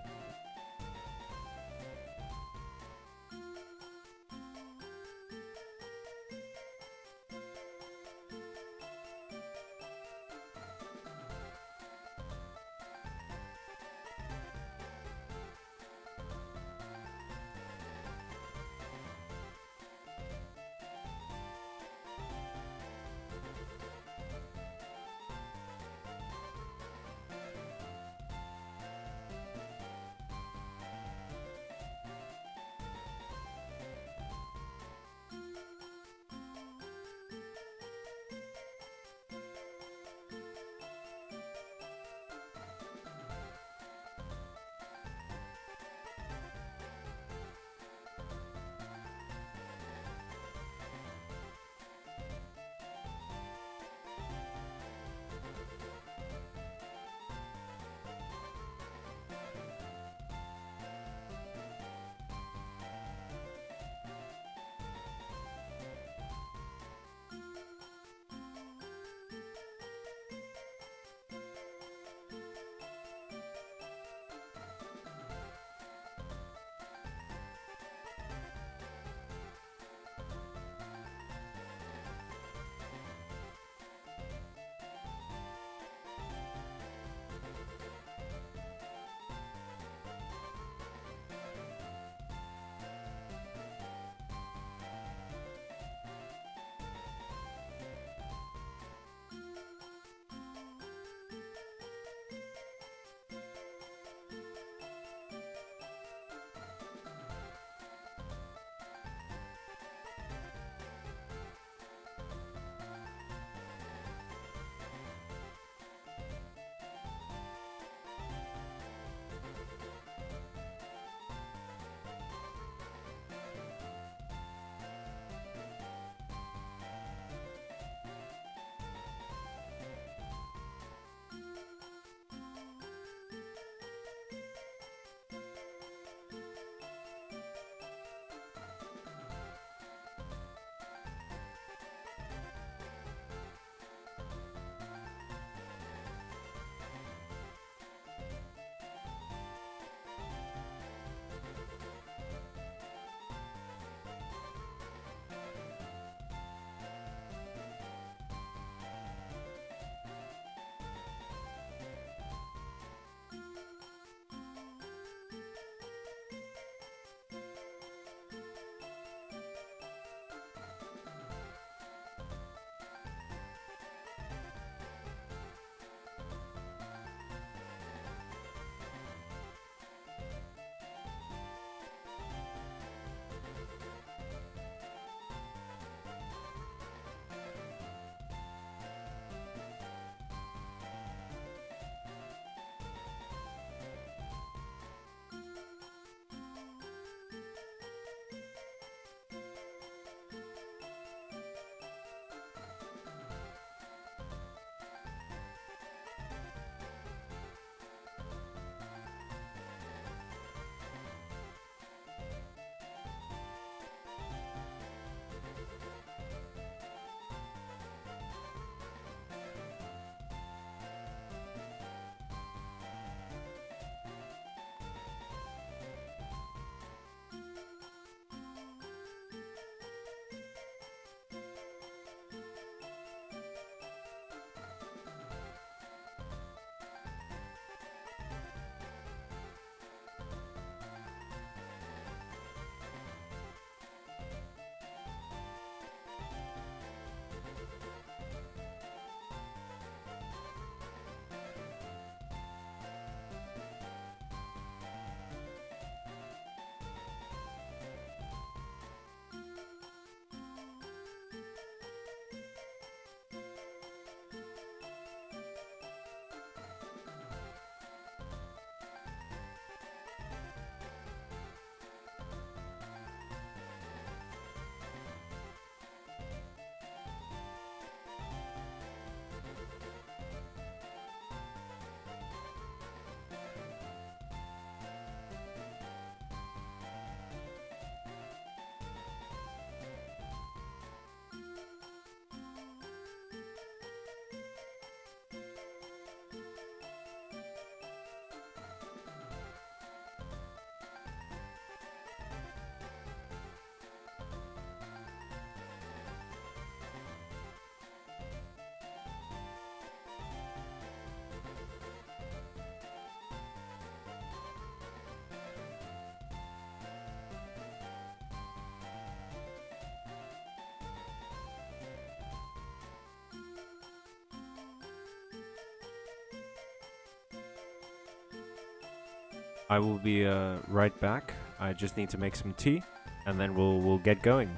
[SPEAKER 1] I will be right back. I just need to make some tea, and then we'll get going.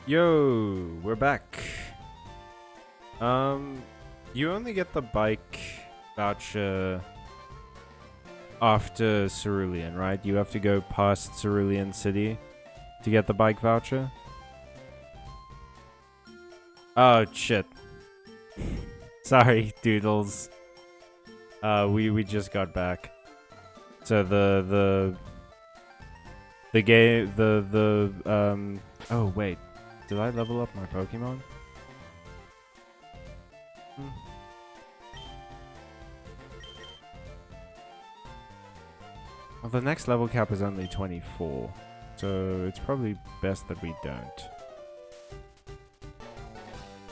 [SPEAKER 1] Yo, we're back. You only get the bike voucher after Cerulean, right? You have to go past Cerulean City to get the bike voucher. Oh shit. Sorry, Doodles. We just got back. So the game oh wait. Did I level up my Pokemon? Well, the next level cap is only 24. So it's probably best that we don't.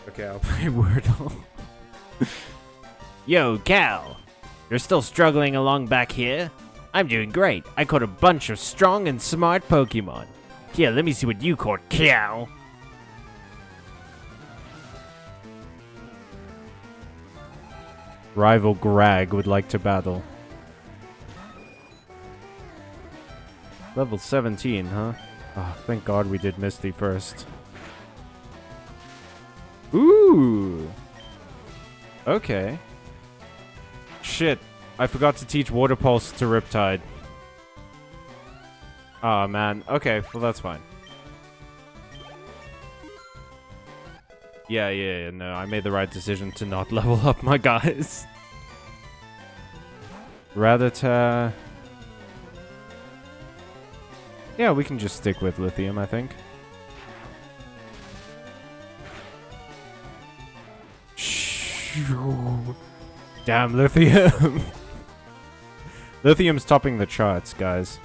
[SPEAKER 1] Okay, I'll play Wordle.
[SPEAKER 2] Yo, Cal! You're still struggling along back here? I'm doing great. I caught a bunch of strong and smart Pokemon. Here, let me see what you caught, Cal.
[SPEAKER 1] Rival Grag would like to battle. Level 17, huh? Oh, thank God we did Misty first. Ooh! Okay. Shit, I forgot to teach Water Pulse to Riptide. Aw, man. Okay, well that's fine. Yeah, no, I made the right decision to not level up my guys. Rattata. Yeah, we can just stick with lithium, I think. Damn, lithium. Lithium's topping the charts, guys.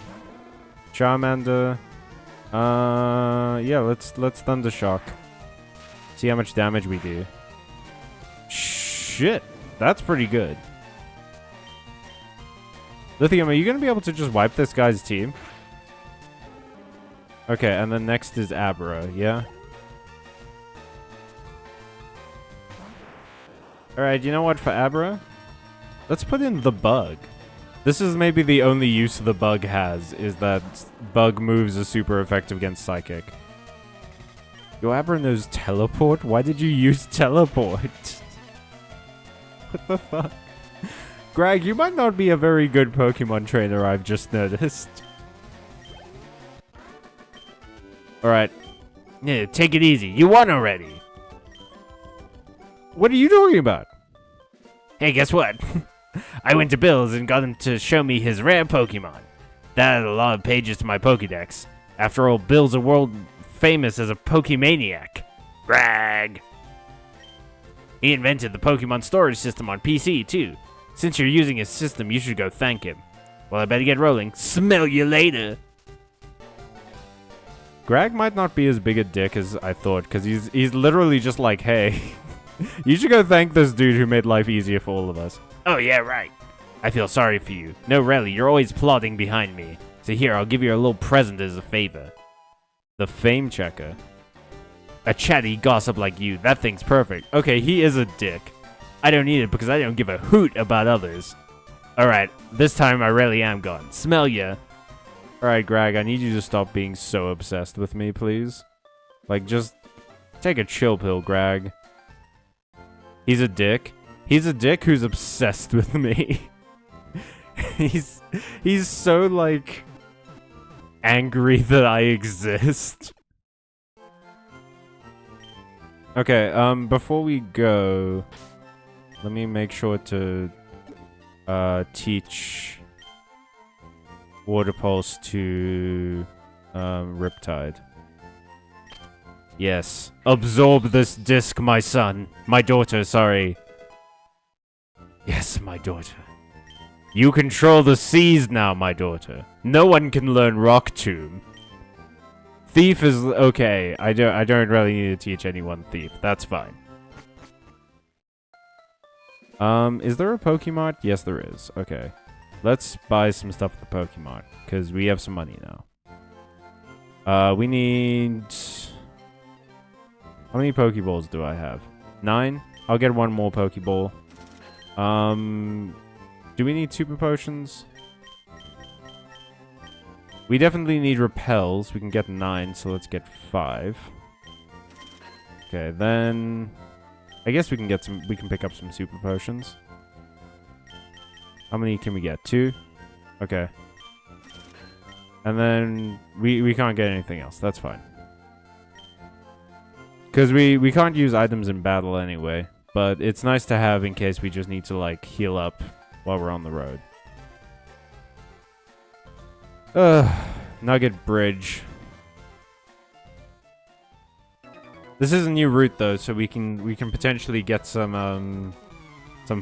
[SPEAKER 1] Charmander. Yeah, let's Thundershock. See how much damage we do. Shit, that's pretty good. Lithium, are you gonna be able to just wipe this guy's team? Okay, and then next is Abra, yeah? Alright, you know what, for Abra? Let's put in the Bug. This is maybe the only use the Bug has, is that Bug moves are super effective against Psychic. Yo, Abra knows Teleport? Why did you use Teleport? What the fuck? Greg, you might not be a very good Pokemon trainer, I've just noticed. Alright.
[SPEAKER 2] Yeah, take it easy. You won already.
[SPEAKER 1] What are you talking about?
[SPEAKER 2] Hey, guess what? I went to Bill's and got him to show me his rare Pokemon. That added a lot of pages to my Pokedex. After all, Bill's a world famous as a Pokemaniac. Brag! He invented the Pokemon storage system on PC, too. Since you're using his system, you should go thank him. Well, I better get rolling. Smell you later!
[SPEAKER 1] Greg might not be as big a dick as I thought, because he's literally just like, hey, you should go thank this dude who made life easier for all of us.
[SPEAKER 2] Oh, yeah, right. I feel sorry for you. No, really, you're always plotting behind me. So here, I'll give you a little present as a favor.
[SPEAKER 1] The Fame Checker.
[SPEAKER 2] A chatty gossip like you, that thing's perfect.
[SPEAKER 1] Okay, he is a dick.
[SPEAKER 2] I don't need it because I don't give a hoot about others. Alright, this time I really am gone. Smell ya.
[SPEAKER 1] Alright, Greg, I need you to stop being so obsessed with me, please. Like, just take a chill pill, Greg. He's a dick. He's a dick who's obsessed with me. he's so, like, angry that I exist. Okay, before we go, let me make sure to teach Water Pulse to Riptide. Yes. Absorb this disc, my son. My daughter, sorry. Yes, my daughter. You control the seas now, my daughter. No one can learn Rock Tomb. Thief is okay. I don't really need to teach anyone Thief. That's fine. Is there a Pokemon? Yes, there is. Okay. Let's buy some stuff at the Pokemon, because we have some money now. We need... How many Pokeballs do I have? 9? I'll get one more Pokeball. Do we need Super Potions? We definitely need Repels. We can get 9, so let's get 5. Okay, then... I guess we can get some... We can pick up some Super Potions. How many can we get? 2? Okay. And then... We can't get anything else. That's fine. Because we can't use items in battle anyway. But it's nice to have in case we just need to, like, heal up while we're on the road. Nugget Bridge. This is a new route though, so we can potentially get some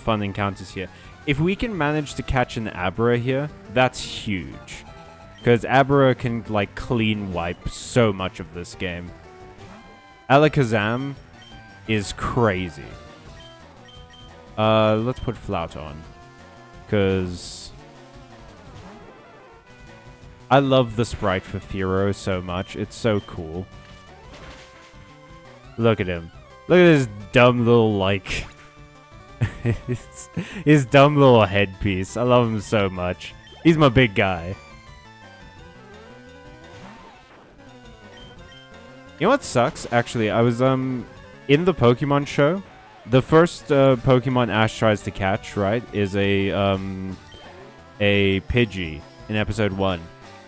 [SPEAKER 1] fun encounters here. If we can manage to catch an Abra here, that's huge. Because Abra can like clean wipe so much of this game. Alakazam is crazy. Let's put Flout on. Because I love the sprite for Firo so much. It's so cool. Look at him. Look at his dumb little, like... his dumb little headpiece. I love him so much. He's my big guy. You know what sucks? Actually, I was, in the Pokemon show. The first, Pokemon Ash tries to catch, right, is a Pidgey in episode 1.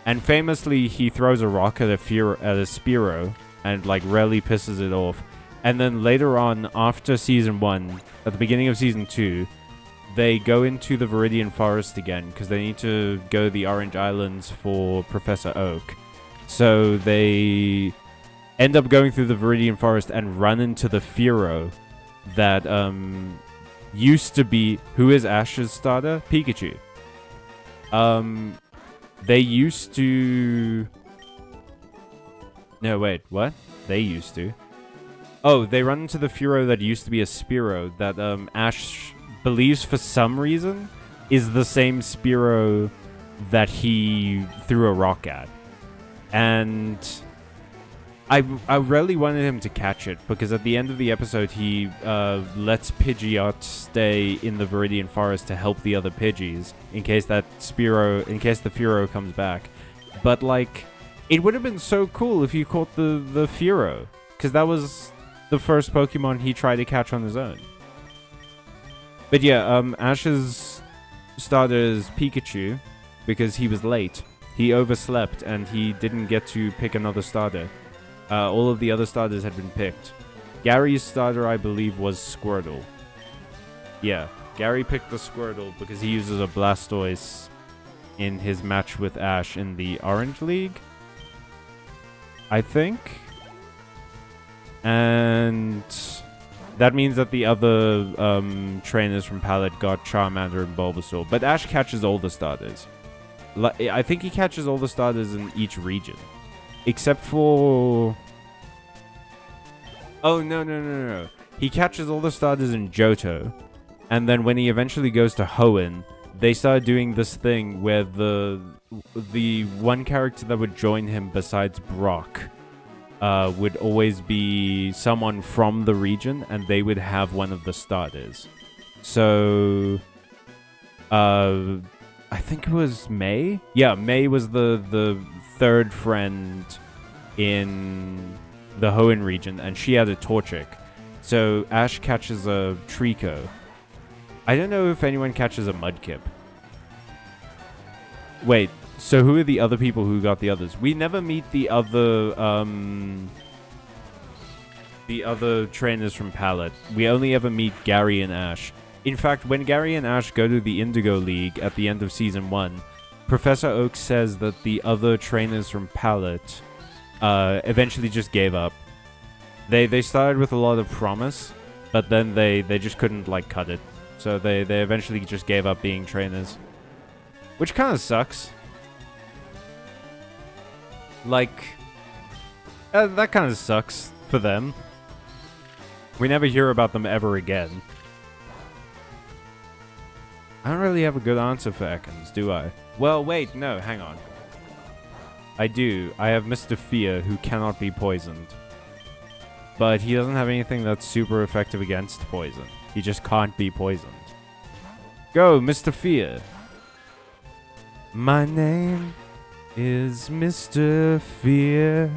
[SPEAKER 1] And famously, he throws a rock at a Spearow and, like, really pisses it off. And then later on, after Season 1, at the beginning of Season 2, they go into the Viridian Forest again because they need to go to the Orange Islands for Professor Oak. So they end up going through the Viridian Forest and run into the Fearow that used to be... Who is Ash's starter? Pikachu. They used to... No, wait, what? They used to. Oh, they run into the Fearow that used to be a Spearow that Ash believes for some reason is the same Spearow that he threw a rock at. And I really wanted him to catch it because at the end of the episode he lets Pidgeot stay in the Viridian Forest to help the other Pidgeys in case the Fearow comes back. But like, it would have been so cool if you caught the Fearow, because that was the first Pokemon he tried to catch on his own. But yeah, Ash's starter is Pikachu because he was late. He overslept and he didn't get to pick another starter. All of the other starters had been picked. Gary's starter, I believe, was Squirtle. Yeah, Gary picked the Squirtle because he uses a Blastoise in his match with Ash in the Orange League, I think. And that means that the other trainers from Palette got Charmander and Bulbasaur. But Ash catches all the starters. I think he catches all the starters in each region. Except for... Oh, no. He catches all the starters in Johto. And then when he eventually goes to Hoenn, they started doing this thing where the one character that would join him besides Brock would always be someone from the region, and they would have one of the starters. So, I think it was May? Yeah, May was the third friend in the Hoenn region, and she had a Torchic. So Ash catches a Trico. I don't know if anyone catches a Mudkip. Wait, so who are the other people who got the others? We never meet the other trainers from Palette. We only ever meet Gary and Ash. In fact, when Gary and Ash go to the Indigo League at the end of Season 1, Professor Oak says that the other trainers from Palette eventually just gave up. They started with a lot of promise, but then they just couldn't, like, cut it. So they eventually just gave up being trainers. Which kind of sucks. Like, that kind of sucks for them. We never hear about them ever again. I don't really have a good answer for Ekans, do I? Well, wait, no, hang on. I do. I have Mr. Fear, who cannot be poisoned. But he doesn't have anything that's super effective against poison. He just can't be poisoned. Go, Mr. Fear. My name is Mr. Fear.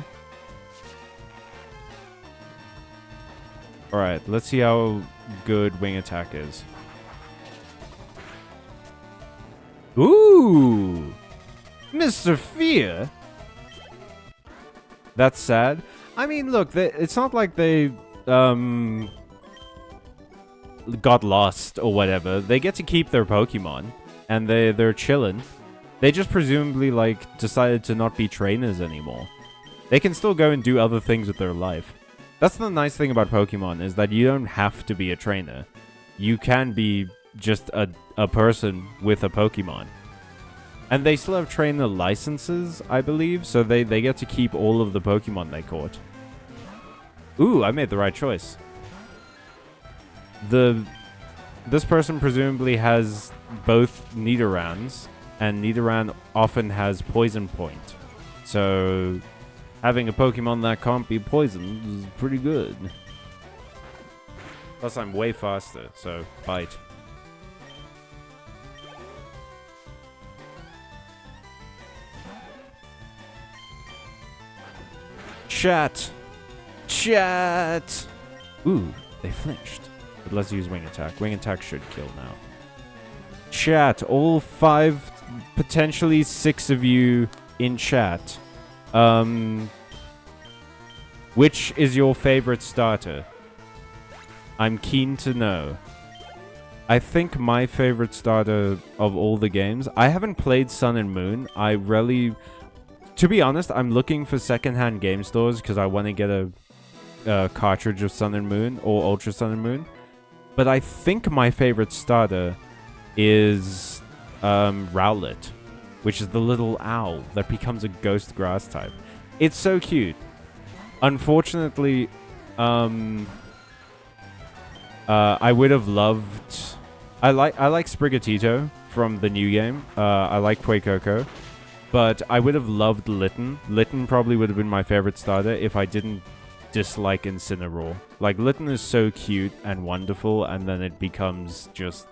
[SPEAKER 1] Alright, let's see how good Wing Attack is. Ooh! Mr. Fear? That's sad. I mean, look, it's not like they got lost or whatever. They get to keep their Pokemon, and they're chilling. They just presumably, like, decided to not be trainers anymore. They can still go and do other things with their life. That's the nice thing about Pokemon, is that you don't have to be a trainer. You can be just a person with a Pokemon. And they still have trainer licenses, I believe, so they get to keep all of the Pokemon they caught. Ooh, I made the right choice. This person presumably has both Nidorans, and Nidoran often has Poison Point. So having a Pokemon that can't be poisoned is pretty good. Plus I'm way faster, so Byte. Chat! Ooh, they flinched. But let's use Wing Attack. Wing Attack should kill now. Chat, all 5, potentially 6 of you in chat. Which is your favorite starter? I'm keen to know. I think my favorite starter of all the games, I haven't played Sun and Moon. I really, to be honest, I'm looking for secondhand game stores because I want to get a cartridge of Sun and Moon or Ultra Sun and Moon. But I think my favorite starter is Rowlet, which is the little owl that becomes a ghost grass type. It's so cute. Unfortunately, I would have loved... I like Sprigatito from the new game. I like Fuecoco. But I would have loved Litten. Litten probably would have been my favorite starter if I didn't dislike Incineroar. Like, Litten is so cute and wonderful, and then it becomes just...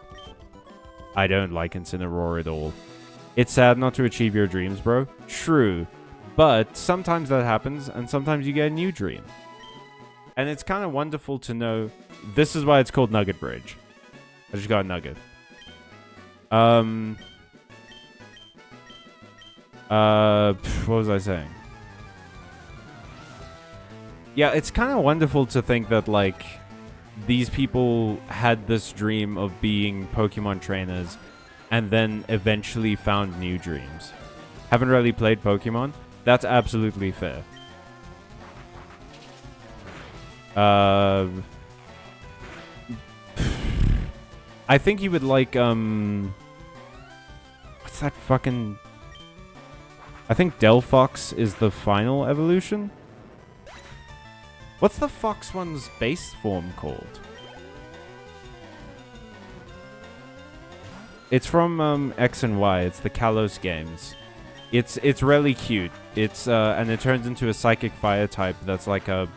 [SPEAKER 1] I don't like Incineroar at all. It's sad not to achieve your dreams, bro. True. But sometimes that happens, and sometimes you get a new dream. And it's kind of wonderful to know... This is why it's called Nugget Bridge. I just got a nugget. What was I saying? Yeah, it's kind of wonderful to think that, like, these people had this dream of being Pokemon trainers and then eventually found new dreams. Haven't really played Pokemon? That's absolutely fair. I think you would like, what's that fucking... I think Delphox is the final evolution? What's the Fox one's base form called? It's from, X and Y. It's the Kalos games. It's really cute. It's, and it turns into a psychic fire type that's like a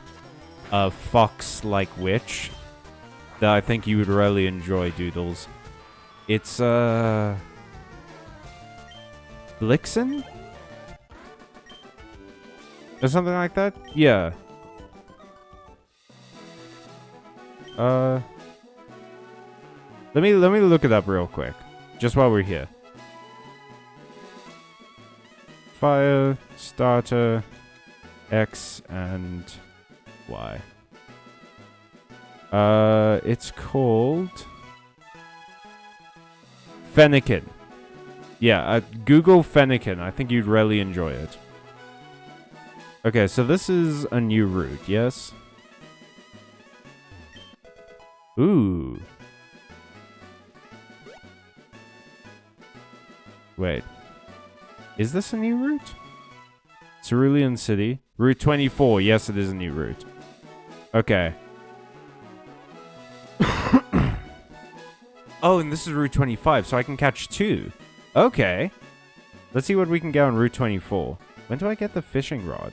[SPEAKER 1] fox-like witch that I think you would really enjoy, Doodles. It's, Blixen? Or something like that? Yeah. Let me look it up real quick. Just while we're here. Fire, starter, X, and Y. It's called... Fennekin. Yeah, Google Fennekin. I think you'd really enjoy it. Okay, so this is a new route, yes? Ooh. Wait. Is this a new route? Cerulean City. Route 24. Yes, it is a new route. Okay. Oh, and this is Route 25, so I can catch 2. Okay. Let's see what we can get on Route 24. When do I get the fishing rod?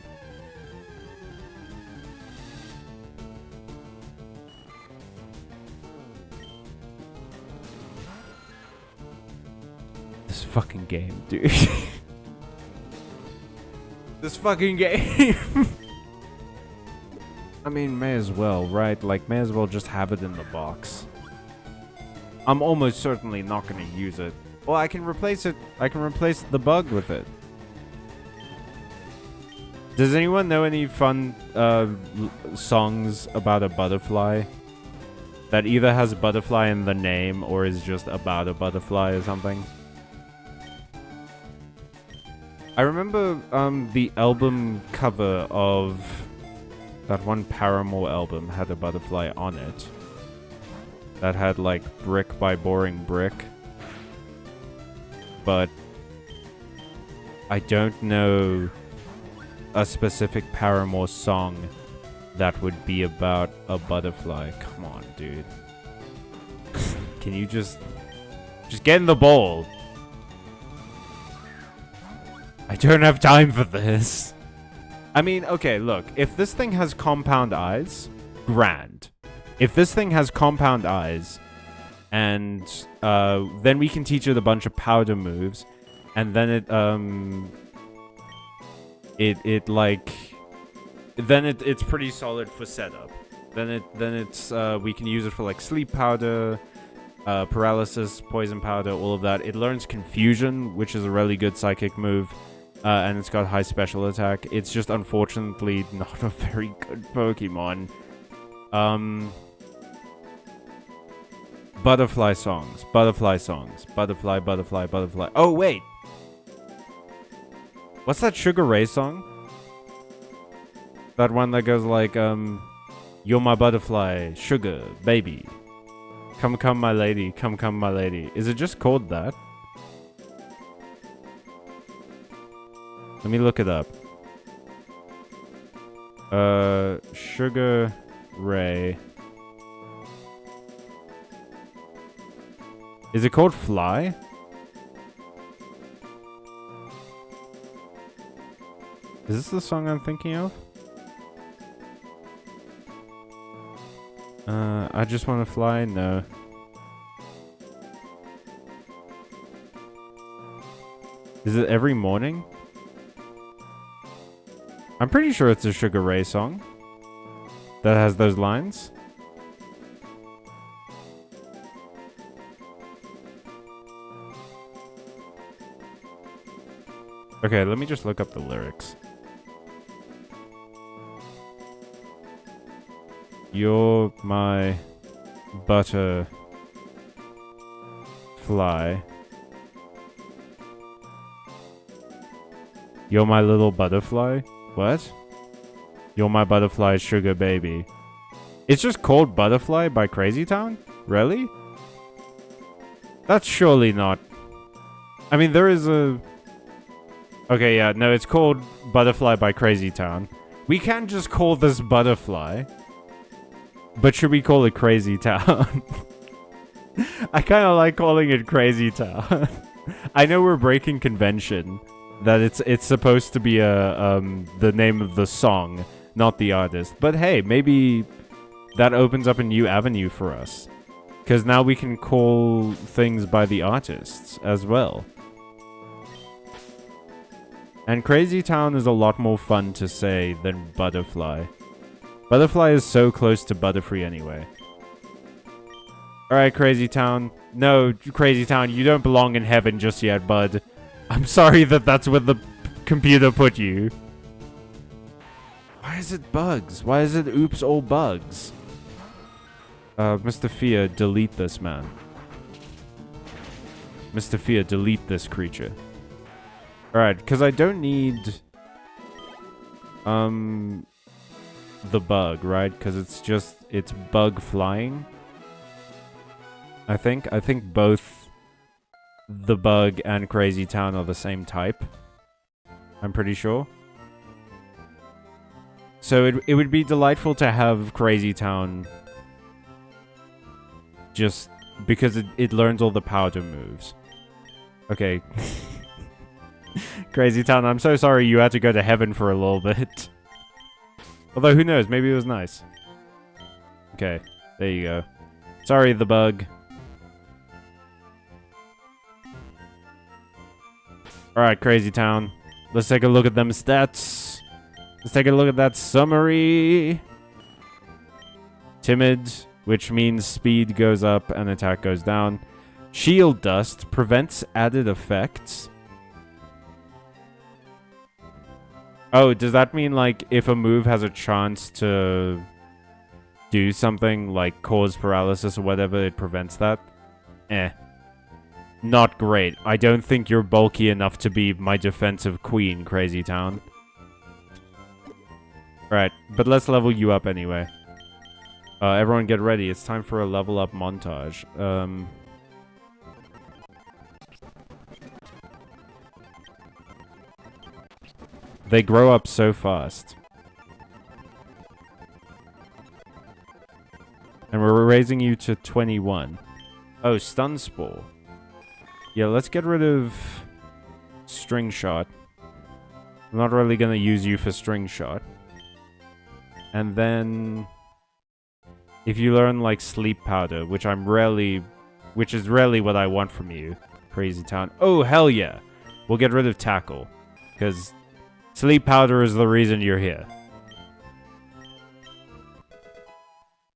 [SPEAKER 1] This fucking game, dude. This fucking game. I mean, may as well, right? Like, may as well just have it in the box. I'm almost certainly not going to use it. Well, I can replace it. I can replace the bug with it. Does anyone know any fun songs about a butterfly? That either has butterfly in the name or is just about a butterfly or something? I remember the album cover of that one Paramore album had a butterfly on it. That had like Brick by Boring Brick. But I don't know a specific Paramore song that would be about a butterfly. Come on, dude. Can you just get in the bowl? I don't have time for this. I mean, okay, look. If this thing has compound eyes, grand. If this thing has compound eyes, and then we can teach it a bunch of powder moves, and then it's pretty solid for setup. Then it's we can use it for like sleep powder, paralysis, poison powder, all of that. It learns confusion, which is a really good psychic move. And it's got high special attack. It's just unfortunately not a very good Pokemon. Butterfly songs. Butterfly songs. Butterfly, butterfly, butterfly. Oh, wait. What's that Sugar Ray song? That one that goes like, you're my butterfly, sugar, baby. Come, come, my lady. Come, come, my lady. Is it just called that? Let me look it up. Sugar Ray. Is it called Fly? Is this the song I'm thinking of? I just want to fly? No. Is it Every Morning? I'm pretty sure it's a Sugar Ray song that has those lines. Okay, let me just look up the lyrics. You're my butterfly. You're my little butterfly? What? You're my butterfly sugar baby. It's just called Butterfly by Crazy Town? Really? That's surely not... I mean, there is a... Okay, yeah, no, it's called Butterfly by Crazy Town. We can't just call this Butterfly. But should we call it Crazy Town? I kind of like calling it Crazy Town. I know we're breaking convention. That it's supposed to be the name of the song, not the artist. But hey, maybe that opens up a new avenue for us. Because now we can call things by the artists as well. And Crazy Town is a lot more fun to say than Butterfly. Butterfly is so close to Butterfree anyway. Alright, Crazy Town. No, Crazy Town, you don't belong in heaven just yet, bud. I'm sorry that that's where the computer put you. Why is it bugs? Why is it oops all bugs? Mr. Fear, delete this man. Mr. Fear, delete this creature. Alright, because I don't need... the bug, right? Because it's bug flying. I think both the bug and Crazy Town are the same type. I'm pretty sure. So it would be delightful to have Crazy Town just because it learns all the powder moves. Okay. Crazy Town, I'm so sorry you had to go to heaven for a little bit. Although, who knows? Maybe it was nice. Okay, there you go. Sorry, the bug. Alright, Crazy Town. Let's take a look at them stats. Let's take a look at that summary. Timid, which means speed goes up and attack goes down. Shield Dust prevents added effects. Oh, does that mean, like, if a move has a chance to do something, like cause paralysis or whatever, it prevents that? Eh. Not great. I don't think you're bulky enough to be my defensive queen, Crazy Town. Right, but let's level you up anyway. Everyone get ready. It's time for a level up montage. They grow up so fast. And we're raising you to 21. Oh, Stun Spore. Yeah, let's get rid of String Shot. I'm not really gonna use you for String Shot. And then... if you learn, like, Sleep Powder, which is rarely what I want from you, Crazy Town. Oh, hell yeah! We'll get rid of Tackle. Because... Sleep Powder is the reason you're here.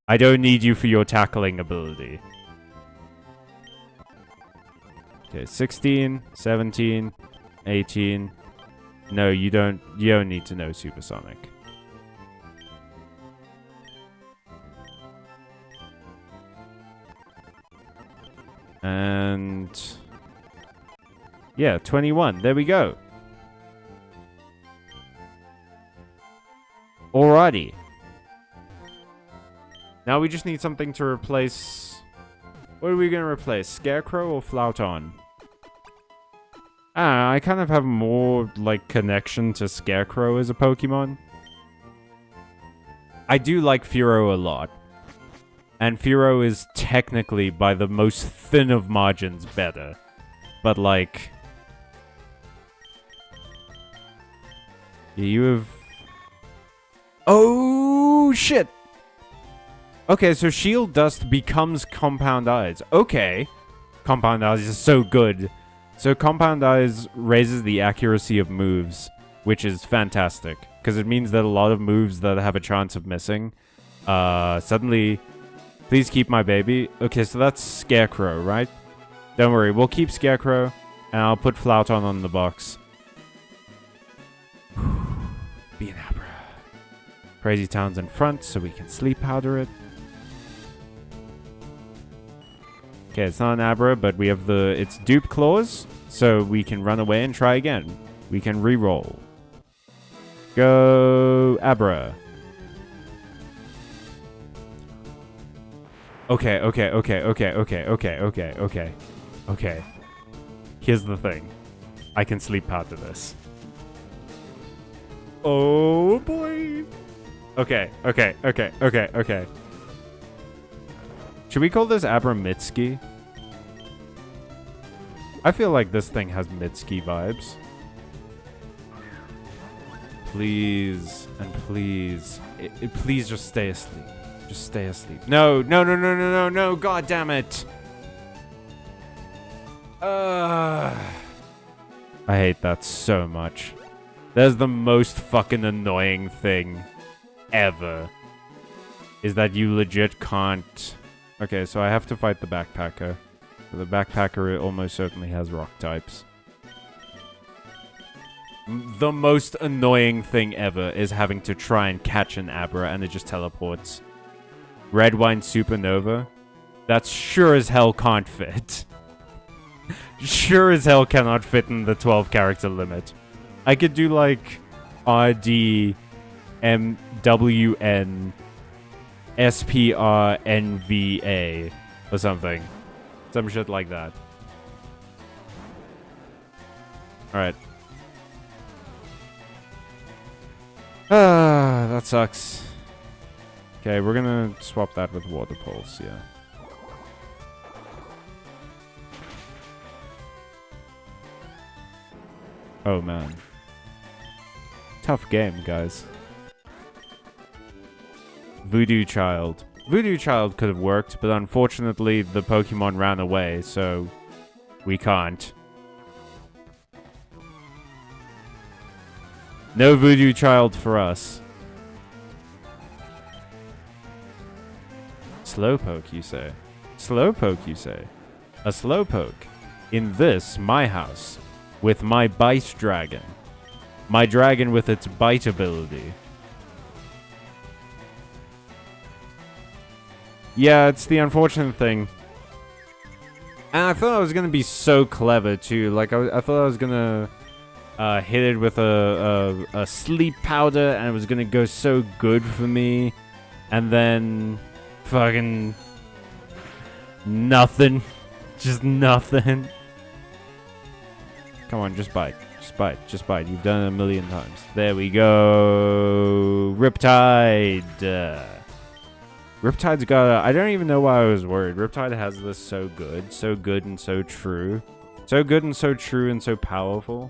[SPEAKER 1] I don't need you for your tackling ability. Okay, 16, 17, 18. No, you don't need to know Supersonic. And yeah, 21. There we go. Alrighty. Now we just need something to replace... What are we going to replace? Scarecrow or Flouton? I kind of have more, like, connection to Scarecrow as a Pokemon. I do like Furo a lot. And Furo is technically, by the most thin of margins, better. But, like... You have... Oh, shit! Okay, so Shield Dust becomes Compound Eyes. Okay. Compound Eyes is so good. So Compound Eyes raises the accuracy of moves, which is fantastic. Because it means that a lot of moves that have a chance of missing, suddenly... Please keep my baby. Okay, so that's Scarecrow, right? Don't worry, we'll keep Scarecrow, and I'll put Flouton on the box. Be an Abra. Crazy Town's in front, so we can Sleep Powder it. Okay, it's not an Abra, but we have its dupe clause, so we can run away and try again. We can re-roll. Go Abra. Okay. Here's the thing. I can Sleep Powder this. Oh boy. Okay. Should we call this Abramitsky? I feel like this thing has Mitski vibes. Please, and please. Please just stay asleep. Just stay asleep. No, god damn it. I hate that so much. That's the most fucking annoying thing ever. Is that you legit can't... Okay, so I have to fight the Backpacker. So the Backpacker almost certainly has rock types. The most annoying thing ever is having to try and catch an Abra and it just teleports. Red Wine Supernova? That sure as hell can't fit. Sure as hell cannot fit in the 12 character limit. I could do like RD MWN SPRNVA or something. Some shit like that. Alright. That sucks. Okay, we're gonna swap that with Water Pulse, yeah. Oh man. Tough game, guys. Voodoo Child. Voodoo Child could have worked, but unfortunately the Pokemon ran away, so we can't. No Voodoo Child for us. Slowpoke, you say? Slowpoke, you say? A Slowpoke. In this, my house. With my Byte Dragon. My dragon with its Byte ability. Yeah, it's the unfortunate thing. And I thought I was gonna be so clever, too. Like, I thought I was gonna hit it with a Sleep Powder, and it was gonna go so good for me. And then... Fucking... Nothing. Just nothing. Come on, just bite. Just bite. Just bite. You've done it a million times. There we go. Riptide. Riptide's got I don't even know why I was worried. Riptide has this so good. So good and so true. So good and so true and so powerful.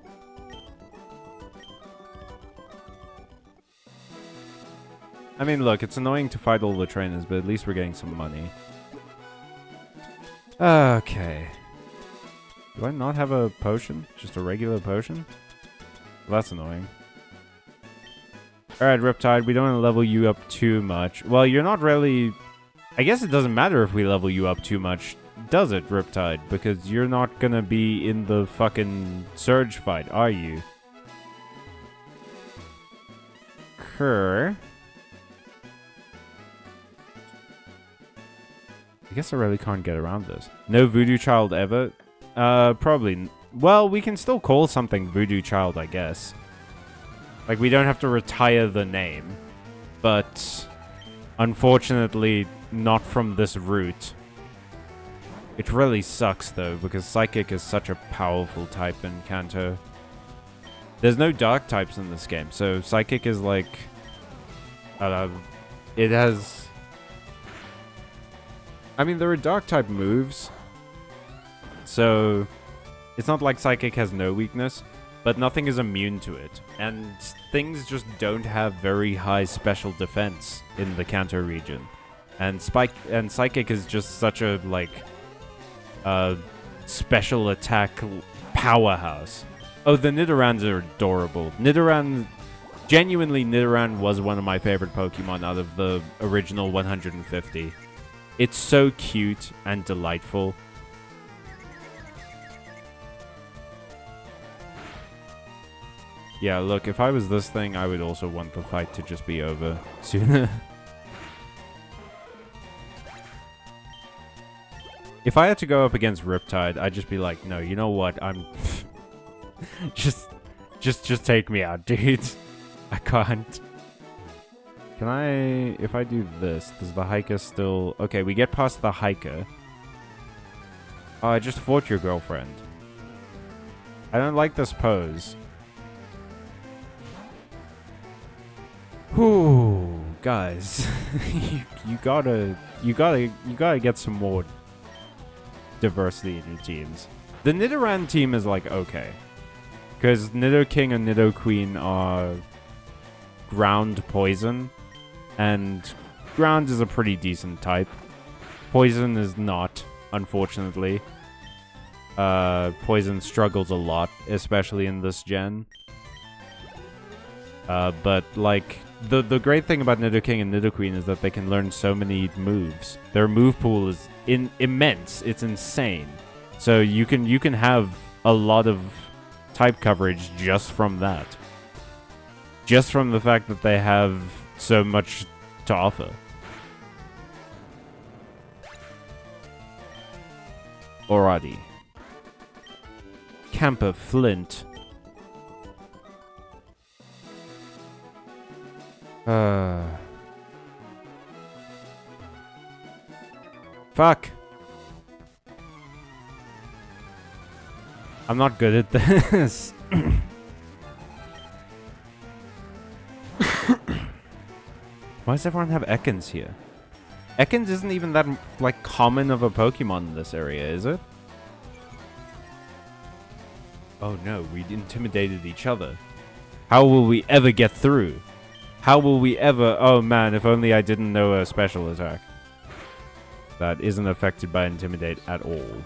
[SPEAKER 1] I mean, look, it's annoying to fight all the trainers, but at least we're getting some money. Okay. Do I not have a potion? Just a regular potion? Well, that's annoying. Alright, Riptide, we don't want to level you up too much. Well, you're not really... I guess it doesn't matter if we level you up too much, does it, Riptide? Because you're not gonna be in the fucking Surge fight, are you? Kerr. I guess I really can't get around this. No voodoo child ever? Probably. Well, we can still call something voodoo child, I guess. Like, we don't have to retire the name. But, unfortunately, not from this route. It really sucks, though, because Psychic is such a powerful type in Kanto. There's no dark types in this game, so Psychic is like... it has... I mean, there are dark type moves. So, it's not like Psychic has no weakness, but nothing is immune to it. And things just don't have very high special defense in the Kanto region. And Psychic is just such a, like... special attack powerhouse. Oh, the Nidorans are adorable. Genuinely, Nidoran was one of my favorite Pokemon out of the original 150. It's so cute and delightful. Yeah, look, if I was this thing, I would also want the fight to just be over sooner. If I had to go up against Riptide, I'd just be like, no, you know what? I'm... just take me out, dude. I can't. Can I... If I do this, does the hiker still... Okay, we get past the hiker. Oh, I just fought your girlfriend. I don't like this pose. Whew, guys. you gotta get some more diversity in your teams. The Nidoran team is like okay, because Nidoking and Nidoqueen are ground poison, and ground is a pretty decent type. Poison is not, unfortunately. Poison struggles a lot, especially in this gen. But like the great thing about Nidoking and Nidoqueen is that they can learn so many moves. Their move pool is immense. It's insane. So you can have a lot of type coverage just from that. Just from the fact that they have so much to offer. Alrighty. Camper Flint. Fuck. I'm not good at this. Why does everyone have Ekans here? Ekans isn't even that, like, common of a Pokemon in this area, is it? Oh no, we intimidated each other. How will we ever get through? How will we ever... Oh man, if only I didn't know a special attack. That isn't affected by Intimidate at all.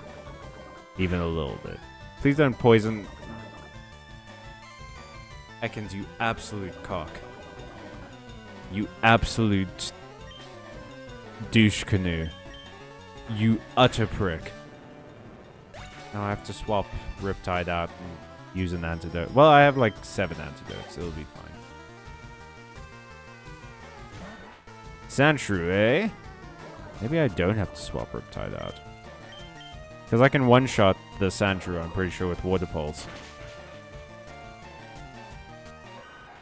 [SPEAKER 1] Even a little bit. Please don't poison... Ekans, you absolute cock. You absolute... douche canoe. You utter prick. Now I have to swap Riptide out and use an antidote. Well, I have like 7 antidotes. It'll be fine. Sandshrew, eh? Maybe I don't have to swap Riptide out. Because I can one-shot the Sandshrew, I'm pretty sure, with Water Pulse.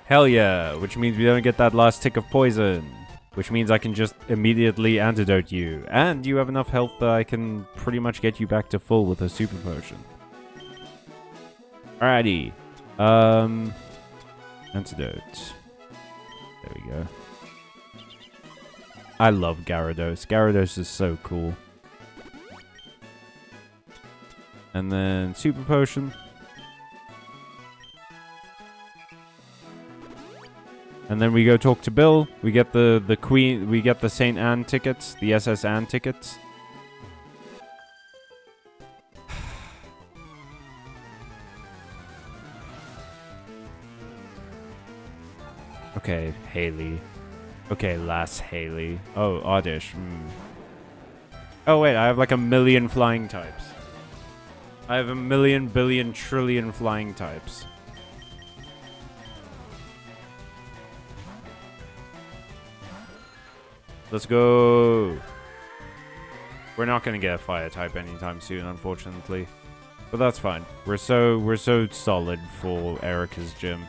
[SPEAKER 1] Hell yeah! Which means we don't get that last tick of poison. Which means I can just immediately antidote you. And you have enough health that I can pretty much get you back to full with a super potion. Alrighty. Antidote. There we go. I love Gyarados. Gyarados is so cool. And then super potion. And then we go talk to Bill. We get the Queen. We get the St. Anne tickets. The SS Anne tickets. Okay, Haley. Okay, last Haley. Oh, Oddish. Oh wait, I have like 1,000,000 flying types. I have 1,000,000, billion, trillion flying types. Let's go. We're not gonna get a fire type anytime soon, unfortunately. But that's fine. We're so solid for Erica's gym.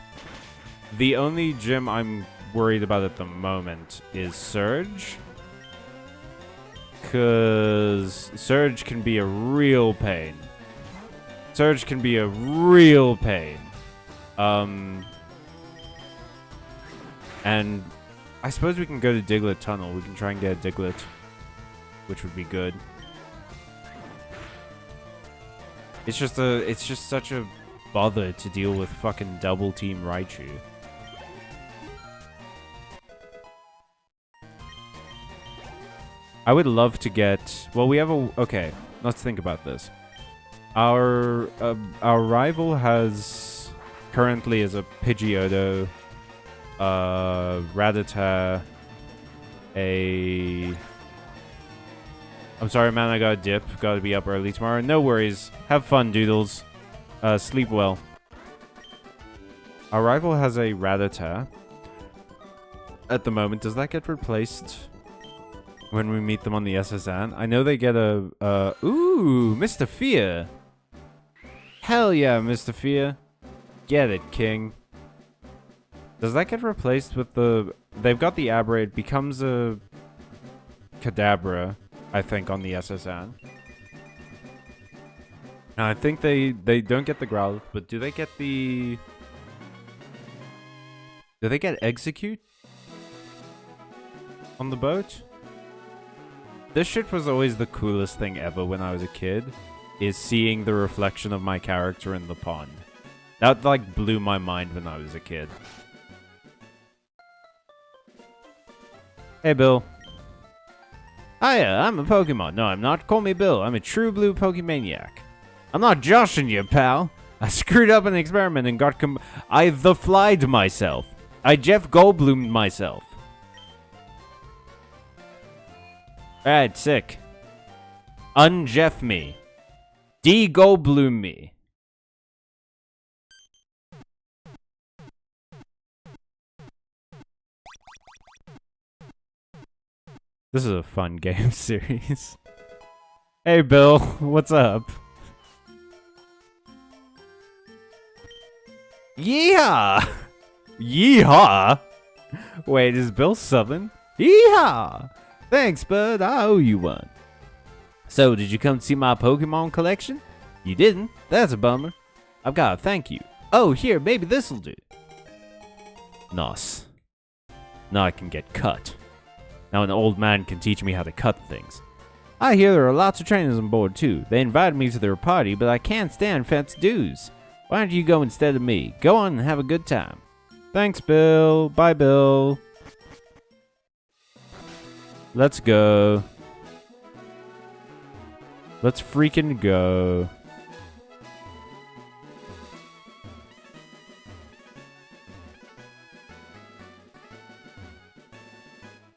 [SPEAKER 1] The only gym I'm worried about at the moment is Surge. Cause Surge can be a real pain. Surge can be a real pain. And I suppose we can go to Diglett Tunnel. We can try and get a Diglett, which would be good. It's just such a bother to deal with fucking double team Raichu. I would love to get... Well, we have a... Okay, let's think about this. Our rival has... Currently is a Pidgeotto, Rattata, a... I'm sorry, man, I gotta dip. Gotta be up early tomorrow. No worries. Have fun, Doodles. Sleep well. Our rival has a Rattata. At the moment, does that get replaced when we meet them on the SSN? I know they get a... Ooh, Mr. Fear. Hell yeah, Mr. Fear. Get it, King. Does that get replaced with the... They've got the Abra. It becomes a... Kadabra, I think, on the SSN. Now, I think they don't get the Growl, but do they get the... Do they get Execute? On the boat? This shit was always the coolest thing ever when I was a kid, is seeing the reflection of my character in the pond. That, like, blew my mind when I was a kid. Hey, Bill. Hiya, I'm a Pokemon. No, I'm not. Call me Bill. I'm a true blue Pokemaniac. I'm not joshing you, pal. I screwed up an experiment and got I the-flied myself. I Jeff Goldblumed myself. Alright, sick. Un-Jeff me. De-Goldbloom me. This is a fun game series. Hey, Bill. What's up? Yeehaw! Yeehaw! Wait, is Bill Southern? Yeehaw! Thanks, bud. I owe you one. So, did you come see my Pokemon collection? You didn't? That's a bummer. I've got to thank you. Oh, here, maybe this'll do. Nice. Now I can get cut. Now an old man can teach me how to cut things. I hear there are lots of trainers on board too. They invited me to their party, but I can't stand fence dues. Why don't you go instead of me? Go on and have a good time. Thanks, Bill. Bye, Bill. Let's go. Let's freaking go.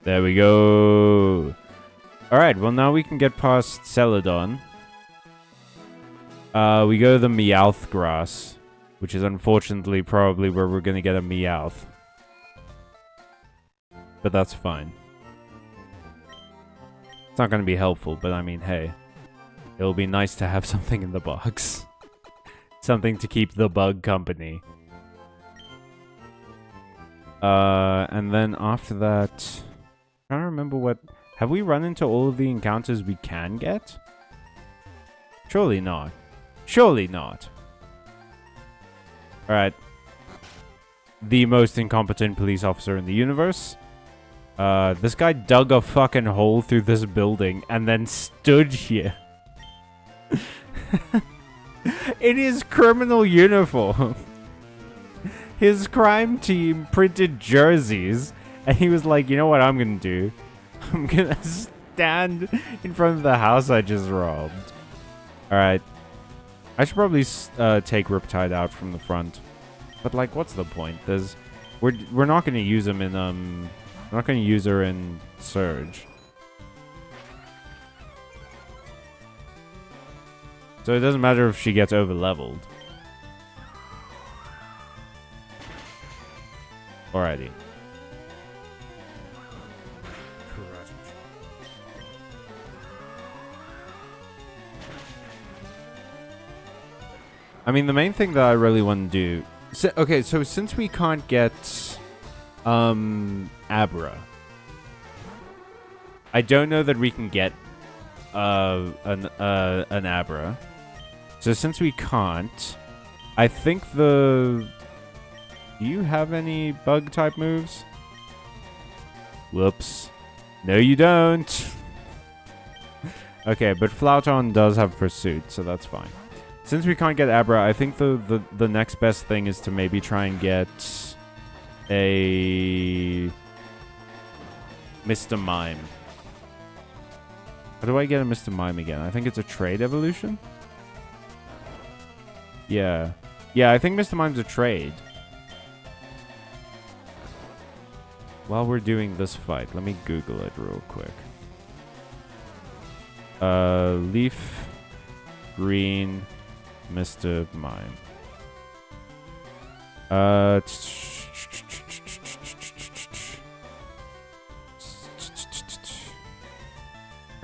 [SPEAKER 1] There we go. Alright, well now we can get past Celadon. We go to the Meowth grass, which is unfortunately probably where we're gonna get a Meowth. But that's fine. It's not gonna be helpful, but I mean, hey. It'll be nice to have something in the box. Something to keep the bug company. And then after that... I'm trying to remember what... Have we run into all of the encounters we can get? Surely not. Surely not. Alright. The most incompetent police officer in the universe. This guy dug a fucking hole through this building and then stood here. In his criminal uniform. His crime team printed jerseys. And he was like, you know what I'm gonna do? I'm gonna stand in front of the house I just robbed. Alright. I should probably take Riptide out from the front. But like, what's the point? We're not gonna use him in we're not gonna use her in Surge. So it doesn't matter if she gets over leveled. Alrighty. I mean, the main thing that I really want to do... okay, so since we can't get... Abra... I don't know that we can get... an Abra. So since we can't... I think the... Do you have any bug-type moves? Whoops. No, you don't. Okay, but Flouton does have Pursuit, so that's fine. Since we can't get Abra, I think the next best thing is to maybe try and get a Mr. Mime. How do I get a Mr. Mime again? I think it's a trade evolution? Yeah. Yeah, I think Mr. Mime's a trade. While we're doing this fight, let me Google it real quick. Leaf Green Mr. Mime.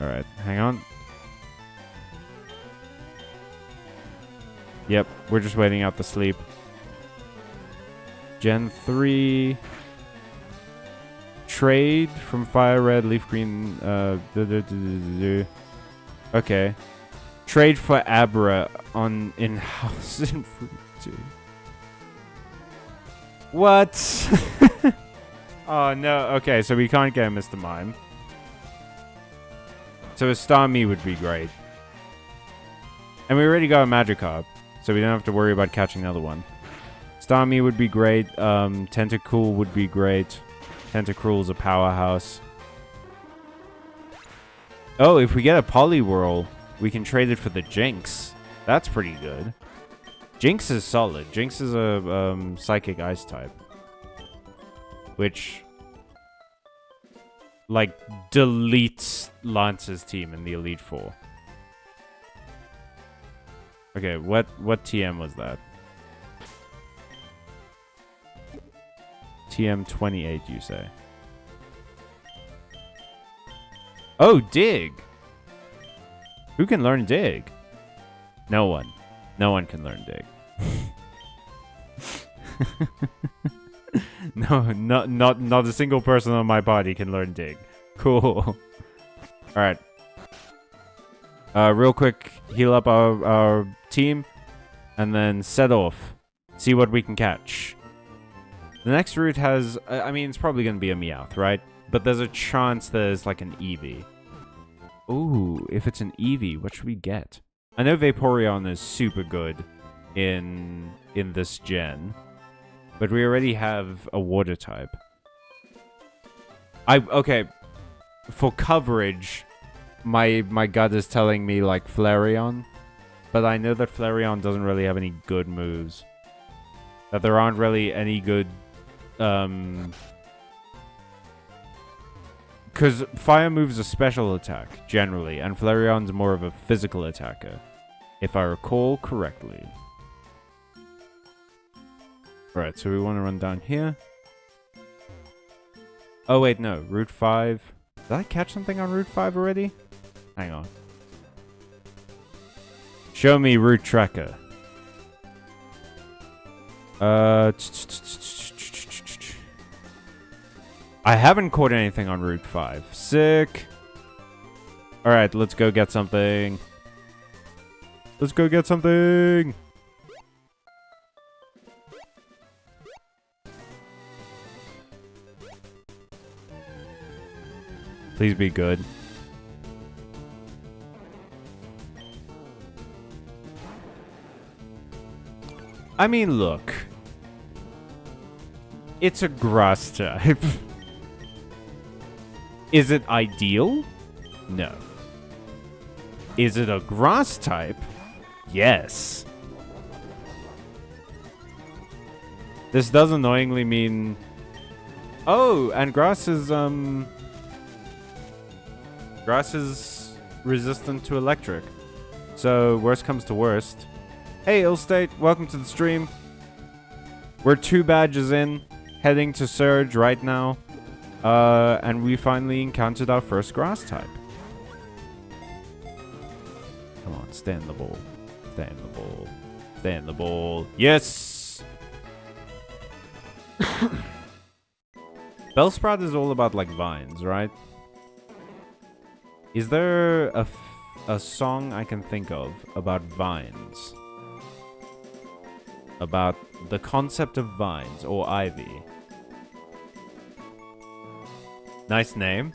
[SPEAKER 1] Alright, hang on. Yep, we're just waiting out the sleep. Gen 3... Trade from Fire Red, Leaf Green, okay. Trade for Abra on in-house in Fruit 2. What? Oh no, okay, so we can't get Mr. Mime. So a Starmie would be great. And we already got a Magikarp, so we don't have to worry about catching another one. Starmie would be great, Tentacool would be great. Tentacruel's a powerhouse. Oh, if we get a Poliwhirl, we can trade it for the Jinx. That's pretty good. Jinx is solid. Jinx is a Psychic Ice type. Which, like, deletes Lance's team in the Elite Four. Okay, what TM was that? TM28, you say? Oh, Dig! Who can learn Dig? No one. No one can learn Dig. No, not a single person on my body can learn Dig. Cool. Alright. Real quick, heal up our team, and then set off. See what we can catch. The next route has... I mean, it's probably going to be a Meowth, right? But there's a chance there's like an Eevee. Ooh, if it's an Eevee, what should we get? I know Vaporeon is super good in this gen. But we already have a water type. Okay. For coverage, my gut is telling me like Flareon. But I know that Flareon doesn't really have any good moves. That there aren't really any good... Because fire moves a special attack, generally, and Flareon's more of a physical attacker, if I recall correctly. Right, so we want to run down here. Oh wait, no, Route 5. Did I catch something on Route 5 already? Hang on. Show me Route Tracker. I haven't caught anything on Route 5. Sick. Alright, let's go get something. Let's go get something. Please be good. I mean, look. It's a grass type. Is it ideal? No. Is it a grass type? Yes. This does annoyingly mean... Oh, and grass is, Grass is resistant to electric. So, worst comes to worst. Hey, Illstate, welcome to the stream. We're 2 badges in, heading to Surge right now. And we finally encountered our first grass type. Come on, stay in the ball. Stay in the ball. Stay in the ball. Yes! Bellsprout is all about, like, vines, right? Is there a song I can think of about vines? About the concept of vines or ivy? Nice name.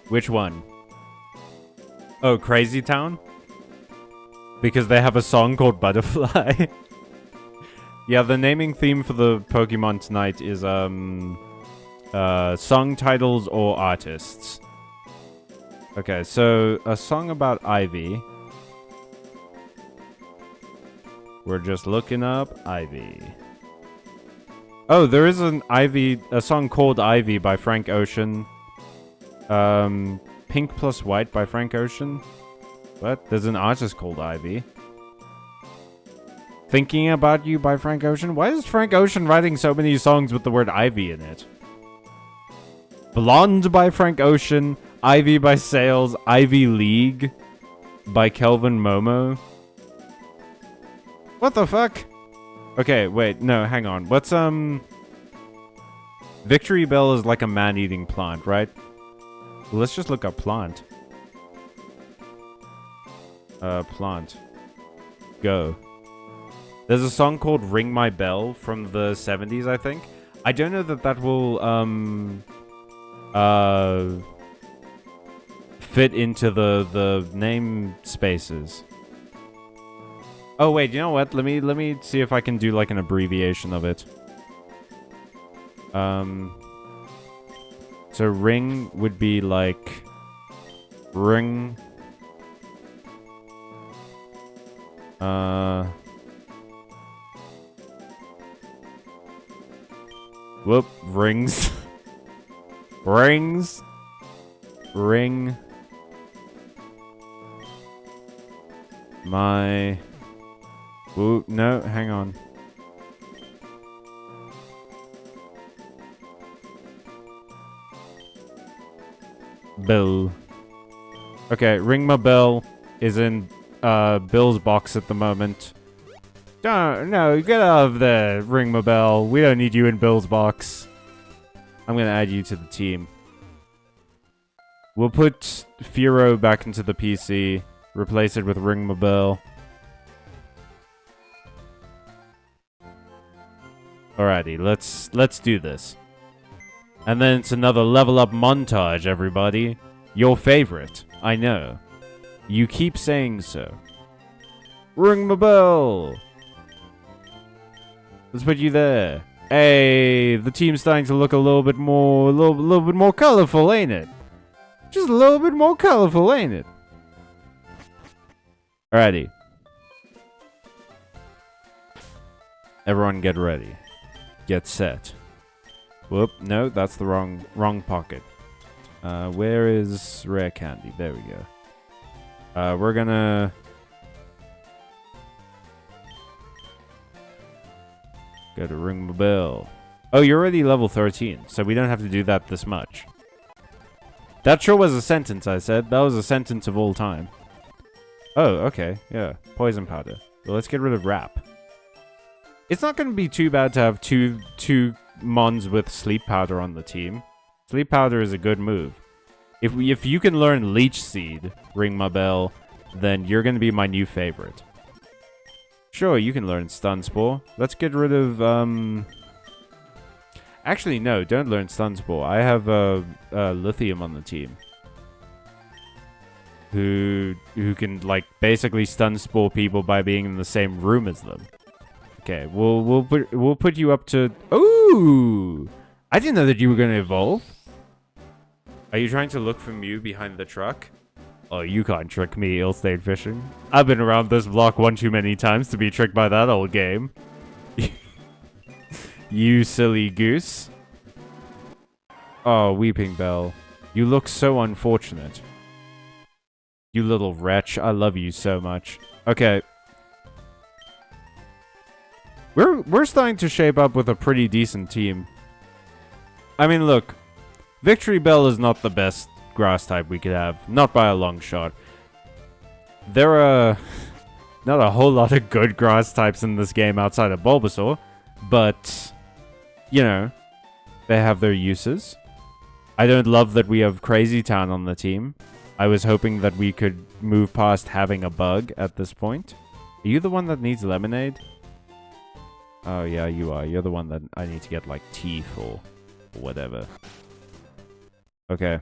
[SPEAKER 1] Which one? Oh, Crazy Town? Because they have a song called Butterfly. Yeah, the naming theme for the Pokemon tonight is, song titles or artists. Okay, so a song about Ivy. We're just looking up Ivy. Oh, there is a song called Ivy by Frank Ocean. Pink Plus White by Frank Ocean. What? There's an artist called Ivy. Thinking About You by Frank Ocean? Why is Frank Ocean writing so many songs with the word Ivy in it? Blonde by Frank Ocean. Ivy by Sales. Ivy League by Kelvin Momo. What the fuck? Okay, wait, no, hang on. What's, Victory Bell is like a man-eating plant, right? Well, let's just look up plant. Plant. Go. There's a song called Ring My Bell from the 70s, I think. I don't know that that will, fit into the name spaces. Oh wait, you know what? Let me see if I can do like an abbreviation of it. So ring would be like ring. Whoop, rings. Rings. Ring. My. Ooh, no, hang on. Bill. Okay, Ring My Bell is in Bill's box at the moment. No, get out of there, Ring My Bell. We don't need you in Bill's box. I'm gonna add you to the team. We'll put Firo back into the PC. Replace it with Ring My Bell. Alrighty, let's do this. And then it's another level up montage, everybody. Your favorite, I know. You keep saying so. Ring my bell! Let's put you there. Hey, the team's starting to look a little bit more colorful, ain't it? Just a little bit more colorful, ain't it? Alrighty. Everyone get ready. Get set. Whoop, no, that's the wrong pocket. Where is Rare Candy? There we go. We're gonna... go to Ring My Bell. Oh, you're already level 13, so we don't have to do that this much. That sure was a sentence, I said. That was a sentence of all time. Oh, okay, yeah. Poison powder. Well, let's get rid of Wrap. It's not going to be too bad to have two mons with Sleep Powder on the team. Sleep Powder is a good move. If you can learn Leech Seed, Ring My Bell, then you're going to be my new favorite. Sure, you can learn Stun Spore. Let's get rid of, Actually, no, don't learn Stun Spore. I have, Lithium on the team. Who can, like, basically Stun Spore people by being in the same room as them. Okay, we'll put you up to... Ooh! I didn't know that you were going to evolve. Are you trying to look for Mew behind the truck? Oh, you can't trick me, Ill-State Fishing. I've been around this block one too many times to be tricked by that old game. You silly goose. Oh, Weeping Bell. You look so unfortunate. You little wretch. I love you so much. Okay. We're starting to shape up with a pretty decent team. I mean, look. Victory Bell is not the best grass type we could have. Not by a long shot. There are Not a whole lot of good grass types in this game outside of Bulbasaur, but, you know, they have their uses. I don't love that we have Crazy Town on the team. I was hoping that we could move past having a bug at this point. Are you the one that needs lemonade? Oh, yeah, you are. You're the one that I need to get, like, tea for. Or whatever. Okay.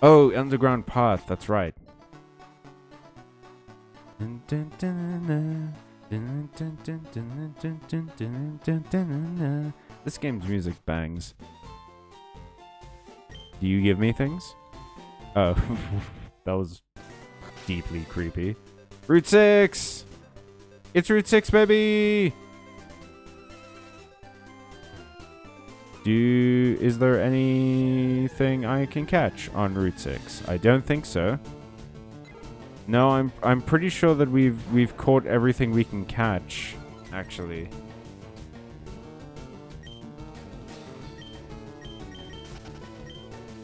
[SPEAKER 1] Oh, underground path. That's right. This game's music bangs. Do you give me things? Oh, that was deeply creepy. Route 6! It's Route 6, baby! Is there anything I can catch on Route 6? I don't think so. No, I'm pretty sure that we've caught everything we can catch, actually.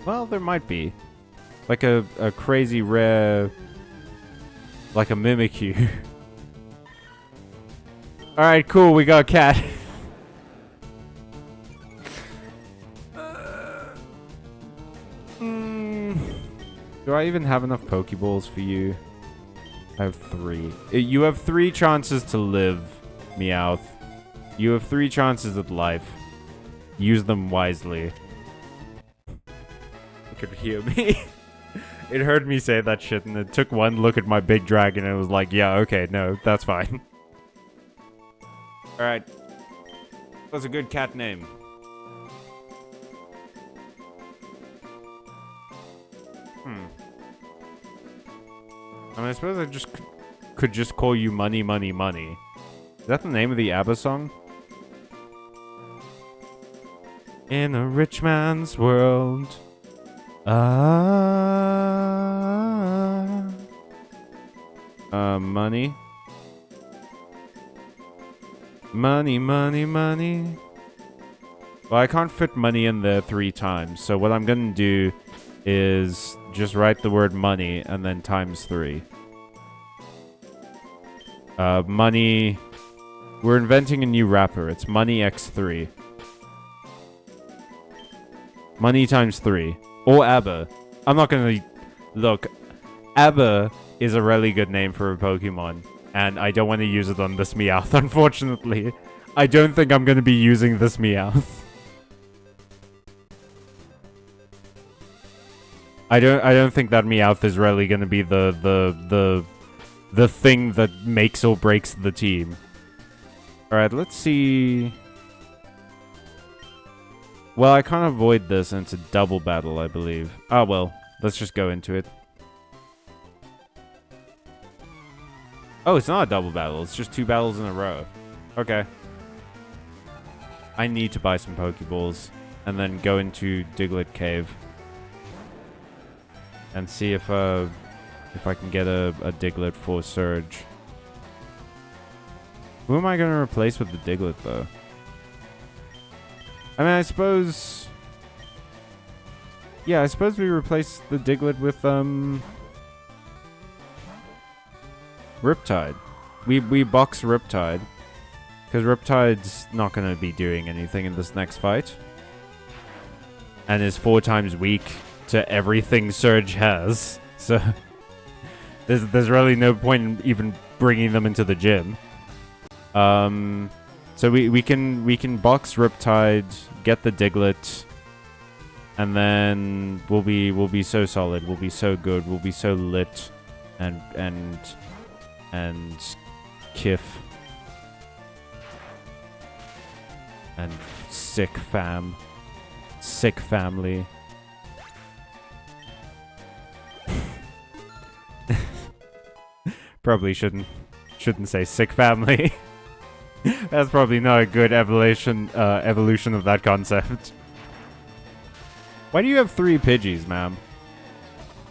[SPEAKER 1] Well, there might be. Like a crazy rare... Like a Mimikyu. Alright, cool, we got a cat. Do I even have enough Pokeballs for you? I have 3. You have 3 chances to live, Meowth. You have 3 chances at life. Use them wisely. It could hear me. It heard me say that shit, and it took one look at my big dragon, and it was like, yeah, okay, no, that's fine. Alright. That's a good cat name. I mean, I suppose I just could just call you Money, Money, Money. Is that the name of the ABBA song? In a rich man's world. Money. Money, money, money. Well, I can't fit money in there 3 times, so what I'm gonna do is just write the word money and then times 3. Money. We're inventing a new rapper. It's money x3. Money times 3. Or ABBA. I'm not gonna... Look, ABBA is a really good name for a Pokemon, and I don't want to use it on this Meowth, unfortunately. I don't think I'm gonna be using this Meowth. I don't think that Meowth is really gonna be the thing that makes or breaks the team. Alright, let's see. Well, I can't avoid this, and it's a double battle, I believe. Ah, well, let's just go into it. Oh, it's not a double battle. It's just 2 battles in a row. Okay. I need to buy some Pokeballs, and then go into Diglett Cave. And see if I can get a Diglett for Surge. Who am I going to replace with the Diglett, though? I mean, I suppose... Yeah, I suppose we replace the Diglett with, Riptide. We box Riptide. Because Riptide's not going to be doing anything in this next fight. And is 4 times weak to everything Surge has. So... There's really no point in even bringing them into the gym. So we can box Riptide, get the Diglett, and then we'll be so solid. We'll be so good. We'll be so lit, and kiff and sick family. Probably shouldn't say sick family. That's probably not a good evolution of that concept. Why do you have 3 Pidgeys, ma'am?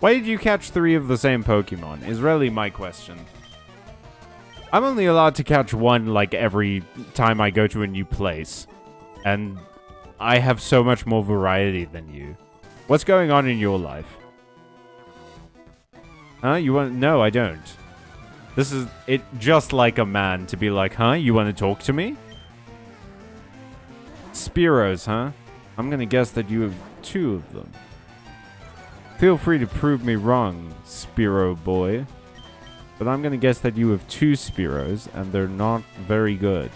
[SPEAKER 1] Why did you catch 3 of the same Pokemon? Is really my question. I'm only allowed to catch 1 like every time I go to a new place. And I have so much more variety than you. What's going on in your life? Huh? You want... No, I don't. This is it just like a man to be like, huh? You want to talk to me? Spiros, huh? I'm gonna guess that you have 2 of them. Feel free to prove me wrong, Spiro boy. But I'm gonna guess that you have 2 Spiros, and they're not very good.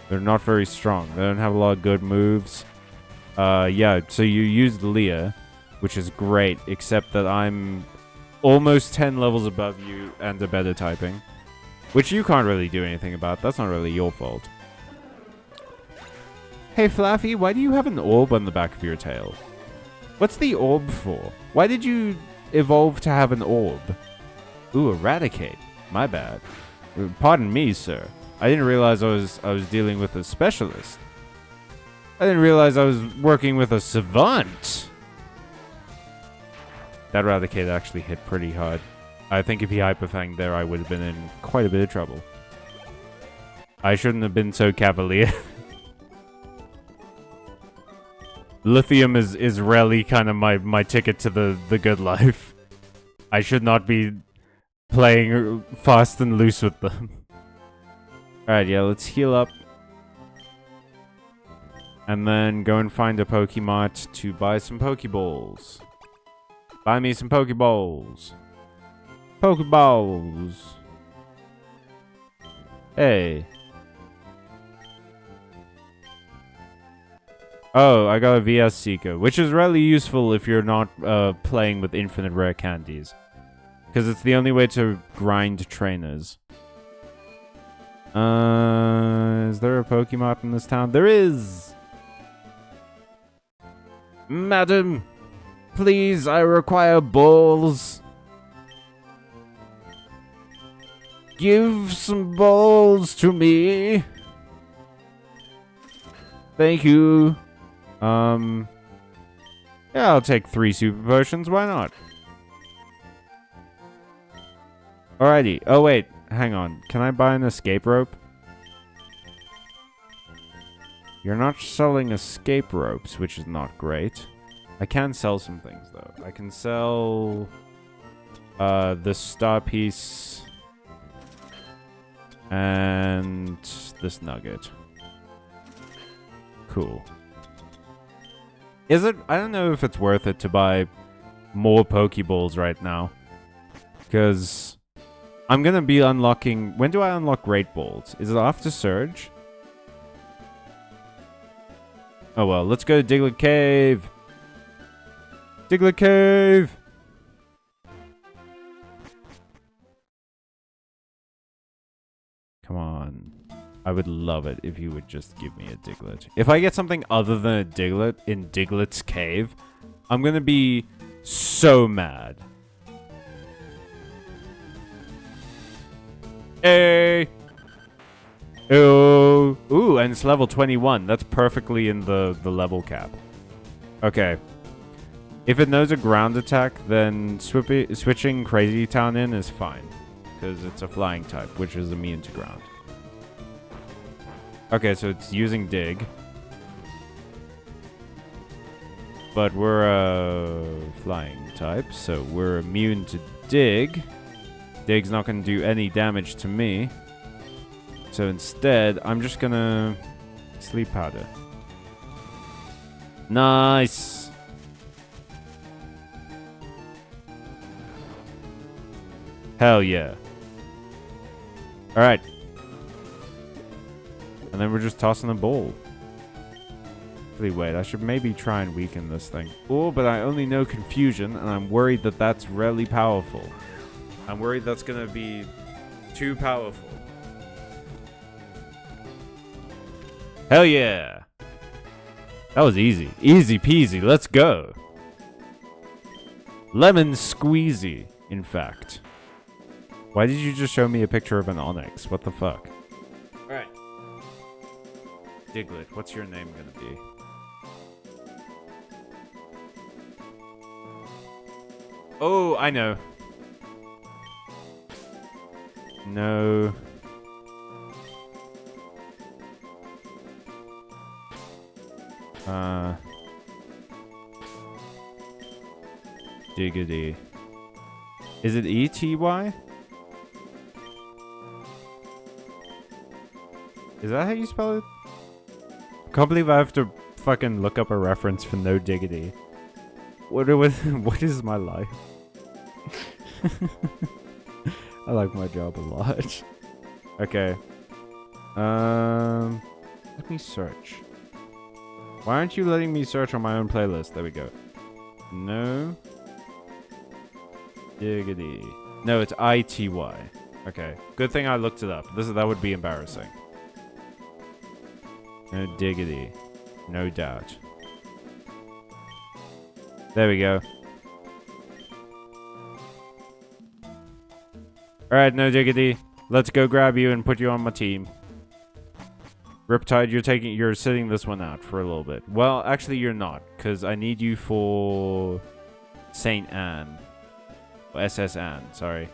[SPEAKER 1] They're not very strong. They don't have a lot of good moves. Yeah, so you used Leah, which is great, except that I'm almost 10 levels above you and a better typing. Which you can't really do anything about. That's not really your fault. Hey Fluffy, why do you have an orb on the back of your tail? What's the orb for? Why did you evolve to have an orb? Ooh, Eradicate. My bad. Pardon me, sir. I didn't realize I was dealing with a specialist. I didn't realize I was working with a savant. That Eradicate actually hit pretty hard. I think if he Hyperfanged there, I would have been in quite a bit of trouble. I shouldn't have been so cavalier. Lithium is really kind of my ticket to the good life. I should not be playing fast and loose with them. Alright, yeah, let's heal up. And then go and find a Pokemart to buy some Pokeballs. Buy me some Pokeballs. Pokeballs. Hey. Oh, I got a VS Seeker, which is really useful if you're not playing with infinite rare candies. Because it's the only way to grind trainers. Is there a Pokemon in this town? There is! Madam, please, I require balls. Give some balls to me. Thank you. Yeah, I'll take 3 super potions. Why not? Alrighty. Oh, wait. Hang on. Can I buy an escape rope? You're not selling escape ropes, which is not great. I can sell some things, though. I can sell this star piece and this nugget. Cool. Is it? I don't know if it's worth it to buy more Pokeballs right now. Because I'm going to be unlocking... When do I unlock Great Balls? Is it after Surge? Oh well, let's go to Diglett Cave. Diglett Cave! Come on. I would love it if you would just give me a Diglett. If I get something other than a Diglett in Diglett's Cave, I'm gonna be so mad. Hey! Ooh. Ooh, and it's level 21. That's perfectly in the level cap. Okay. If it knows a ground attack, then switching Crazy Town in is fine. Because it's a flying type, which is immune to ground. Okay, so it's using Dig. But we're a flying type, so we're immune to Dig. Dig's not going to do any damage to me. So instead, I'm just going to Sleep Powder. Nice! Hell yeah. Alright. And then we're just tossing a ball. Actually, wait, I should maybe try and weaken this thing. Oh, but I only know Confusion, and I'm worried that that's really powerful. I'm worried that's gonna be too powerful. Hell yeah! That was easy. Easy peasy, let's go! Lemon squeezy, in fact. Why did you just show me a picture of an Onyx? What the fuck? Alright. Diglett, what's your name gonna be? Oh, I know. No. Diggity. Is it E-T-Y? Is that how you spell it? Can't believe I have to fucking look up a reference for no diggity. What is my life? I like my job a lot. Okay. Let me search. Why aren't you letting me search on my own playlist? There we go. No diggity. No, it's ITY. Okay. Good thing I looked it up. That would be embarrassing. No diggity. No doubt. There we go. Alright, no diggity. Let's go grab you and put you on my team. Riptide, you're sitting this one out for a little bit. Well, actually you're not, because I need you for Saint Anne. Or SS Anne, sorry.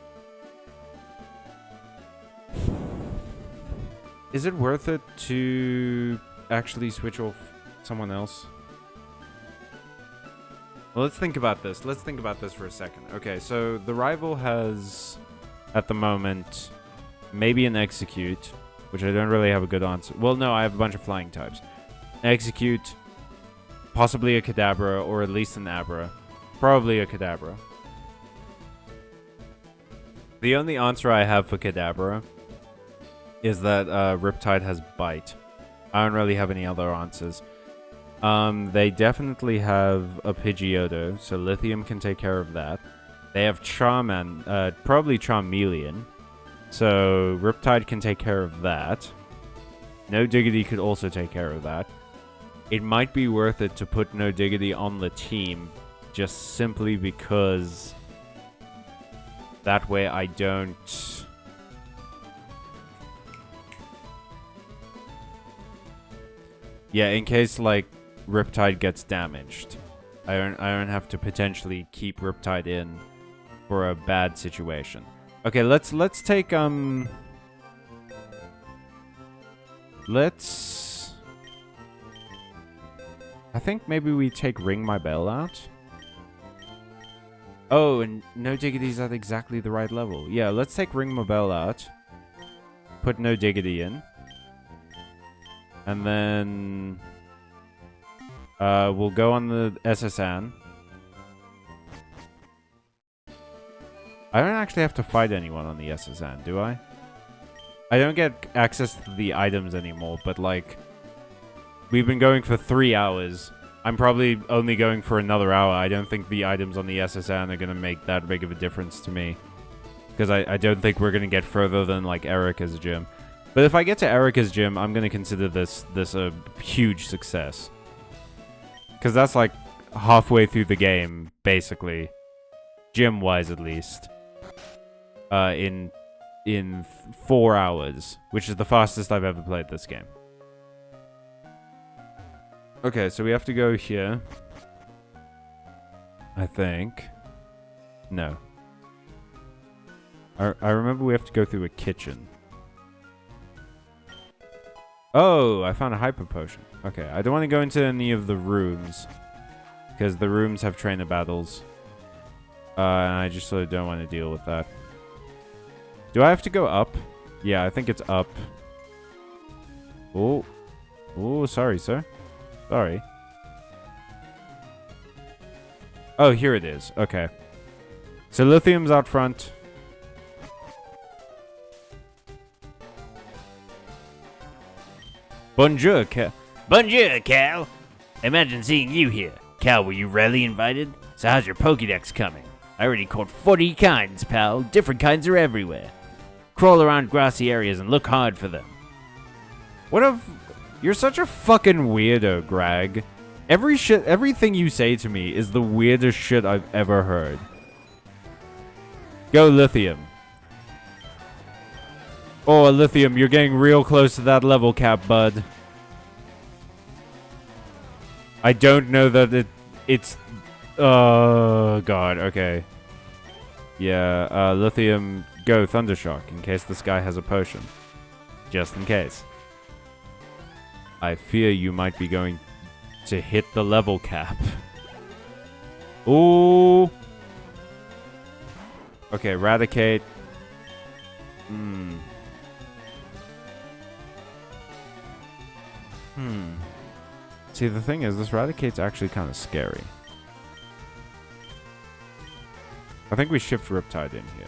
[SPEAKER 1] Is it worth it to actually switch off someone else? Well, let's think about this. Let's think about this for a second. Okay, so the rival has, at the moment, maybe an execute, which I don't really have a good answer. Well, no, I have a bunch of flying types. Execute, possibly a Kadabra, or at least an Abra. Probably a Kadabra. The only answer I have for Kadabra is that Riptide has Byte. I don't really have any other answers. They definitely have a Pidgeotto, so Lithium can take care of that. They have Charman, probably Charmeleon, so Riptide can take care of that. No Diggity could also take care of that. It might be worth it to put No Diggity on the team, just simply because that way I don't... Yeah, in case, like, Riptide gets damaged. I don't have to potentially keep Riptide in for a bad situation. Okay, let's take, let's... I think maybe we take Ring My Bell out. Oh, and No Diggity's at exactly the right level. Yeah, let's take Ring My Bell out. Put No Diggity in. And then... we'll go on the SSN. I don't actually have to fight anyone on the SSN, do I? I don't get access to the items anymore, but like... We've been going for 3 hours. I'm probably only going for another hour. I don't think the items on the SSN are going to make that big of a difference to me. Because I don't think we're going to get further than like Erica's gym. But if I get to Erica's gym, I'm going to consider this a huge success. Because that's like halfway through the game, basically. Gym-wise, at least. In 4 hours. Which is the fastest I've ever played this game. Okay, so we have to go here. I think. No. I remember we have to go through a kitchen. Oh, I found a hyper potion. Okay, I don't want to go into any of the rooms. Because the rooms have trainer battles. And I just sort of don't want to deal with that. Do I have to go up? Yeah, I think it's up. Oh. Oh, sorry, sir. Sorry. Oh, here it is. Okay. So Lithium's out front.
[SPEAKER 2] Bonjour, Cal. Bonjour, Cal. Imagine seeing you here. Cal, were you really invited? So how's your Pokédex coming? I already caught 40 kinds, pal. Different kinds are everywhere. Crawl around grassy areas and look hard for them.
[SPEAKER 1] What if... You're such a fucking weirdo, Greg. Everything you say to me is the weirdest shit I've ever heard. Go, Lithium. Oh, Lithium, you're getting real close to that level cap, bud. I don't know that it's... Oh, God, okay. Yeah, Lithium, go Thundershock in case this guy has a potion. Just in case. I fear you might be going to hit the level cap. Ooh. Okay, Eradicate.
[SPEAKER 3] See, the thing is, this Raticate's actually kind of scary. I think we shift Riptide in here.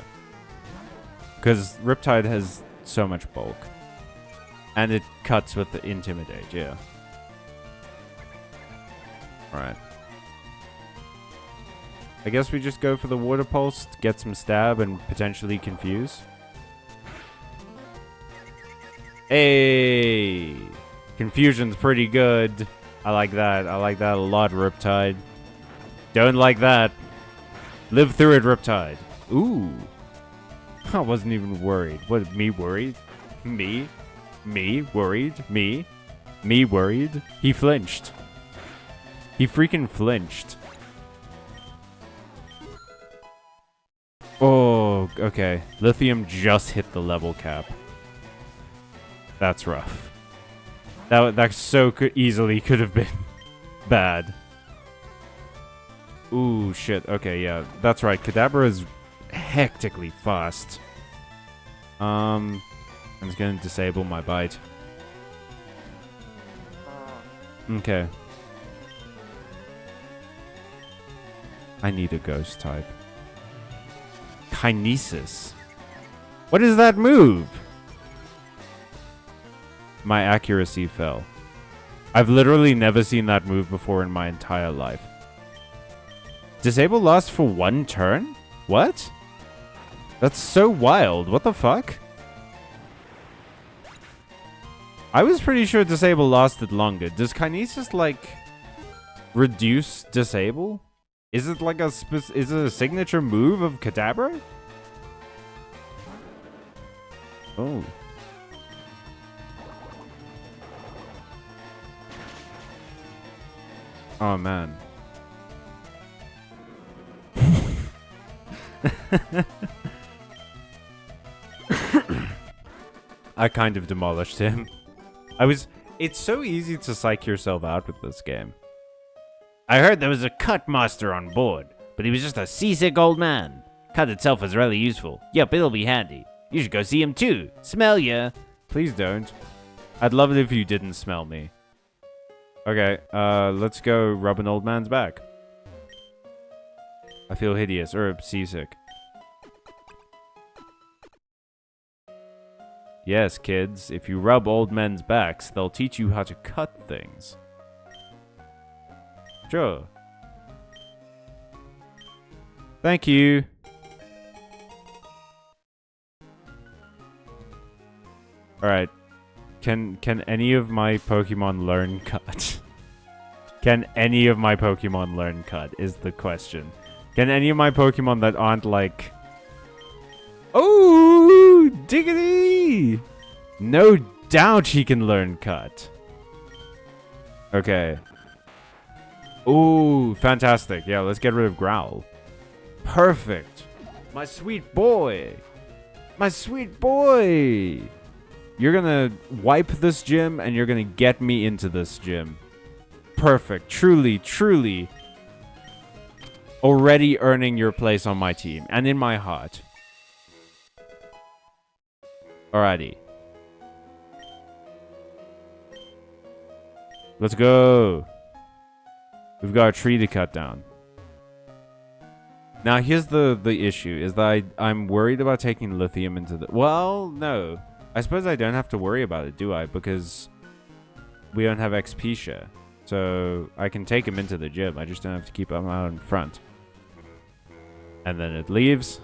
[SPEAKER 3] Because Riptide has so much bulk. And it cuts with the Intimidate, yeah. Alright. I guess we just go for the Water Pulse to get some stab and potentially confuse. Hey! Confusion's pretty good. I like that. I like that a lot, Riptide. Don't like that. Live through it, Riptide. Ooh. I wasn't even worried. What, me worried? Me? Me worried? Me? Me worried? He flinched. He freaking flinched. Oh, okay. Lithium just hit the level cap. That's rough. That so easily could have been bad. Ooh, shit. Okay, yeah. That's right. Kadabra is hectically fast. I'm just gonna disable my Byte. Okay. I need a ghost type. Kinesis. What is that move? My accuracy fell. I've literally never seen that move before in my entire life. Disable lasts for 1 turn? What? That's so wild. What the fuck? I was pretty sure disable lasted longer. Does Kinesis, like, reduce disable? Is it like is it a signature move of Kadabra? Oh. Oh, man. I kind of demolished him. It's so easy to psych yourself out with this game.
[SPEAKER 2] I heard there was a cut master on board, but he was just a seasick old man. Cut itself is really useful. Yep, it'll be handy. You should go see him too. Smell ya.
[SPEAKER 3] Please don't. I'd love it if you didn't smell me. Okay, let's go rub an old man's back. I feel hideous, or seasick. Yes, kids, if you rub old men's backs, they'll teach you how to cut things. Sure. Thank you. Alright. Can any of my Pokemon learn cut? Can any of my Pokemon learn cut is the question. Can any of my Pokemon that aren't like... Oh, diggity! No doubt he can learn cut. Okay. Ooh, fantastic. Yeah, let's get rid of Growl. Perfect. My sweet boy. My sweet boy. You're gonna wipe this gym and you're gonna get me into this gym. Perfect. Truly, truly. Already earning your place on my team and in my heart. Alrighty. Let's go. We've got a tree to cut down. Now, here's the issue, is that I'm worried about taking Lithium into the... Well, no. I suppose I don't have to worry about it, do I? Because we don't have XP share. So I can take him into the gym. I just don't have to keep him out in front. And then it leaves.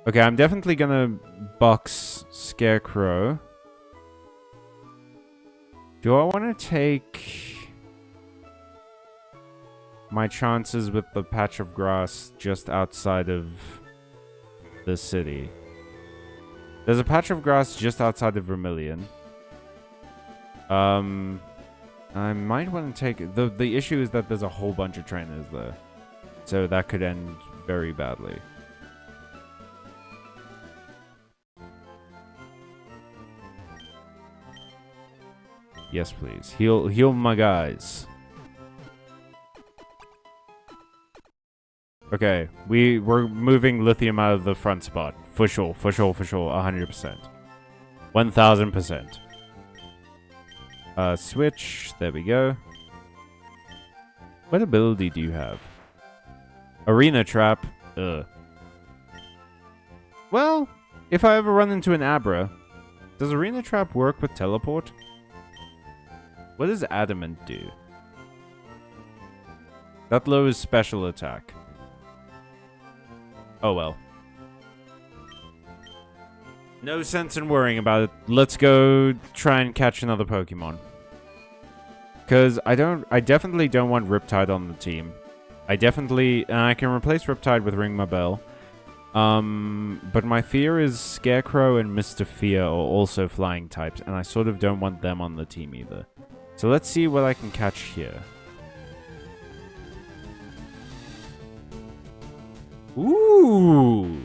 [SPEAKER 3] Okay, I'm definitely gonna box Scarecrow. Do I want to take my chances with the patch of grass just outside of the city? There's a patch of grass just outside of Vermilion. I might want to take... The issue is that there's a whole bunch of trainers there. So that could end very badly. Yes, please. Heal my guys. Okay, we're moving Lithium out of the front spot. For sure, 100%. 1000%. Switch. There we go. What ability do you have? Arena Trap. Ugh. Well, if I ever run into an Abra, does Arena Trap work with Teleport? What does Adamant do? That lowers special attack. Oh well. No sense in worrying about it. Let's go try and catch another Pokemon. Because I definitely don't want Riptide on the team. I can replace Riptide with Ring My Bell. But my fear is Scarecrow and Mr. Fear are also flying types, and I sort of don't want them on the team either. So let's see what I can catch here. Ooh.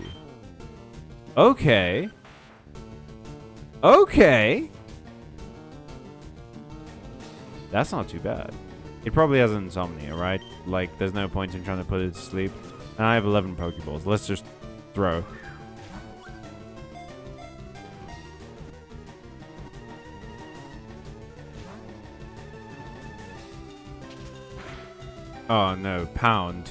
[SPEAKER 3] Okay. Okay. That's not too bad. It probably has insomnia, right? Like, there's no point in trying to put it to sleep. And I have 11 Pokeballs. Let's just throw. Oh no, Pound.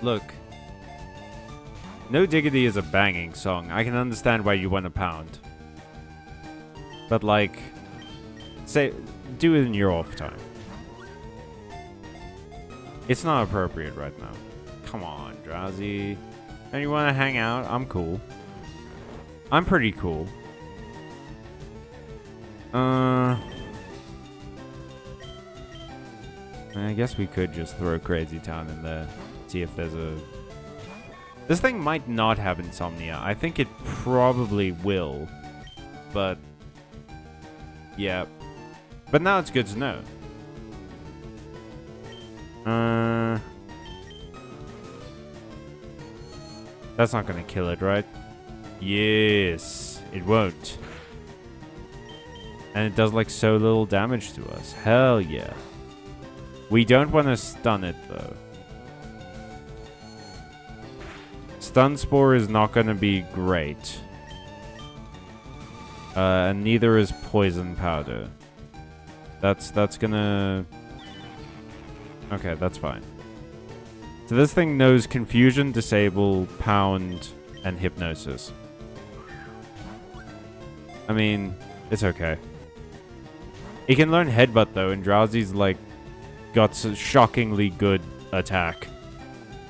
[SPEAKER 3] Look. No Diggity is a banging song. I can understand why you want a Pound. But like, do it in your off time. It's not appropriate right now. Come on, Drowsy. And you want to hang out? I'm cool. I'm pretty cool. I guess we could just throw Crazy Town in there. See if there's a... This thing might not have insomnia. I think it probably will. But... yeah. But now it's good to know. That's not gonna kill it, right? Yes. It won't. And it does like so little damage to us. Hell yeah. We don't want to stun it though. Stun Spore is not gonna be great. And neither is Poison Powder. That's gonna... Okay, that's fine. So this thing knows Confusion, Disable, Pound, and Hypnosis. I mean, it's okay. It can learn Headbutt though, and Drowsy's like got a shockingly good attack.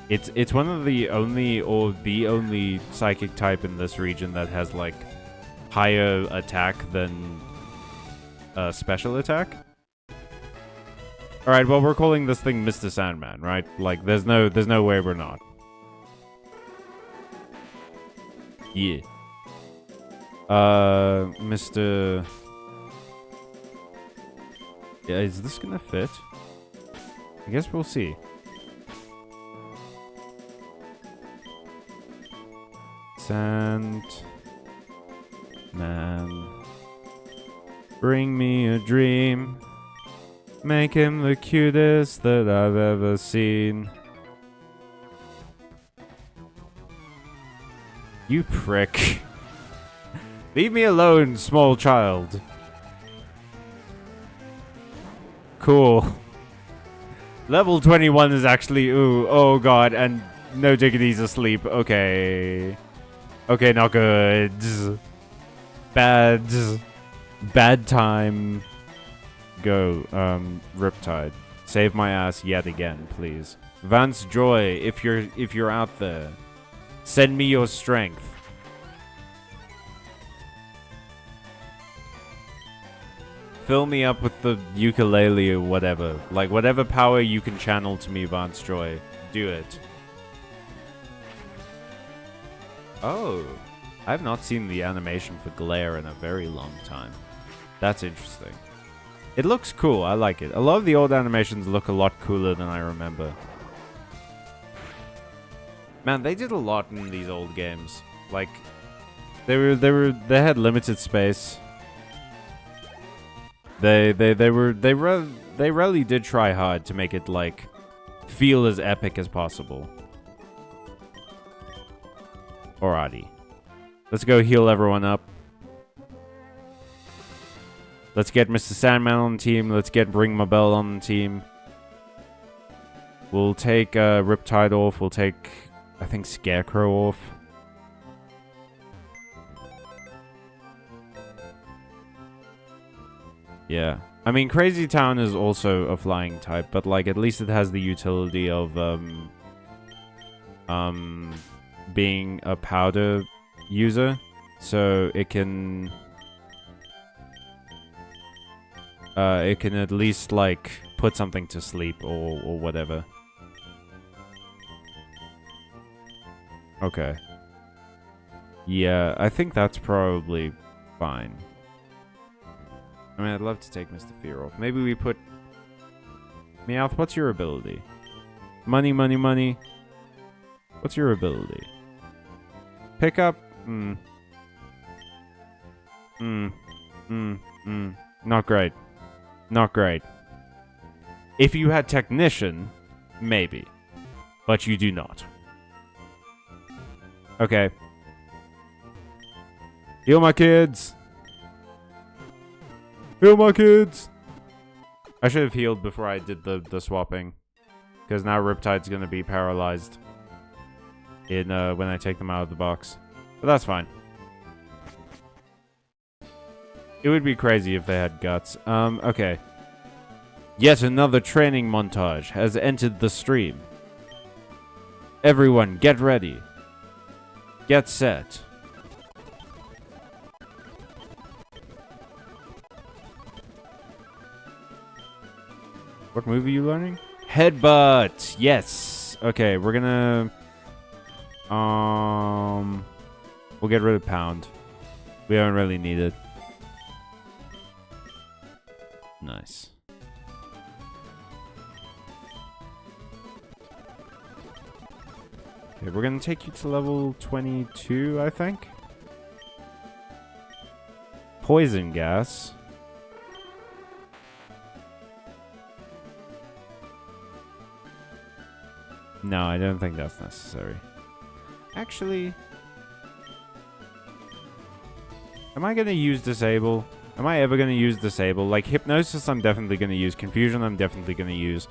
[SPEAKER 3] It's one of the only, or the only psychic type in this region that has like higher attack than special attack. Alright, well, we're calling this thing Mr. Sandman, right? Like, there's no way we're not. Yeah. Mr... Yeah, is this gonna fit? I guess we'll see. Sandman. Bring me a dream. Make him the cutest that I've ever seen. You prick. Leave me alone, small child. Cool. Level 21 is actually... Ooh, oh god, and no Diggity's asleep. Okay. Okay, not good. Bad time. Go, Riptide. Save my ass yet again, please. Vance Joy, if you're out there, send me your strength. Fill me up with the ukulele or whatever. Like, whatever power you can channel to me, Vance Joy. Do it. Oh. I've not seen the animation for Glare in a very long time. That's interesting. It looks cool. I like it. A lot of the old animations look a lot cooler than I remember. Man, they did a lot in these old games. Like, they had limited space. They really did try hard to make it like feel as epic as possible. Alrighty. Let's go heal everyone up. Let's get Mr. Sandman on the team. Let's get Ring My Bell on the team. We'll take Riptide off. We'll take, I think, Scarecrow off. Yeah. I mean, Crazy Town is also a flying type, but, like, at least it has the utility of, being a powder user. So it can at least, like, put something to sleep or whatever. Okay. Yeah, I think that's probably fine. I mean, I'd love to take Mr. Fear off. Maybe we put... Meowth, what's your ability? Money, money, money. What's your ability? Pick up? Not great. Not great. If you had Technician, maybe. But you do not. Okay. Heal my kids! Heal my kids! I should have healed before I did the swapping. Because now Riptide's gonna be paralyzed. When I take them out of the box. But that's fine. It would be crazy if they had guts. Okay. Yet another training montage has entered the stream. Everyone, get ready. Get set. What move are you learning? Headbutt! Yes! Okay, we're gonna... We'll get rid of Pound. We don't really need it. Nice. Okay, we're gonna take you to level 22, I think. Poison gas. No, I don't think that's necessary. Actually... Am I gonna use Disable? Am I ever gonna use Disable? Like, Hypnosis I'm definitely gonna use. Confusion I'm definitely gonna use.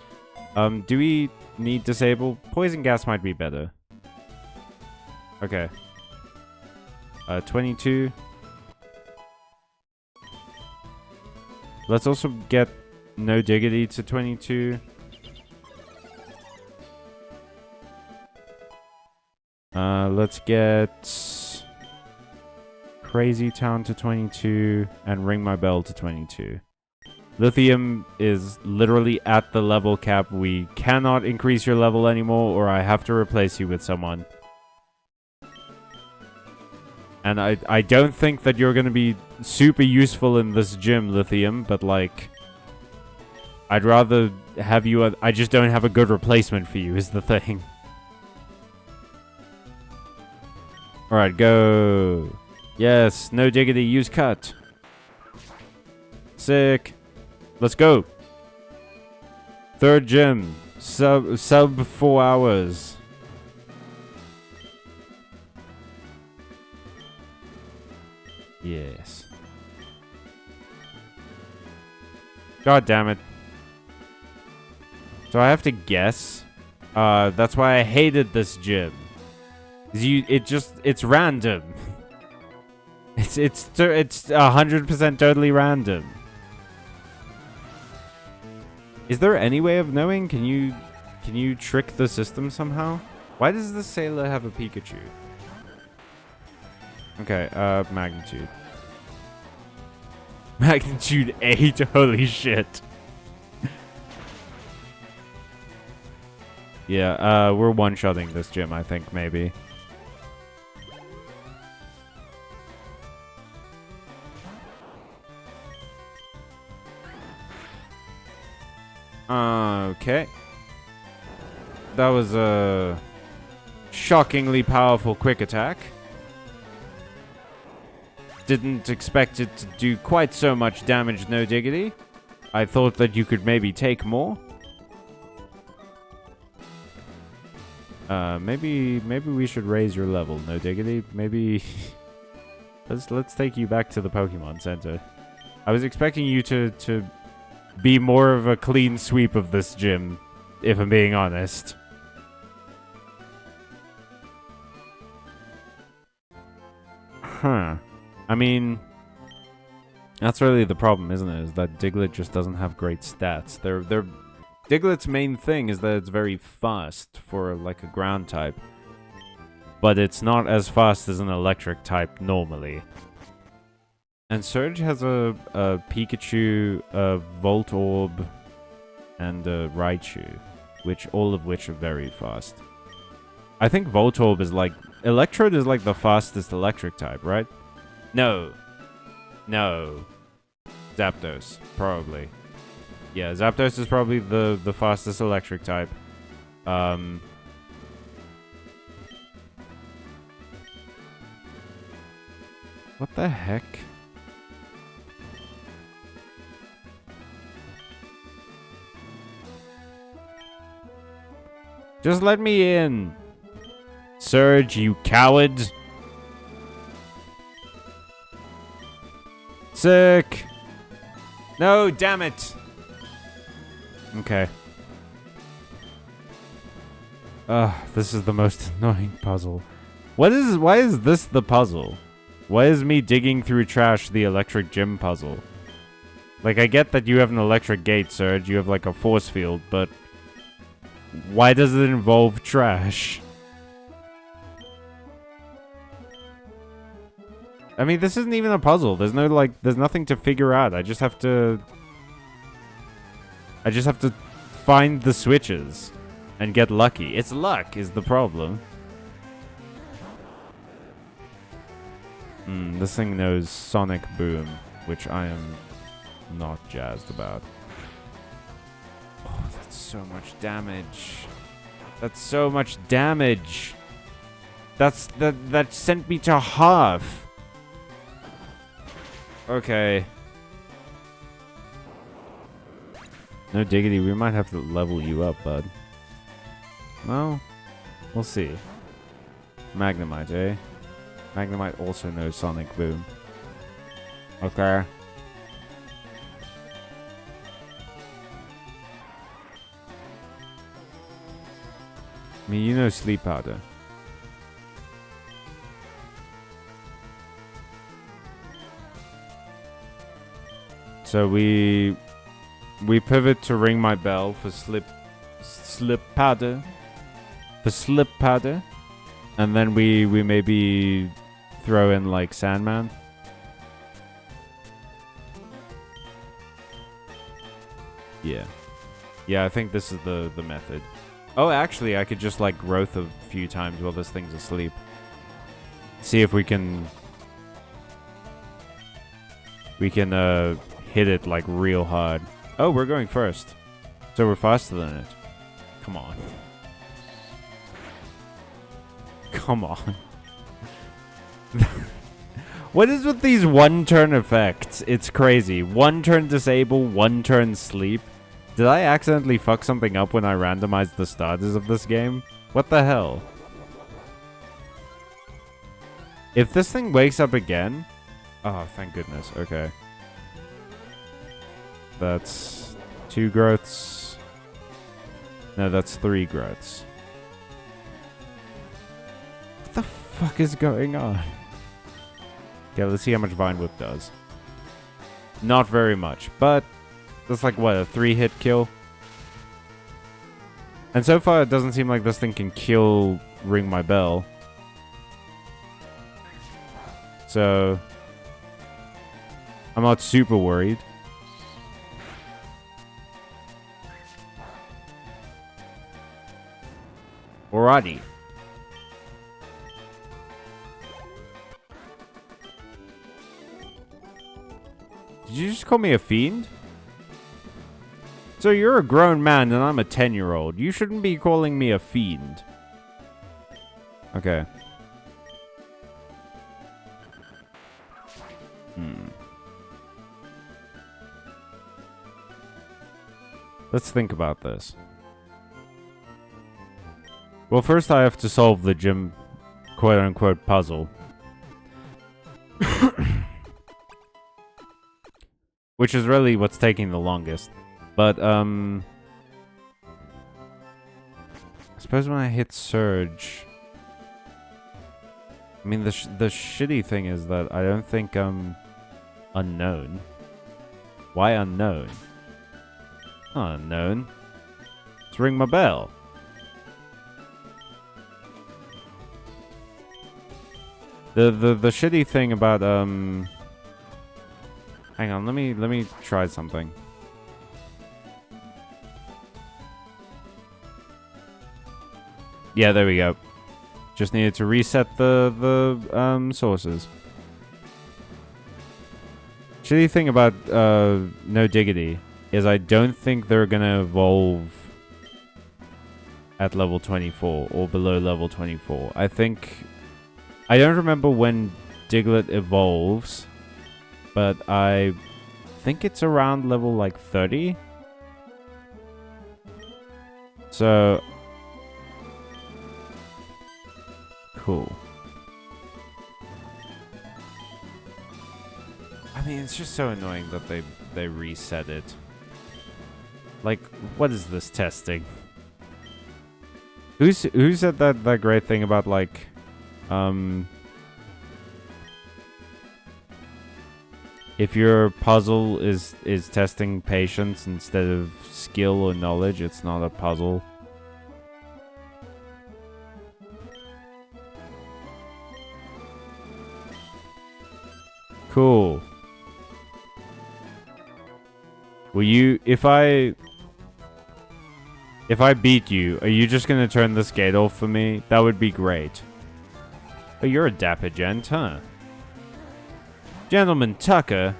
[SPEAKER 3] Do we need Disable? Poison gas might be better. Okay. 22. Let's also get No Diggity to 22. Let's get Crazy Town to 22 and Ring My Bell to 22. Lithium is literally at the level cap. We cannot increase your level anymore or I have to replace you with someone. And I don't think that you're going to be super useful in this gym, Lithium, but like... I'd rather have you... I just don't have a good replacement for you is the thing. Alright, go. Yes, No Diggity, use Cut. Sick. Let's go. Third gym. Sub 4 hours. Yes. God damn it. So I have to guess. That's why I hated this gym. It's random. It's 100% totally random. Is there any way of knowing? Can you trick the system somehow? Why does the sailor have a Pikachu? Okay, magnitude. Magnitude 8, holy shit. Yeah, we're one-shotting this gym, I think, maybe. Okay. That was a shockingly powerful quick attack. Didn't expect it to do quite so much damage, No Diggity. I thought that you could maybe take more. Maybe we should raise your level, No Diggity. Maybe let's take you back to the Pokemon Center. I was expecting you to be more of a clean sweep of this gym, if I'm being honest. Huh. I mean, that's really the problem, isn't it? Is that Diglett just doesn't have great stats. Diglett's main thing is that it's very fast for like a ground type. But it's not as fast as an electric type normally. And Surge has a Pikachu, a Volt Orb, and a Raichu, all of which are very fast. I think Volt Orb is like... Electrode is like the fastest electric type, right? No. No. Zapdos, probably. Yeah, Zapdos is probably the fastest electric type. What the heck? Just let me in. Surge, you cowards. Sick. No, damn it. Okay. This is the most annoying puzzle. Why is this the puzzle? Why is me digging through trash the electric gym puzzle? Like, I get that you have an electric gate, Surge. You have, like, a force field, but... why does it involve trash? I mean, this isn't even a puzzle. There's no, like... there's nothing to figure out. I just have to find the switches and get lucky. It's luck is the problem. This thing knows Sonic Boom, which I am not jazzed about. Oh, that's so much damage. That's so much damage. That sent me to half. Okay. No diggity, we might have to level you up, bud. Well, we'll see. Magnemite, eh? Magnemite also knows Sonic Boom. Okay. I mean, you know Sleep Powder. So we pivot to Ring My Bell for Slip Powder. For Slip Powder. And then we maybe throw in like Sandman. Yeah. Yeah, I think this is the method. Oh, actually, I could just like growth a few times while this thing's asleep. See if we can hit it like real hard. Oh, we're going first. So we're faster than it. Come on. Come on. What is with these one-turn effects? It's crazy. One turn disable, one turn sleep. Did I accidentally fuck something up when I randomized the starters of this game? What the hell? If this thing wakes up again... Oh, thank goodness. Okay. That's 2 growths. No, that's 3 growths. What the fuck is going on? Okay, let's see how much Vine Whip does. Not very much, but that's like, what, a 3-hit kill? And so far, it doesn't seem like this thing can kill Ring My Bell. So, I'm not super worried. Alrighty. Did you just call me a fiend? So you're a grown man and I'm a 10-year-old. You shouldn't be calling me a fiend. Okay. Let's think about this. Well, first I have to solve the gym quote-unquote puzzle. which is really what's taking the longest. But I suppose when I hit Surge, I mean the shitty thing is that I don't think unknown. Why unknown? Not unknown. Let's ring my bell. The shitty thing about hang on, let me try something. Yeah, there we go. Just needed to reset the sources. Shitty thing about No Diggity is I don't think they're gonna evolve at level 24 or below level 24. I don't remember when Diglett evolves, but I think it's around level like 30. So cool. I mean, it's just so annoying that they reset it. Like, what is this testing? Who said that great thing about like if your puzzle is testing patience instead of skill or knowledge, it's not a puzzle. Cool. Will you, if I beat you, are you just gonna turn this gate off for me? That would be great. Oh, you're a dapper gent, huh? Gentleman Tucker,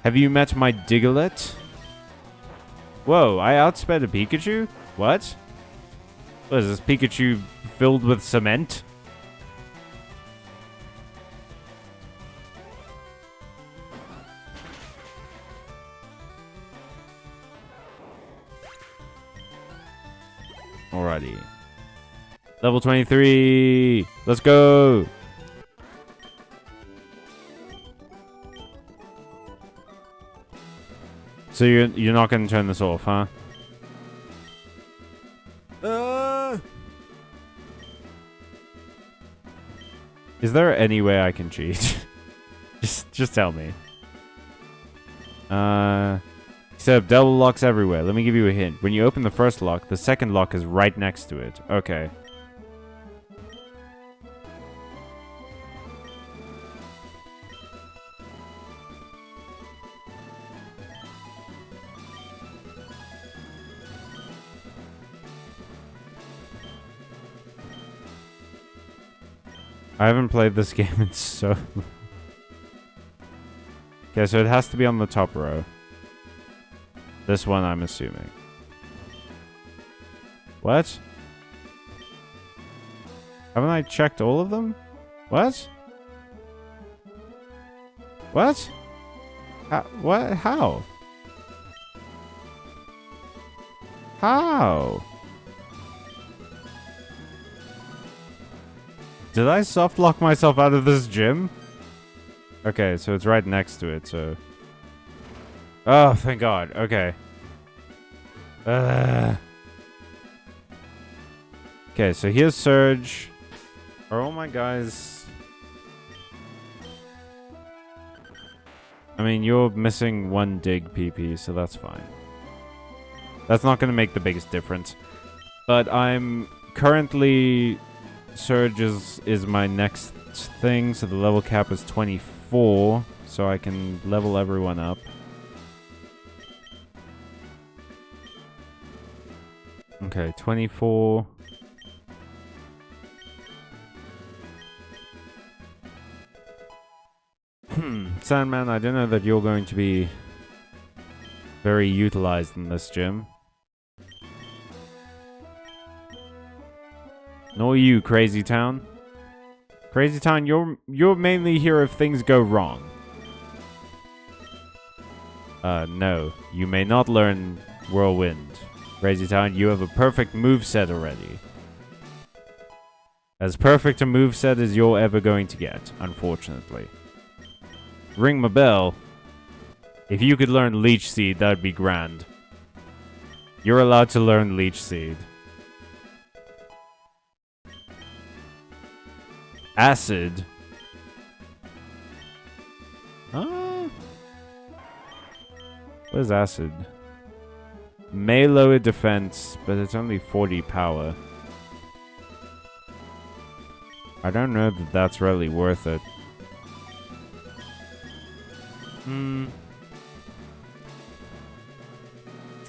[SPEAKER 3] have you met my Diglett? Whoa, I outsped a Pikachu? What? What is this, Pikachu filled with cement? Alrighty. Level 23! Let's go! So you're not gonna turn this off, huh? Is there any way I can cheat? just tell me. Except double locks everywhere. Let me give you a hint. When you open the first lock, the second lock is right next to it. Okay. I haven't played this game in so long. Okay, so it has to be on the top row. This one, I'm assuming. What? Haven't I checked all of them? What? What? What? How? How? Did I soft lock myself out of this gym? Okay, so it's right next to it, so... Oh, thank God. Okay. Okay, so here's Surge. Are all my guys... I mean, you're missing one dig PP, so that's fine. That's not going to make the biggest difference. But I'm currently... Surge is my next thing, so the level cap is 24, so I can level everyone up. Okay, 24. Sandman, I don't know that you're going to be very utilized in this gym. Nor you, Crazy Town. Crazy Town, you're mainly here if things go wrong. No. You may not learn Whirlwind. Crazy Town, you have a perfect moveset already. As perfect a moveset as you're ever going to get, unfortunately. Ring my bell. If you could learn Leech Seed, that would be grand. You're allowed to learn Leech Seed. Acid. What is acid? May lower defense, but it's only 40 power. I don't know that that's really worth it.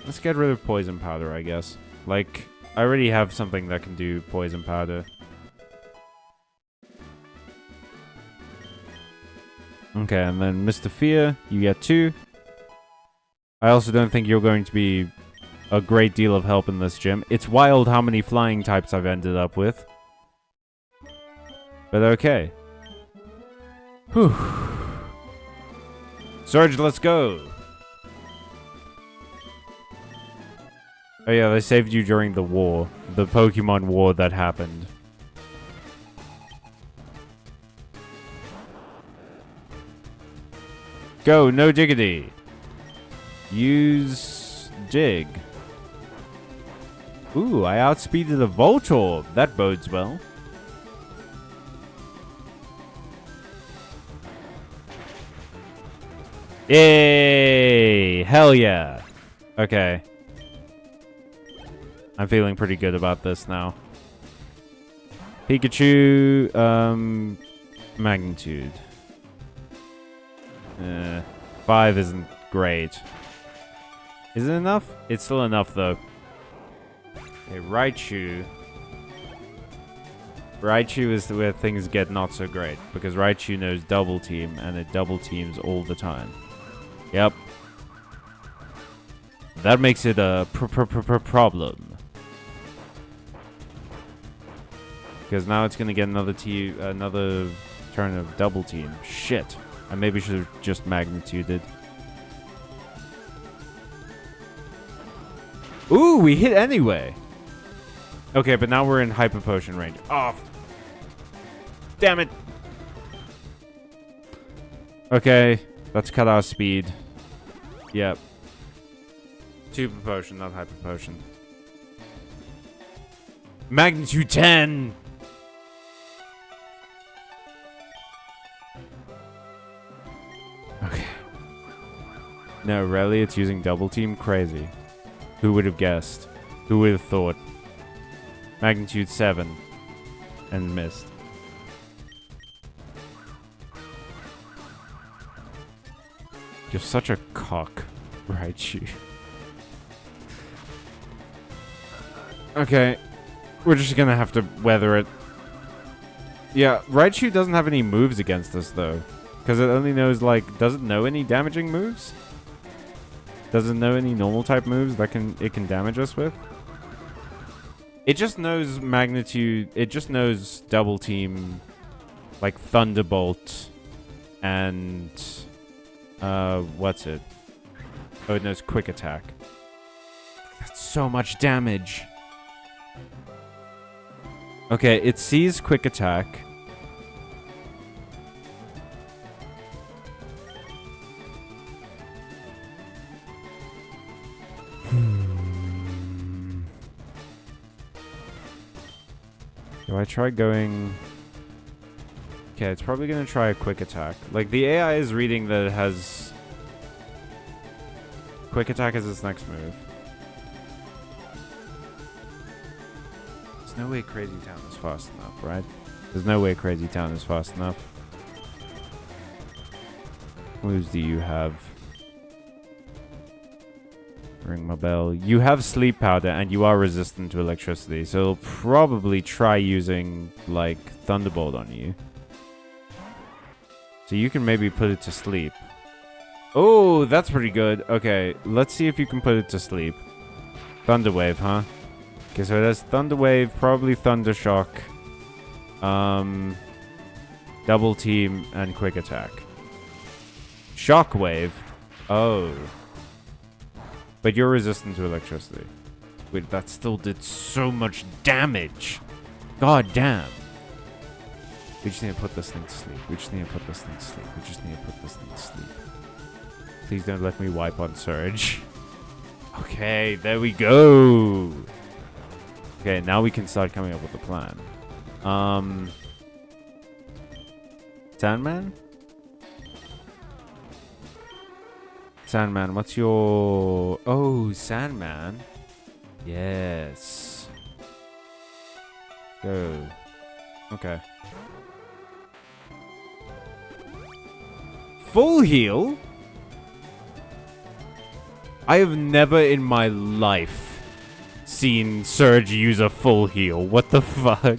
[SPEAKER 3] Let's get rid of poison powder, I guess. Like, I already have something that can do poison powder. Okay, and then Mr. Fear, you get 2. I also don't think you're going to be a great deal of help in this gym. It's wild how many flying types I've ended up with. But okay. Whew. Surge, let's go! Oh yeah, they saved you during the war. The Pokemon war that happened. Go, no diggity! Use dig. Ooh, I outspeeded a Voltorb. That bodes well. Yay! Hell yeah! Okay. I'm feeling pretty good about this now. Pikachu, magnitude. 5 isn't great. Is it enough? It's still enough, though. Okay, Raichu. Raichu is where things get not so great, because Raichu knows double team, and it double teams all the time. Yep. That makes it a problem. Because now it's gonna get another turn of double team. Shit. I maybe should have just magnituded. Ooh, we hit anyway. Okay, but now we're in Hyper Potion range. Oh, damn it. Okay, let's cut our speed. Yep. Super Potion, not Hyper Potion. Magnitude 10! Okay. No, really? It's using double team? Crazy. Who would have guessed? Who would have thought? Magnitude 7. And missed. You're such a cock, Raichu. Okay. We're just gonna have to weather it. Yeah, Raichu doesn't have any moves against us, though. Because it only knows, like... Does it know any damaging moves? Does it know any normal type moves that it can damage us with? It just knows magnitude... It just knows double team... Like Thunderbolt. And... what's it? Oh, it knows Quick Attack. That's so much damage. Okay, it sees Quick Attack. Do I try going... Okay, it's probably going to try a Quick Attack. Like, the AI is reading that it has... Quick Attack as its next move. There's no way Crazy Town is fast enough, right? There's no way Crazy Town is fast enough. What moves do you have? Ring my bell. You have Sleep Powder and you are resistant to electricity, so it'll probably try using, like, Thunderbolt on you. So you can maybe put it to sleep. Oh, that's pretty good. Okay, let's see if you can put it to sleep. Thunder Wave, huh? Okay, so it has Thunder Wave, probably Thunder Shock, Double Team, and Quick Attack. Shock Wave. Oh. But you're resistant to electricity. Wait, that still did so much damage. God damn. We just need to put this thing to sleep. We just need to put this thing to sleep. We just need to put this thing to sleep. Please don't let me wipe on Surge. Okay, there we go. Okay, now we can start coming up with a plan. Sandman? Sandman, what's your... Oh, Sandman. Yes. Go. Okay. Full heal? I have never in my life seen Surge use a full heal. What the fuck?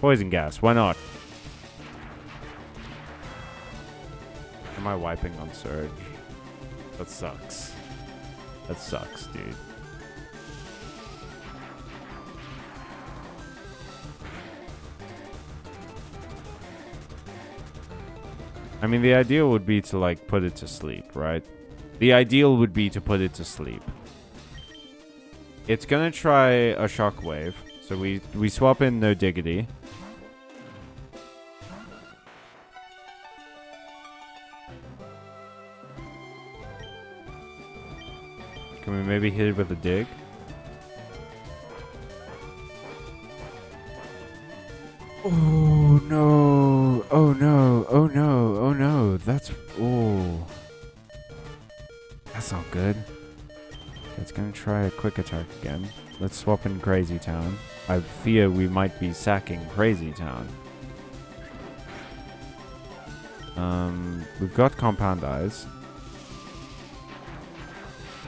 [SPEAKER 3] Poison gas. Why not? Am I wiping on Surge? That sucks. That sucks, dude. I mean, the ideal would be to, like, put it to sleep, right? The ideal would be to put it to sleep. It's gonna try a shockwave. So we swap in No Diggity. Can we maybe hit it with a dig? Oh no! Oh no! Oh no! Oh no! That's... Oh. That's not good. It's gonna try a quick attack again. Let's swap in Crazy Town. I fear we might be sacking Crazy Town. We've got Compound Eyes.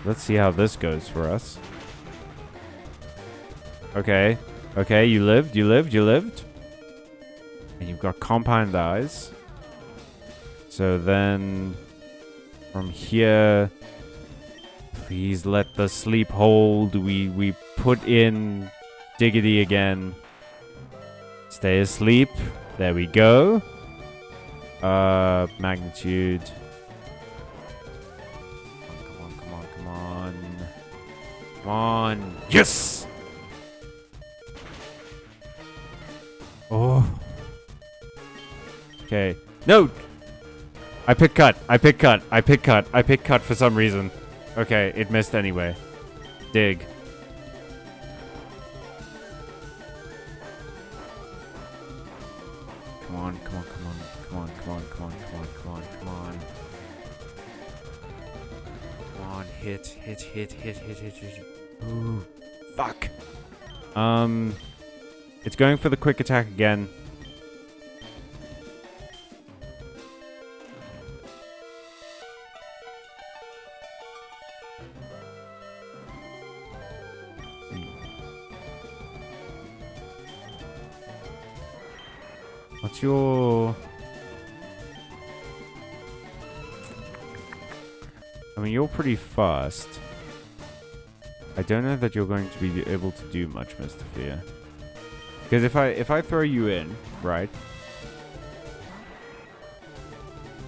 [SPEAKER 3] Let's see how this goes for us. Okay. Okay, you lived, you lived, you lived. And you've got Compound Eyes. So then... From here... Please let the sleep hold. We put in Diggity again. Stay asleep. There we go. Magnitude. Come on, come on, come on. Come on. Yes! Oh. Okay. No! I pick cut. I pick cut. I pick cut. I pick cut for some reason. Okay, it missed anyway. Dig. Come on, come on, come on, come on, come on, come on, come on, come on, come on. Come on, hit, hit, hit, hit, hit, hit, hit. Ooh, fuck. It's going for the quick attack again. What's your... I mean, you're pretty fast. I don't know that you're going to be able to do much, Mr. Fear. Because if I throw you in, right?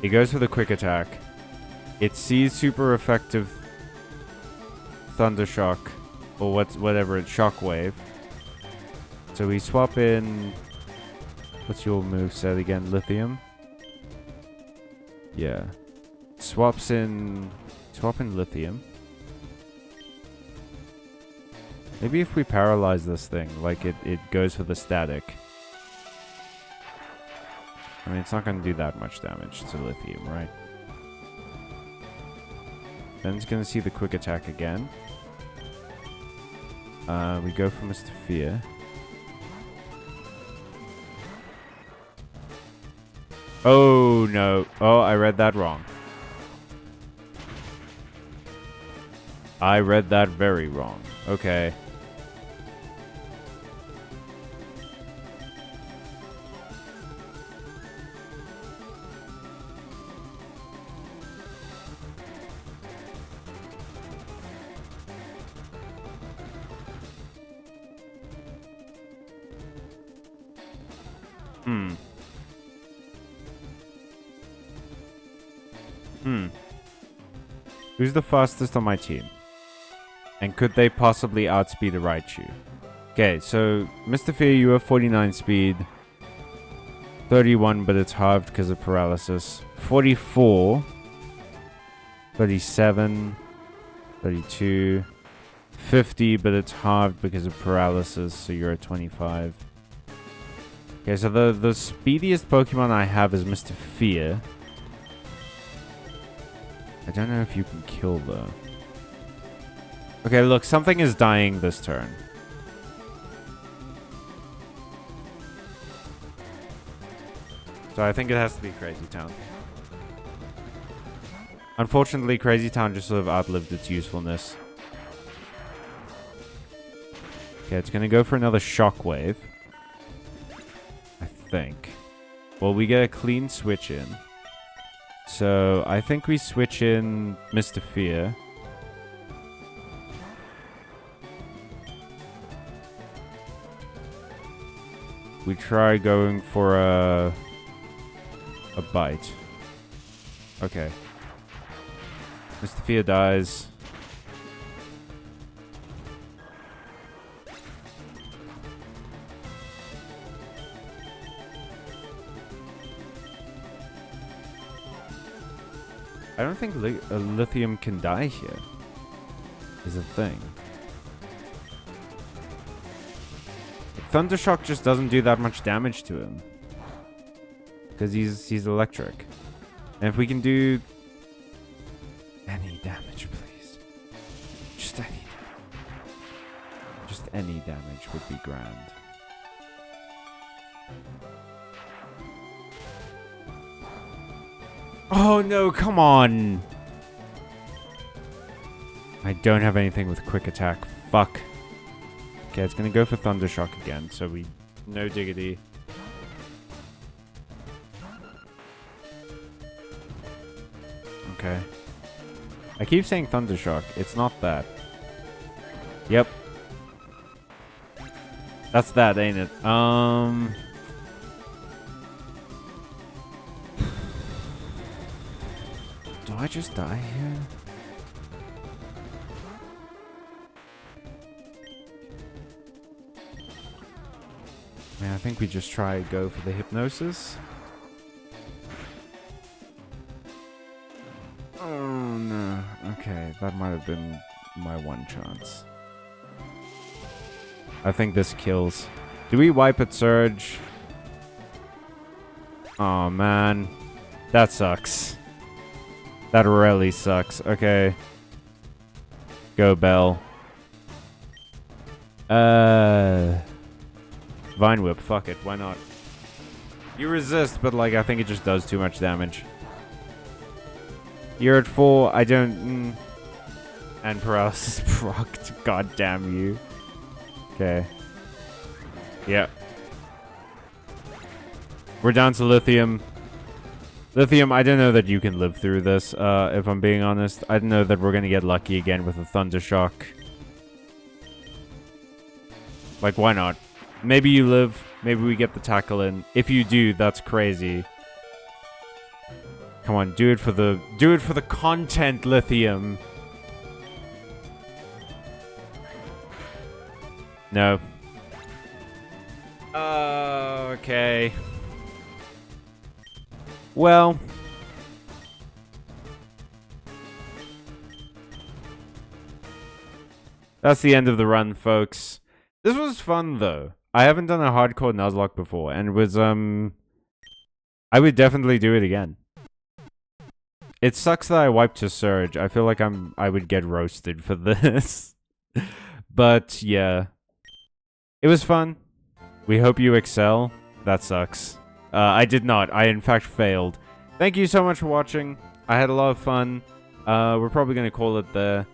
[SPEAKER 3] It goes for the quick attack. It sees super effective Thunder Shock, or whatever it's Shockwave. So we swap in... What's your moveset again? Lithium? Yeah. Swap in Lithium. Maybe if we paralyze this thing, like it goes for the static. I mean, it's not going to do that much damage to Lithium, right? Then it's going to see the quick attack again. We go for Mr. Fear. Oh, no. Oh, I read that wrong. I read that very wrong. Okay. Who's the fastest on my team? And could they possibly outspeed a Raichu? Okay, so Mr. Fear, you have 49 speed. 31, but it's halved because of paralysis. 44. 37. 32. 50, but it's halved because of paralysis, so you're at 25. Okay, so the speediest Pokemon I have is Mr. Fear. I don't know if you can kill though. Okay, look, something is dying this turn. So I think it has to be Crazy Town. Unfortunately, Crazy Town just sort of outlived its usefulness. Okay, it's gonna go for another Shockwave. I think. Well, we get a clean switch in. So, I think we switch in Mr. Fear. We try going for a Byte. Okay. Mr. Fear dies. I don't think Lithium can die here. Is a thing. Thundershock just doesn't do that much damage to him. Because he's electric. And if we can do any damage, please. Just any. Just any damage would be grand. Oh no, come on! I don't have anything with quick attack. Fuck. Okay, it's gonna go for Thundershock again, so we... No diggity. Okay. I keep saying Thundershock. It's not that. Yep. That's that, ain't it? Do I just die here? Man, I think we just try go for the Hypnosis. Oh no. Okay, that might have been my one chance. I think this kills. Do we wipe at Surge? Oh man. That sucks. That really sucks. Okay. Go Bell. Vine Whip, fuck it, why not? You resist, but like I think it just does too much damage. You're at 4, I don't... And paralysis procced, god damn you. Okay. Yep. We're down to Lithium. Lithium, I don't know that you can live through this, if I'm being honest. I don't know that we're gonna get lucky again with a Thundershock. Like, why not? Maybe you live, maybe we get the tackle in. If you do, that's crazy. Come on, do it for the content, Lithium. No. Okay. Well. That's the end of the run, folks. This was fun, though. I haven't done a hardcore Nuzlocke before, and it was, I would definitely do it again. It sucks that I wiped to Surge. I feel like I would get roasted for this. But, yeah. It was fun. We hope you excel. That sucks. I did not. I, in fact, failed. Thank you so much for watching. I had a lot of fun. We're probably going to call it there.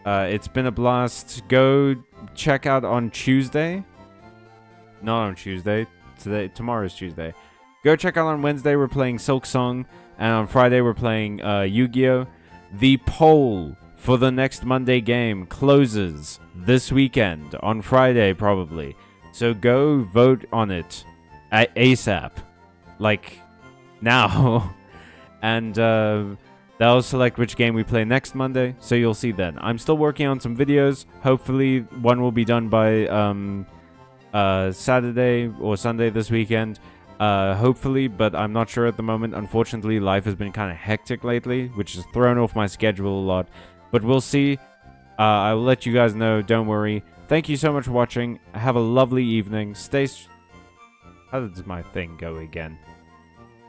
[SPEAKER 3] It's been a blast. Go check out on Tuesday. Not on Tuesday. Tomorrow's Tuesday. Go check out on Wednesday. We're playing Silk Song. And on Friday, we're playing Yu-Gi-Oh! The poll for the next Monday game closes this weekend. On Friday, probably. So go vote on it. ASAP. Like, now. And that'll select which game we play next Monday. So you'll see then. I'm still working on some videos. Hopefully, one will be done by Saturday or Sunday this weekend. Hopefully, but I'm not sure at the moment. Unfortunately, life has been kind of hectic lately, which has thrown off my schedule a lot. But we'll see. I will let you guys know. Don't worry. Thank you so much for watching. Have a lovely evening. How does my thing go again?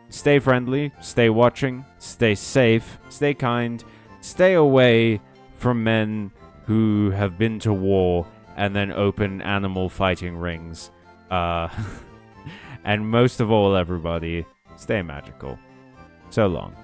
[SPEAKER 3] Stay friendly. Stay watching. Stay safe. Stay kind. Stay away from men who have been to war and then open animal fighting rings. And most of all, everybody, stay magical. So long.